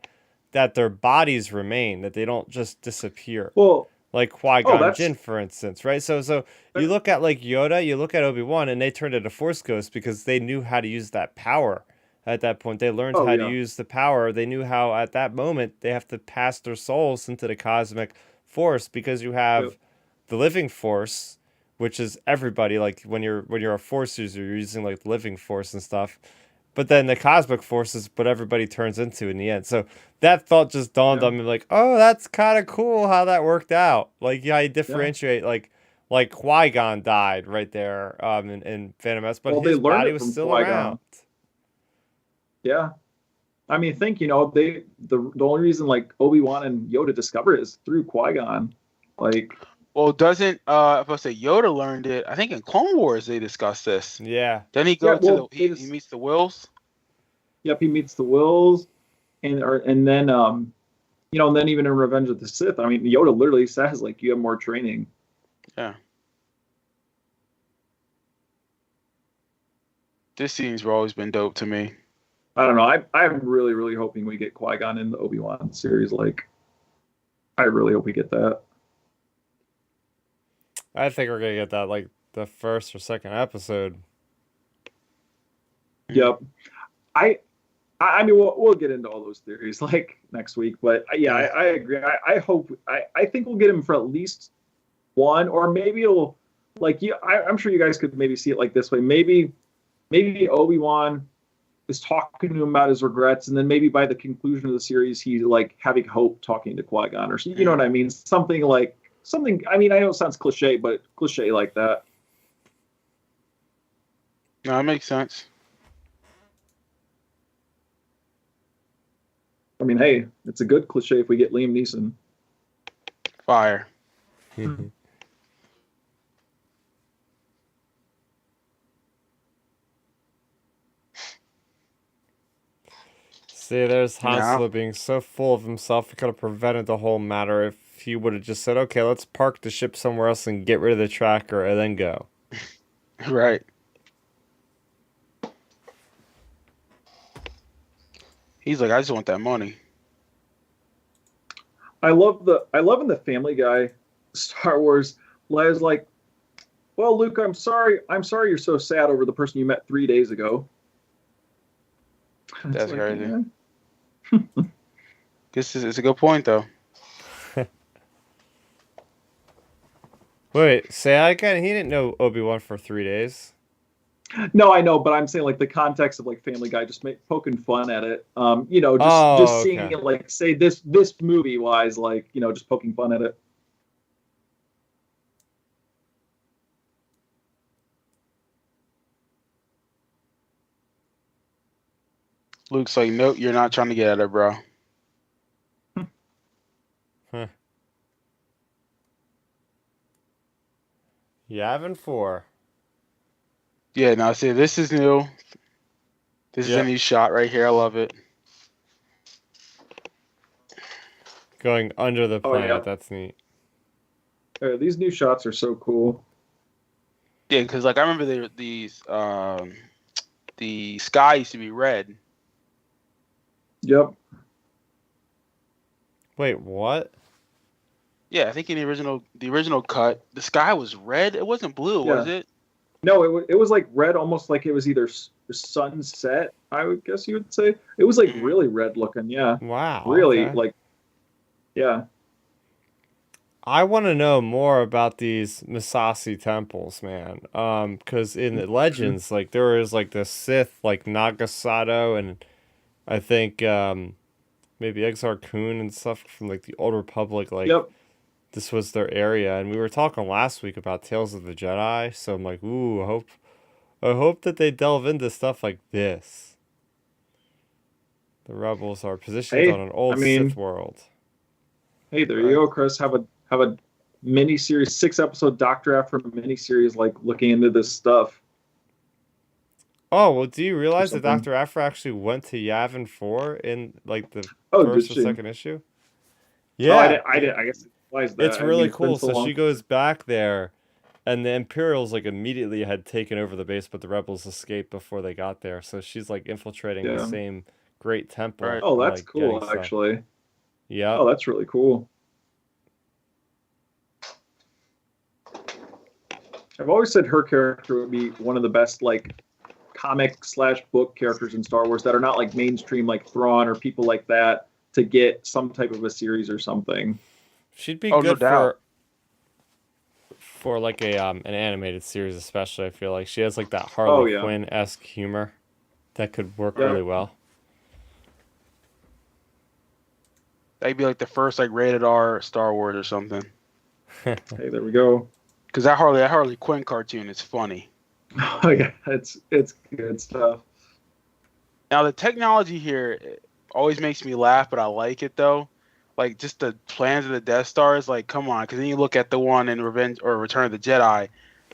that their bodies remain, that they don't just disappear. well, Like Qui oh, Gon Jinn, for instance, right? So you that, look at like Yoda, you look at Obi-Wan, and they turned into Force ghosts because they knew how to use that power. At that point, they learned oh how to yeah, use the power. They knew how, at that moment, they have to pass their souls into the cosmic force because you yep, have the living force, which is everybody. Like when you're a force user, you're using like the living force and stuff. But then the cosmic force is what everybody turns into in the end. So that thought just dawned yeah, on me, like, oh, that's kind of cool how that worked out. Like, yeah, I yeah. differentiate like Qui-Gon died right there in Phantom Menace, but Well, they his learned body it was from still around. Qui-Gon. Yeah, I mean, think the only reason like Obi-Wan and Yoda discovered it is through Qui-Gon. Like, Well, doesn't if I say Yoda learned it, I think in Clone Wars they discussed this. Yeah. Then he yeah, go to the well, he meets the Wills. yep, he meets the Wills, and then and then even in Revenge of the Sith, I mean, Yoda literally says like you have more training. Yeah. This scene's always been dope to me. I don't know. I'm really really hoping we get Qui-Gon in the Obi-Wan series. Like, I really hope we get that. I think we're gonna get that like the first or second episode. Yep. I I mean, we'll get into all those theories like next week, but yeah, I agree. I hope I think we'll get him for at least one, or maybe it'll like I'm sure you guys could maybe see it like this way. Maybe Obi-Wan is talking to him about his regrets, and then maybe by the conclusion of the series, he's like having hope talking to Qui-Gon or something. You know what I mean? Something. I mean, I know it sounds cliche, but cliche like that. No, that makes sense. I mean, hey, it's a good cliche if we get Liam Neeson. Fire. See, there's Han Yeah. Solo being so full of himself, it could have prevented the whole matter if he would have just said, okay, let's park the ship somewhere else and get rid of the tracker and then go. Right. He's like, I just want that money. I love in the Family Guy Star Wars. Leia's like, well, Luke, I'm sorry you're so sad over the person you met 3 days ago. That's like, crazy. yeah. It's a good point though. Wait, say that again? He didn't know Obi-Wan for 3 days. No, I know, but I'm saying like the context of like Family Guy, just poking fun at it. Just seeing okay. it like say this movie wise, like just poking fun at it. Luke's like, nope, you're not trying to get at it, bro. Huh. Yavin 4. Yeah, now see, this is new. This is a Yep. new shot right here. I love it. Going under the Oh, planet, yeah. that's neat. These new shots are so cool. Yeah, because like I remember the sky used to be red. Yep. Wait, what? Yeah, I think in the original cut, the sky was red. It wasn't blue, was Yeah. it? No, it was like red, almost like it was either sunset. I would guess you would say it was like really red looking. Yeah, Wow. really okay. like. Yeah. I want to know more about these Misasi temples, man. Because in the legends, like there was like the Sith, like Nagasato, and I think maybe Exar Kun and stuff from like the Old Republic. Like Yep. this was their area, and we were talking last week about Tales of the Jedi. So I'm like, ooh, I hope that they delve into stuff like this. The rebels are positioned Hey, on an old I mean- Sith world. Hey, there you go, Chris. Have a mini series, 6-episode Doctor After mini series, like looking into this stuff. Oh, well, do you realize that something. Dr. Aphra actually went to Yavin 4 in like the Oh, first did or she? second issue? Oh, Yeah, I didn't. I guess it implies that. it's I mean, really it's been cool. So long. she goes back there, and the Imperials like immediately had taken over the base, but the rebels escaped before they got there. So she's like infiltrating the Yeah. same great temple. Right. and, Oh, that's like, cool, getting stuff. actually. Yeah. Oh, that's really cool. I've always said her character would be one of the best, like, comic/book characters in Star Wars that are not like mainstream, like Thrawn or people like that, to get some type of a series or something. She'd be Oh, no good doubt. for like a an animated series, especially. I feel like she has like that Harley yeah. Quinn-esque humor that could work Yeah. really well. That'd be like the first like rated R Star Wars or something. Hey, there we go. Because that Harley Quinn cartoon is funny. Oh yeah, it's good stuff. Now the technology here, always makes me laugh, but I like it though. Like just the plans of the Death Star is like, come on, because then you look at the one in Revenge or Return of the Jedi,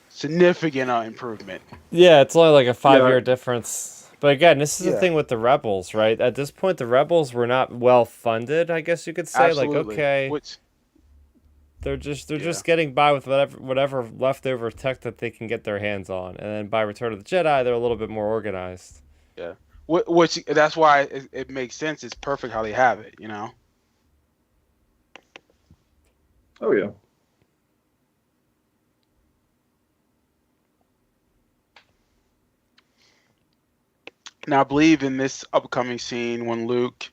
significant improvement. Yeah, it's only like a 5 year Yeah. difference. But again, this is the Yeah, thing with the rebels, right? At this point, the rebels were not well funded. I guess you could say, like, absolutely. okay, Which, they're yeah, just getting by with whatever leftover tech that they can get their hands on, and then by Return of the Jedi, they're a little bit more organized. yeah. Which that's why it makes sense. It's perfect how they have it, you know. Oh yeah. Now, I believe in this upcoming scene when Luke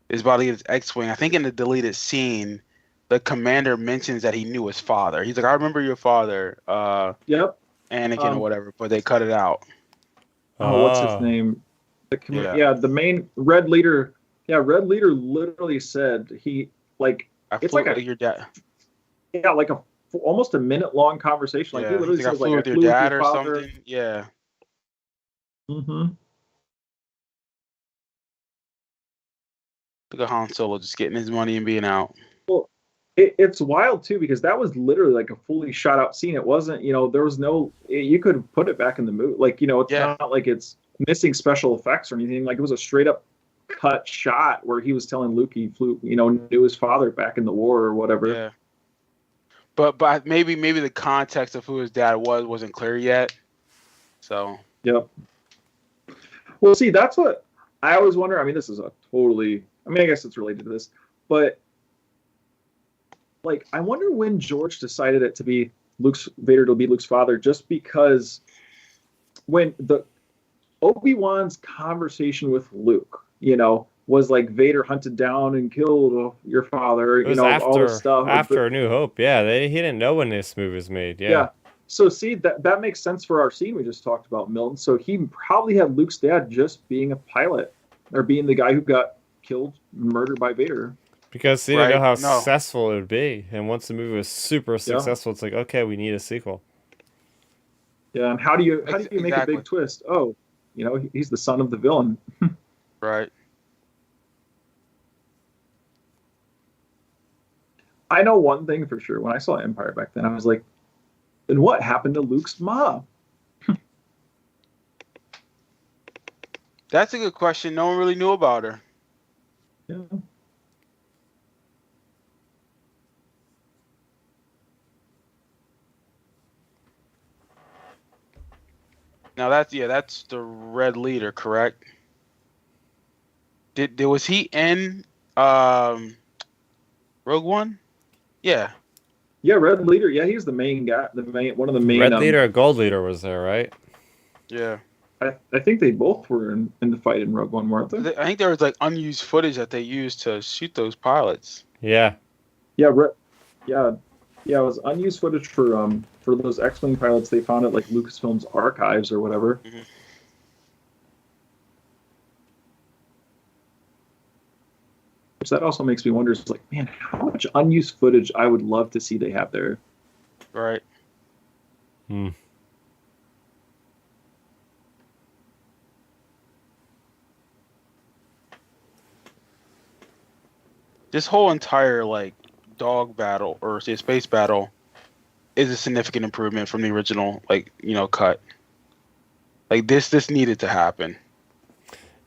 is about to get his X-wing. I think in the deleted scene, the commander mentions that he knew his father. He's like, "I remember your father, Yep. Anakin or Um. whatever," but they cut it out. Oh, what's his Oh, name? Yeah, Yeah, the main Red Leader. Yeah, Red Leader literally said he like I it's flew like a your dad. yeah like a almost a minute long conversation. Like he Yeah, he's literally like, "I says like flew I with your flew with your dad" or father. something. Yeah, Mm-hmm. look at Han Solo just getting his money and being out. Well, it's wild too because that was literally like a fully shot out scene. It wasn't, there was no. You could put it back in the movie. Like, it's Yeah, not like it's missing special effects or anything. Like it was a straight up cut shot where he was telling Luke he flew, knew his father back in the war or whatever. yeah. But maybe the context of who his dad wasn't clear yet. So Yep. Well, see, that's what I always wonder. I mean, this is a totally. I mean, I guess it's related to this, but like, I wonder when George decided it to be Luke's Vader to be Luke's father, just because when the Obi-Wan's conversation with Luke, was like Vader hunted down and killed your father, it was all this stuff. after A New Hope. Yeah, he didn't know when this movie was made. Yeah, Yeah. So see that makes sense for our scene we just talked about, Milton. So he probably had Luke's dad just being a pilot or being the guy who got killed, murdered by Vader. because he didn't know right, how no, successful it would be, and once the movie was super Yeah. successful, it's like, okay, we need a sequel. Yeah. And how do you make a exactly big twist? Oh, he's the son of the villain. right. I know one thing for sure. When I saw Empire back then, I was like, then what happened to Luke's mom? That's a good question. No one really knew about her. Yeah. Now that's the Red Leader, correct? Was he in um Rogue One? Yeah, Yeah, Red Leader. Yeah, he's the main guy, one of the main. Red Leader or Gold Leader was there, right? yeah. I think they both were in the fight in Rogue One, weren't they? I think there was like unused footage that they used to shoot those pilots. Yeah, Yeah, yeah, yeah. It was unused footage for those X-wing pilots they found at like Lucasfilm's archives or whatever. Mhm. Which that also makes me wonder, is like, man, how much unused footage I would love to see they have there. Right. hmm. This whole entire like dog battle or say space battle is a significant improvement from the original cut. Like this needed to happen. Oh,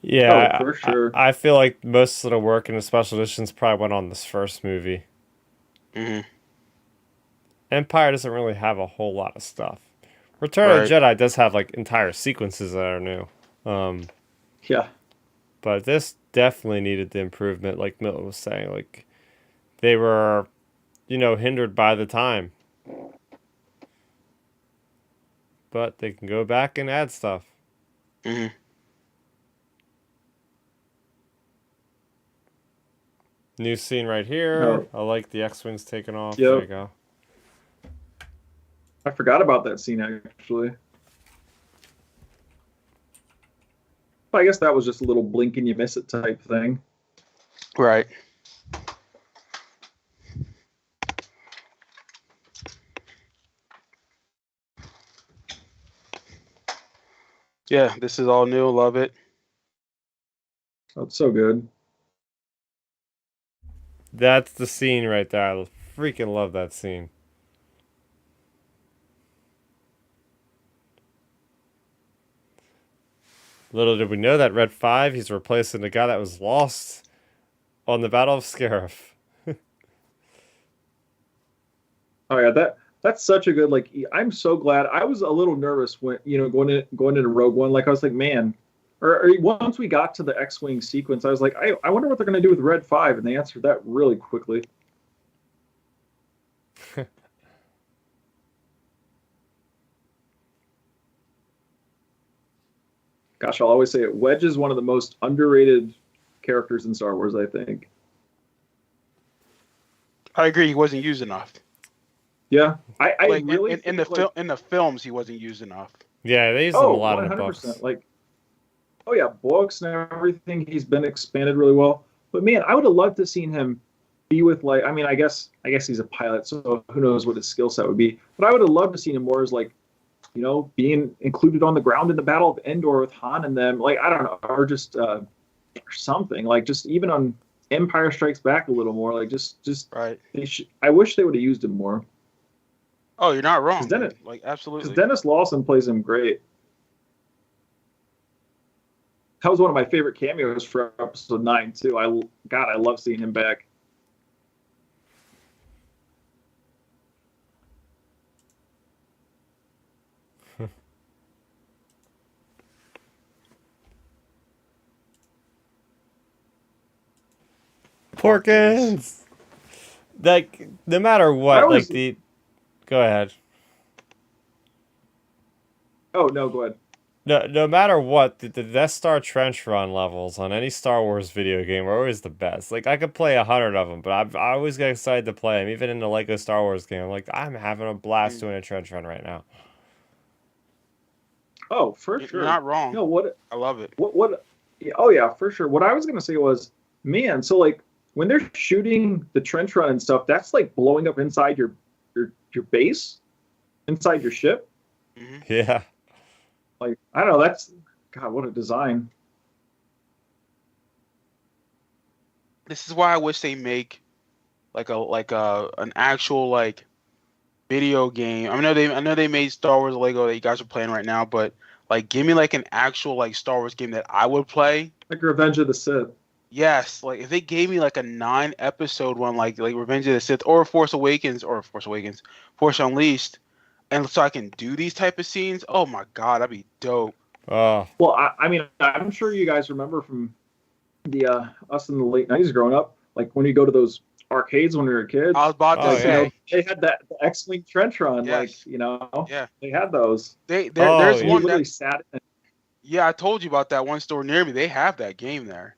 Yeah, for sure. I feel like most of the work in the special editions probably went on this first movie. Hmm. Empire doesn't really have a whole lot of stuff. Return of Right. the Jedi does have like entire sequences that are new. Yeah. But this definitely needed the improvement, like Milton was saying. Like they were, hindered by the time. But they can go back and add stuff. Hmm. New scene right here. No. I like the X-Wings taking off. There Yep. you go. I forgot about that scene actually. But I guess that was just a little blink and you miss it type thing. Right. Yeah, this is all new. Love it. Oh, it's so good. That's the scene right there. I freaking love that scene. Little did we know that Red 5, he's replacing the guy that was lost on the Battle of Scarif. Oh yeah, that's such a good like. I'm so glad. I was a little nervous when going into Rogue One. Like I was like, man, or once we got to the X-wing sequence, I was like, I wonder what they're gonna do with Red 5, and they answered that really quickly. Gosh, I'll always say it. Wedge is one of the most underrated characters in Star Wars, I think. I agree. He wasn't used enough. Yeah, I Like really in think, like, in the films, he wasn't used enough. Yeah, they used him a lot in the 100%. books. Like, oh yeah, books and everything. He's been expanded really well. But man, I would have loved to seen him be with like. I mean, I guess he's a pilot, so who knows what his skill set would be. But I would have loved to seen him more as like, being included on the ground in the Battle of Endor with Han and them. Like I don't know, or just or something like just even on Empire Strikes Back a little more. Like just Right. I wish they would have used him more. Oh, you're not wrong. 'Cause then dude. Like absolutely. Because Dennis Lawson plays him great. That was one of my favorite cameos for episode 9 too. I love seeing him back. Porkins! Like, no matter what, I was- like the... Go ahead. Oh no, go ahead. No matter what, the Death Star trench run levels on any Star Wars video game are always the best. Like, I could play 100 of them, but I always get excited to play them. Even in the Lego Star Wars game, I'm like, I'm having a blast doing a trench run right now. Oh, for You're sure. not wrong. No, what I love it. yeah, oh yeah, for sure. What I was gonna say was, man, so like when they're shooting the trench run and stuff, that's like blowing up inside your base, inside your ship. Hmm. Yeah. Like I don't know, that's God, what a design. This is why I wish they make like an actual like video game. I know they made Star Wars Lego that you guys are playing right now, but like give me like an actual like Star Wars game that I would play. Like Revenge of the Sith. Yes, like if they gave me like a 9 episode one like Revenge of the Sith or Force Awakens, Force Unleashed, and so I can do these type of scenes. Oh my god, that'd be dope. Oh, Well, I mean, I'm sure you guys remember from the us in the late '90s growing up, like when you go to those arcades when we were kids. I was about to Oh, say, They had that the X-wing trench run, Yes. like yeah. they had those. There's Oh, You one literally that sat in it. yeah, I told you about that one store near me. They have that game there.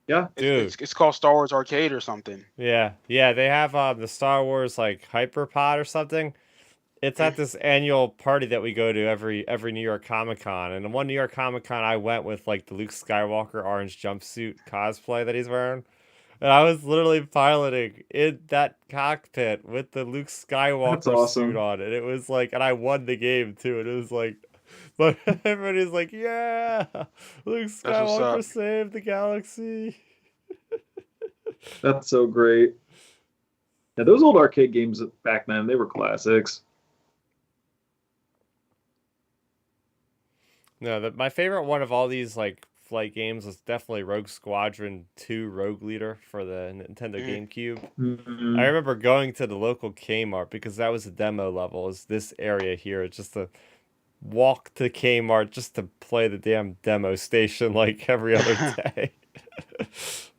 Yeah, dude. It's called Star Wars Arcade or something. Yeah. They have the Star Wars like Hyperpod or something. It's at this annual party that we go to every New York Comic Con, and the one New York Comic Con I went with like the Luke Skywalker orange jumpsuit cosplay that he's wearing, and I was literally piloting in that cockpit with the Luke That's Skywalker awesome. suit on, and it was like, and I won the game too, and it was like, but everybody's like, yeah, Luke what's Skywalker up. saved the galaxy. that's so great. Yeah, those old arcade games back then, they were classics. No, my favorite one of all these like flight games was definitely Rogue Squadron 2 Rogue Leader for the Nintendo GameCube. I Mhm. remember going to the local Kmart because that was the demo level. Is this area here? Just to walk to Kmart just to play the damn demo station like every other day.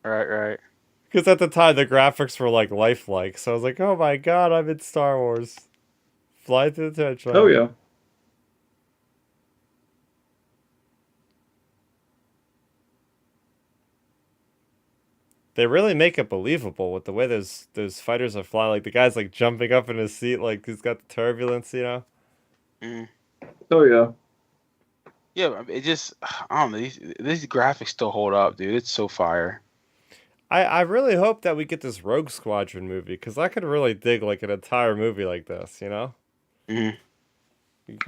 Right. Because at the time the graphics were like lifelike, so I was like, "Oh my god, I'm in Star Wars." Fly to the trench run. Oh yeah. They really make it believable with the way those fighters are flying. Like the guy's like jumping up in his seat, like he's got the turbulence, you know. Mm. Oh yeah. Yeah, it just I don't know. These graphics still hold up, dude. It's so fire. I really hope that we get this Rogue Squadron movie because I could really dig like an entire movie like this, you know. Hmm.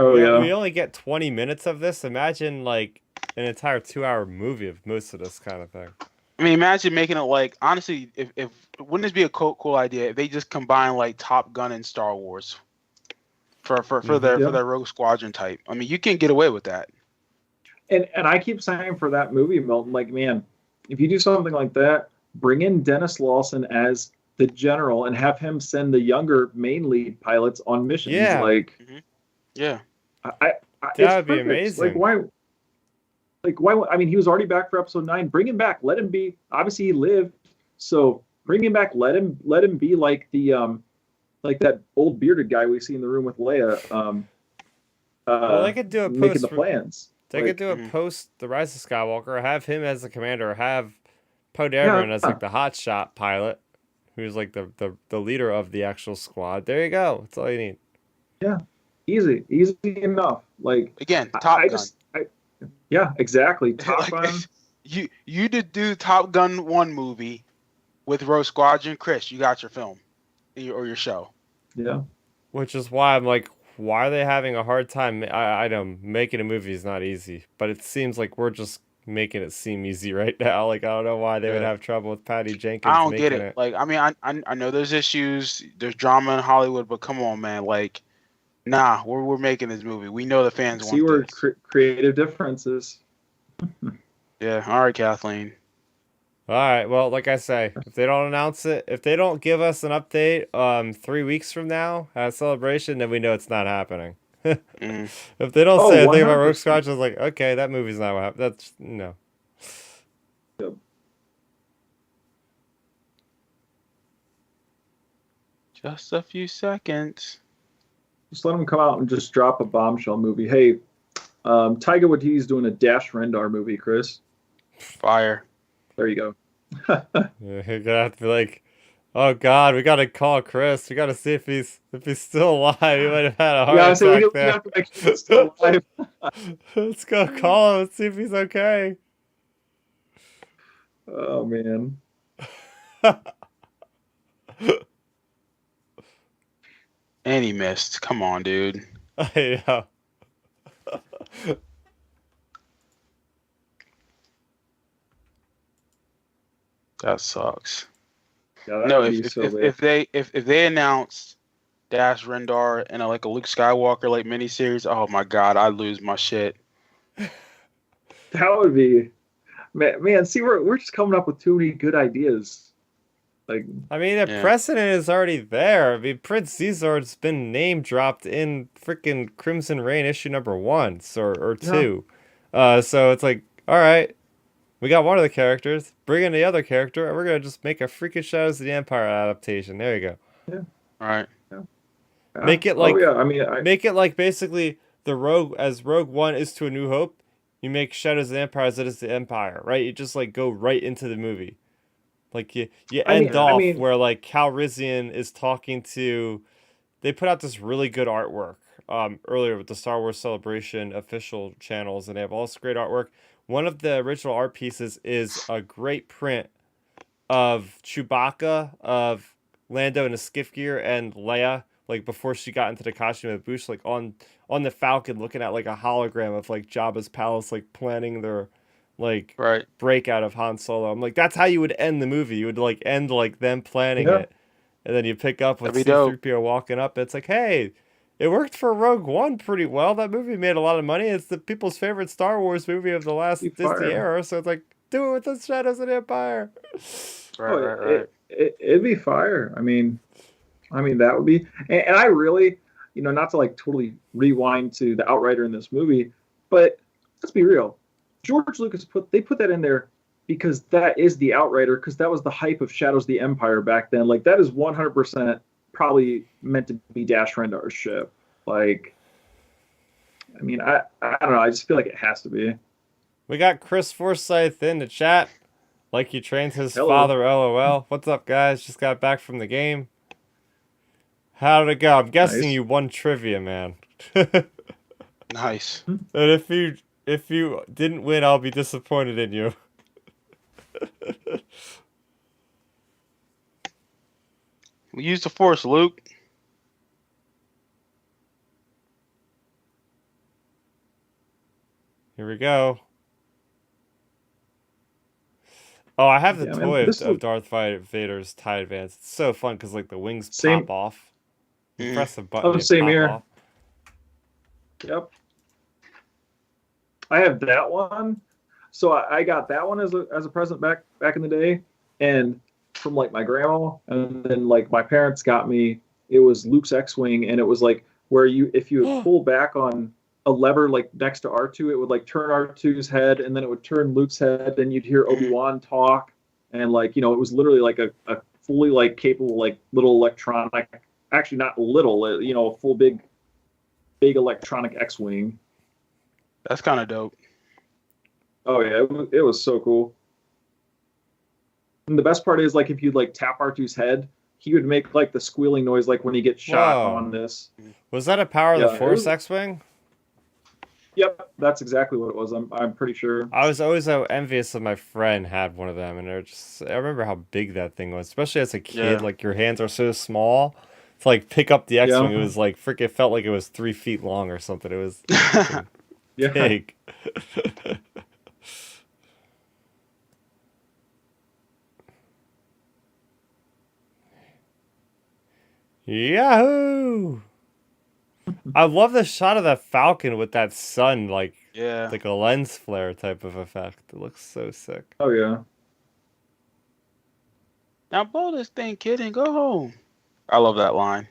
Oh yeah. We only get 20 minutes of this. Imagine like an entire 2-hour movie of most of this kind of thing. I mean, imagine making it like honestly, if wouldn't this be a cool idea if they just combine like Top Gun and Star Wars for Hmm. their Yeah. Rogue Squadron type? I mean, you can get away with that. And I keep saying for that movie, Milton, like, man, if you do something like that, bring in Dennis Lawson as the general and have him send the younger main lead pilots on missions. Yeah, Hmm. Yeah. It's that would be perfect. amazing. Like why? I mean, he was already back for episode 9. Bring him back. Let him be. Obviously, he lived, so bring him back. Let him be like the like that old bearded guy we see in the room with Leia, Well, they could do a making post. the plans. They could Like, do a Hmm. post The Rise of Skywalker. Have him as the commander. Have Poe yeah, Dameron as like the hotshot pilot, who's like the leader of the actual squad. There you go. That's all you need. yeah, easy enough. Like, Again, Top I Gun. just, yeah, exactly. Top Like Gun. you did do Top Gun 1 movie with Rogue Squadron, Chris. You got your film or your show. Yeah. Which is why I'm like, why are they having a hard time? I know making a movie is not easy, but it seems like we're just making it seem easy right now. Like I don't know why they would Yeah. have trouble with Patty I Jenkins don't get making it. it. Like, I mean, I know there's issues, there's drama in Hollywood, but come on, man. Like, nah, we're making this movie. We know the fans See want where this. creative differences. Yeah. All right, Kathleen. All right. Well, like I say, if they don't announce it, if they don't give us an update 3 weeks from now at Celebration, then we know it's not happening. Mm. If they don't Oh, say anything about Rogue 100%. Squadron, it's like, okay, that movie's not what happened. That's no. Yep. Just a few seconds. Just let them come out and just drop a bombshell movie. Hey, Taika Waititi's doing a Dash Rendar movie, Chris. Fire. There you go. You're gonna have to be like, oh God, we gotta call Chris. We gotta see if he's still alive. He might have had a heart Yeah, I say attack we there. have to make sure he's still alive. Let's go call him and see if he's okay. Oh man. And he missed. Come on, dude. Yeah. That sucks. Yeah, that No, would be if so if, bad. if they if they announced Dash Rendar and like a Luke Skywalker like miniseries, oh my God, I'd lose my shit. That would be man, see we're just coming up with too many good ideas. Like, I mean, the Yeah. precedent is already there. I mean, Prince Caesar's been name dropped in freaking Crimson Reign issue number 1 or yeah, 2. So it's like, all right, we got one of the characters, bring in the other character, and we're gonna just make a freaking Shadows of the Empire adaptation. There you go. yeah, All right. yeah. Make it Oh like yeah, I mean Make it like basically the Rogue One is to A New Hope. You make Shadows of the Empire as it is the Empire, right? You just like go right into the movie. Like you end I off mean where like Cal Rizian is talking to. They put out this really good artwork earlier with the Star Wars Celebration official channels, and they have all this great artwork. One of the original art pieces is a great print of Chewbacca, of Lando in a skiff gear, and Leia like before she got into the costume of Boosh, like on the Falcon, looking at like a hologram of like Jabba's palace, like planning their like Right. breakout of Han Solo. I'm like, that's how you would end the movie. You would like end like them planning yeah, it, and then you pick up with That'd be dope. C-3PO walking up. It's like, hey, it worked for Rogue One pretty well. That movie made a lot of money. It's the people's favorite Star Wars movie of the be last Disney fire. era. So it's like, do it with the Shadows of the Empire. Right, Oh, right, right. it'd be fire. I mean that would be, and I really, not to like totally rewind to the Outrider in this movie, but let's be real. George Lucas put that in there because that is the Outrider, because that was the hype of Shadows of the Empire back then. Like that is 100% probably meant to be Dash Rendar's ship. Like, I mean, I don't know. I just feel like it has to be. We got Chris Forsyth in the chat. Like he trained his Hello. father, LOL. What's up, guys? Just got back from the game. How did it go? I'm guessing Nice. you won trivia, man. And Nice. if you didn't win, I'll be disappointed in you. We use the Force, Luke. Here we go. Oh, I have the Yeah, man. toy This is of Darth Vader's TIE Advance. It's so fun because like the wings same. pop off. You Mhm. press a button, Oh, they same pop here. off. Yep. I have that one. So I got that one as a present back in the day, and from like my grandma, and then like my parents got me. It was Luke's X-wing, and it was like where you if you would pull back on a lever like next to R2, it would like turn R2's head, and then it would turn Luke's head, and you'd hear Mhm. Obi-Wan talk, and like it was literally like a fully like capable like little electronic, actually not little, a full big electronic X-wing. That's kind of dope. Oh yeah, it was so cool. And the best part is like if you like tap R2's head, he would make like the squealing noise like when he gets shot Whoa. on this. Was that a Power of the Yeah, it Force was. X-Wing? Yep, that's exactly what it was. I'm pretty sure. I was always so envious of my friend had one of them, and I remember how big that thing was, especially as a kid. Yeah. Like your hands are so small to like pick up the X-Wing. It Yeah, was like freaking felt like it was 3 feet long or something. It was freaking yeah. big. Yahoo! I love the shot of that Falcon with that sun, Yeah. like a lens flare type of effect. It looks so sick. Oh yeah. Now blow this thing, kid, and go home. I love that line.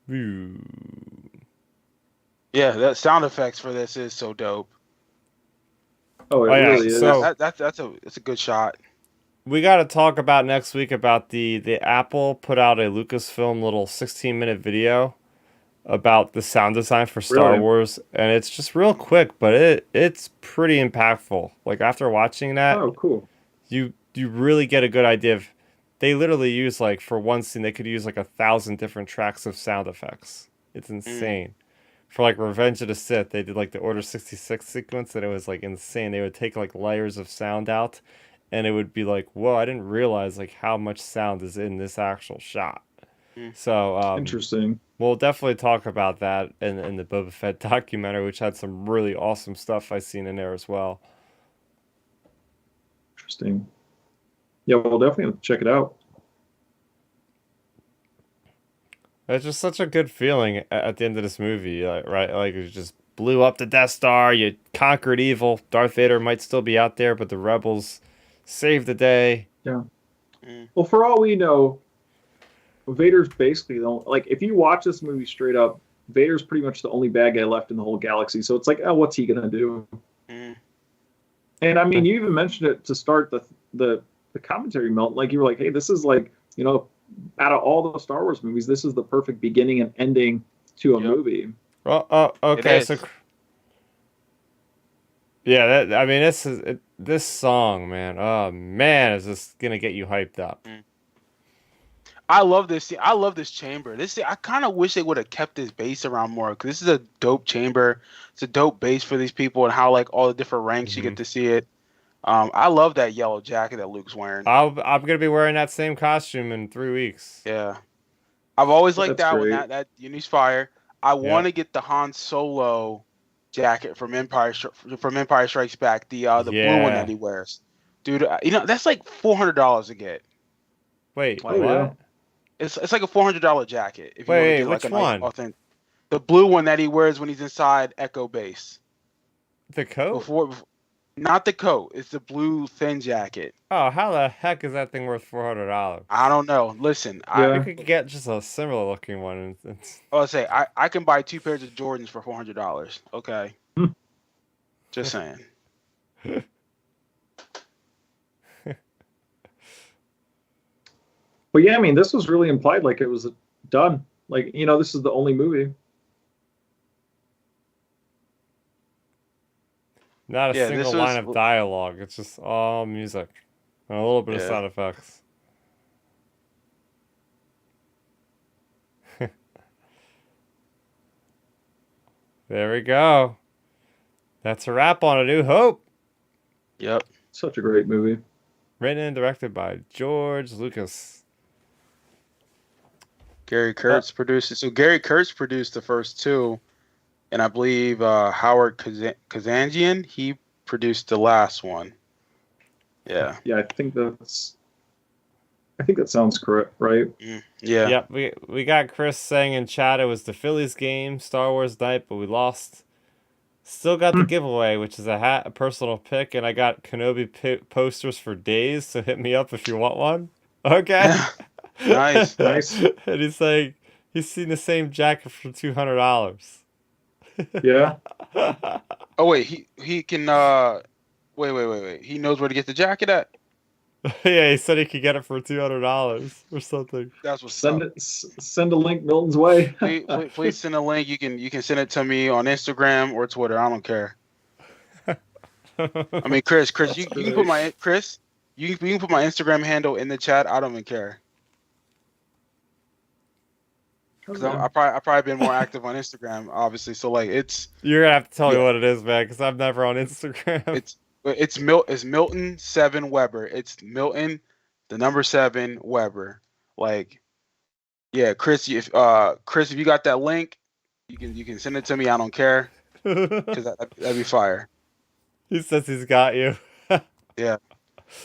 Woo. Yeah, that sound effects for this is so dope. Oh, it Oh yeah, really is. so That's a good shot. we got to talk about next week about the Apple put out a Lucasfilm little 16-minute video about the sound design for Star Really. Wars, and it's just real quick, but it's pretty impactful. Like after watching that, Oh, cool. you really get a good idea of they literally use like for one scene they could use like 1,000 different tracks of sound effects. It's insane. For like Revenge of the Sith, they did like the Order 66 sequence, and it was like insane. They would take like layers of sound out, and it would be like, whoa, I didn't realize like how much sound is in this actual shot. Mm. So Interesting. we'll definitely talk about that in the Boba Fett documentary, which had some really awesome stuff I seen in there as well. Interesting. Yeah, we'll definitely have to check it out. It's just such a good feeling at the end of this movie, right? Like you just blew up the Death Star, you conquered evil. Darth Vader might still be out there, but the rebels saved the day. Yeah. Mm. Well, for all we know, Vader's basically the only, like if you watch this movie straight up, Vader's pretty much the only bad guy left in the whole galaxy. So it's like, oh, what's he gonna do? Mm. And I mean, you even mentioned it to start the commentary melt. Like you were like, hey, this is like, out of all the Star Wars movies, this is the perfect beginning and ending to a Yep. movie. Oh, okay. It So is. yeah, I mean, this song, man. Oh man, is this gonna get you hyped up? I love this scene. I love this chamber. I kind of wish they would have kept this base around more because this is a dope chamber. It's a dope base for these people and how like all the different ranks you Mhm. get to see it. I love that yellow jacket that Luke's wearing. I'm gonna be wearing that same costume in 3 weeks. Yeah, I've always liked That's that one. great. That Uni's fire. I want Yep. to get the Han Solo jacket from Empire Strikes Back. The blue one that Yeah. he wears, dude. That's like $400 to get. Wait, Like, Oh yeah. what? It's like a $400 jacket if you want to Wait, get like which a nice one? authentic. The blue one that he wears when he's inside Echo Base. The coat? Before, not the coat. It's the blue thin jacket. Oh, how the heck is that thing worth $400? I don't know. Listen, Yeah. You could get just a similar looking one. I'll say I can buy 2 pairs of Jordans for $400. Okay, Hmm. just saying. But yeah, I mean, this was really implied like it was done. Like, this is the only movie. Not a Yeah, single this line was of dialogue. It's just all music and a little bit of Yeah. sound effects. There we go. That's a wrap on A New Hope. Yep. Such a great movie. Written and directed by George Lucas. Gary Kurtz produced it. So Gary Kurtz produced the first two, and I believe Howard Kazanjian he produced the last one. Yeah. Yeah, I think that sounds correct, right? Yeah. Yep, we got Chris saying in chat it was the Phillies game, Star Wars night, but we lost. Still got the giveaway, which is a hat, a personal pick, and I got Kenobi posters for days, so hit me up if you want one. Okay. Nice. And he's saying he's seen the same jacket for $200. Yeah. Oh wait, he can wait. He knows where to get the jacket at? Yeah, he said he could get it for $200 or something. That's what's Send up. it. Send a link Milton's way. Please send a link. You can send it to me on Instagram or Twitter. I don't care. I mean, Chris, you can put my you can put my Instagram handle in the chat. I don't even care. Because I probably been more active on Instagram, obviously. So like You're gonna have to tell me what it is, man, because I'm never on Instagram. it's Milton 7 Weber. It's Milton, the number 7 Weber. Like, yeah, Chris, if you got that link, you can send it to me. I don't care, because that'd be fire. He says he's got you. Yeah.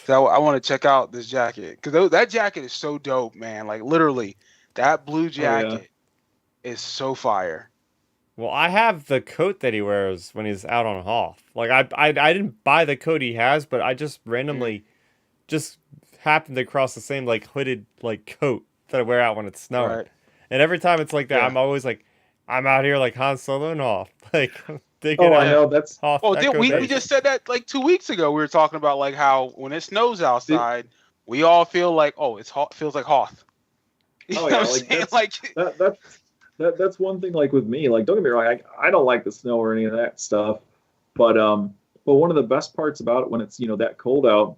So I want to check out this jacket, because that jacket is so dope, man. Like literally, that blue jacket is so fire. Well, I have the coat that he wears when he's out on Hoth. Like I didn't buy the coat he has, but I just randomly just happened to cross the same like hooded like coat that I wear out when it's snowing. Right. And every time it's like that, Yeah. I'm always like, I'm out here like Han Solo and Hoth. Like Oh, I know. That's Hoth. Oh, we Echo just said that like 2 weeks ago. We were talking about like how when it snows outside, we all feel like, oh, it's hot. Feels like Hoth. You know what I'm saying? That's one thing. Like with me, like don't get me wrong, I don't like the snow or any of that stuff, but one of the best parts about it when it's that cold out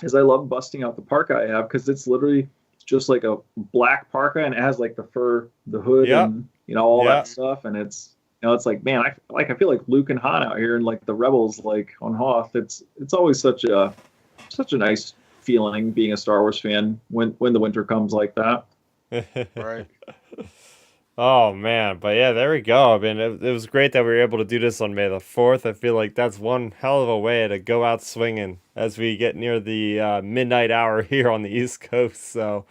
is I love busting out the parka I have, because it's literally just like a black parka and it has like the fur, the hood, and all that stuff, and it's it's like, man, I feel like Luke and Han out here, and like the rebels like on Hoth. It's always such a nice feeling being a Star Wars fan when the winter comes like that. Right. Oh man, but yeah, there we go. I mean, it was great that we were able to do this on May the 4th. I feel like that's one hell of a way to go out swinging as we get near the midnight hour here on the East Coast. So,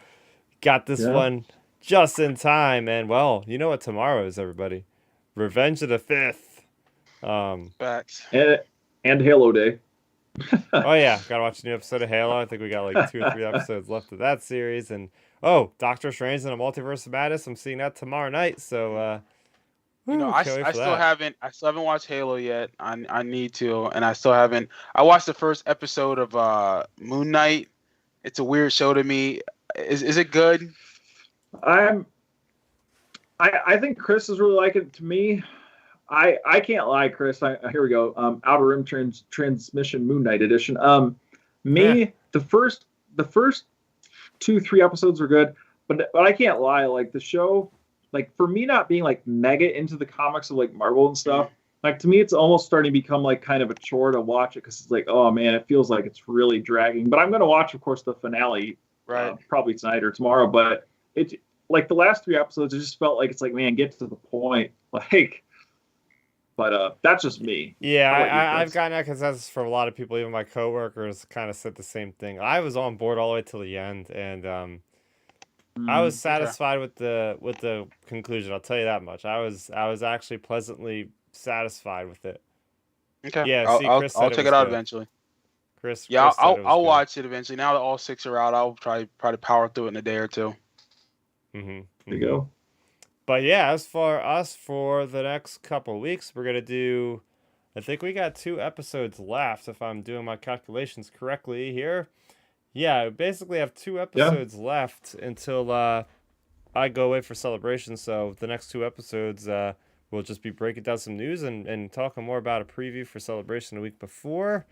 got this one just in time. And well, you know what tomorrow is, everybody? Revenge of the 5th. Facts. And Halo Day. Oh yeah, gotta watch a new episode of Halo. I think we got like 2 or 3 episodes left of that series, and Doctor Strange and a Multiverse of Madness. I'm seeing that tomorrow night. So, I still haven't watched Halo yet. I need to, and I still haven't. I watched the first episode of Moon Knight. It's a weird show to me. Is it good? I think Chris is really liking it. To me, I can't lie, Chris. Here we go. Outer Rim Transmission Moon Knight edition. The first 2-3 episodes were good, but I can't lie. Like the show, like for me not being like mega into the comics of like Marvel and stuff, like to me it's almost starting to become like kind of a chore to watch it, because it's like, oh man, it feels like it's really dragging. But I'm gonna watch, of course, the finale probably tonight or tomorrow. But it, like the last 3 episodes, it just felt like it's like, man, get to the point. Like, but that's just me. Yeah, I've gotten that consensus from a lot of people. Even my coworkers kind of said the same thing. I was on board all the way till the end, and I was satisfied with the conclusion. I'll tell you that much. I was actually pleasantly satisfied with it. Okay. Yeah. I'll check it out eventually. Chris. I'll watch it eventually. Now that all 6 are out, I'll try to power through it in a day or 2. Mm-hmm. There you go. But yeah, as for us for the next couple of weeks, we're gonna do. I think we got 2 episodes left, if I'm doing my calculations correctly here. Yeah, we basically have 2 episodes left until I go away for Celebration. So the next 2 episodes, we'll just be breaking down some news and talking more about a preview for Celebration the week before.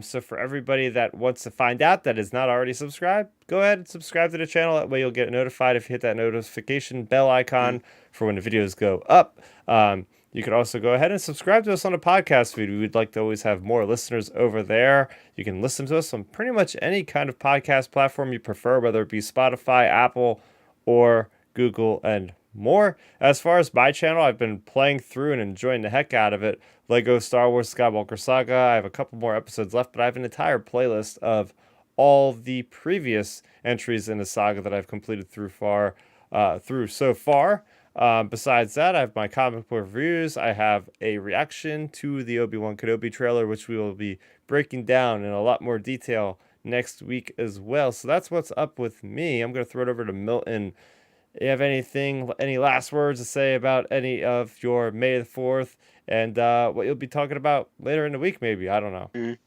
So for everybody that wants to find out that is not already subscribed, go ahead and subscribe to the channel. That way you'll get notified if you hit that notification bell icon for when the videos go up. You can also go ahead and subscribe to us on a podcast feed. We would like to always have more listeners over there. You can listen to us on pretty much any kind of podcast platform you prefer, whether it be Spotify, Apple, or Google and more. As far as my channel, I've been playing through and enjoying the heck out of it. Lego Star Wars Skywalker Saga. I have a couple more episodes left, but I have an entire playlist of all the previous entries in the saga that I've completed through so far. Besides that, I have my comic book reviews. I have a reaction to the Obi-Wan Kenobi trailer, which we will be breaking down in a lot more detail next week as well. So that's what's up with me. I'm going to throw it over to Milton. You have any last words to say about any of your May the 4th and what you'll be talking about later in the week, maybe? I don't know. Mhm.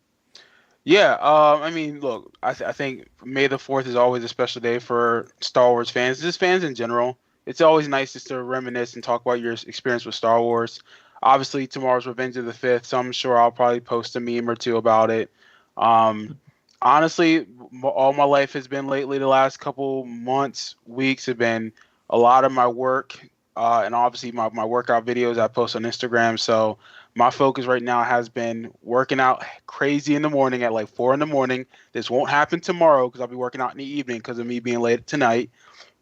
Yeah, I mean, look, I think May the 4th is always a special day for Star Wars fans, just fans in general. It's always nice just to reminisce and talk about your experience with Star Wars. Obviously, tomorrow's Revenge of the Fifth, so I'm sure I'll probably post a meme or two about it. Um, Honestly, all my life has been lately, the last couple months, weeks have been a lot of my work, and obviously my workout videos I post on Instagram. So my focus right now has been working out crazy in the morning at like 4 in the morning. This won't happen tomorrow because I'll be working out in the evening because of me being late tonight.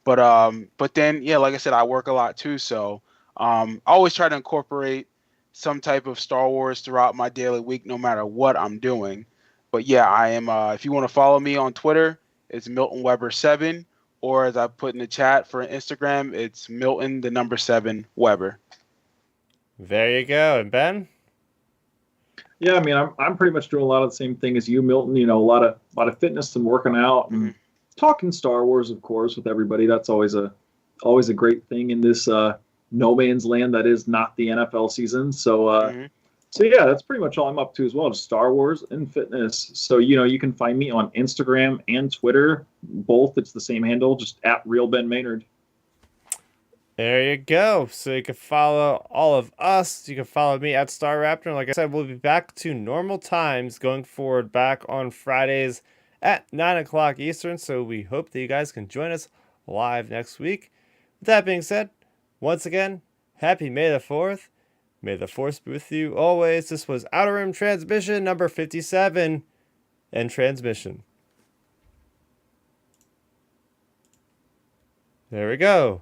But then yeah, like I said, I work a lot too. So I always try to incorporate some type of Star Wars throughout my daily week, no matter what I'm doing. But yeah, I am. If you want to follow me on Twitter, it's Milton Weber 7, or as I put in the chat for Instagram, it's Milton the number 7 Weber. There you go. And Ben? Yeah, I mean, I'm pretty much doing a lot of the same thing as you, Milton. You know, a lot of fitness and working out and talking Star Wars, of course, with everybody. That's always a great thing in this no man's land that is not the NFL season. So yeah, that's pretty much all I'm up to as well, just Star Wars and fitness. So you can find me on Instagram and Twitter, both. It's the same handle, just at Real Ben Maynard. There you go. So you can follow all of us. You can follow me at Starrapter. And like I said, we'll be back to normal times going forward, back on Fridays at 9 o'clock Eastern. So we hope that you guys can join us live next week. With that being said, once again, happy May the 4th. May the Force be with you always. This was Outer Rim Transmission number 57 and transmission. There we go.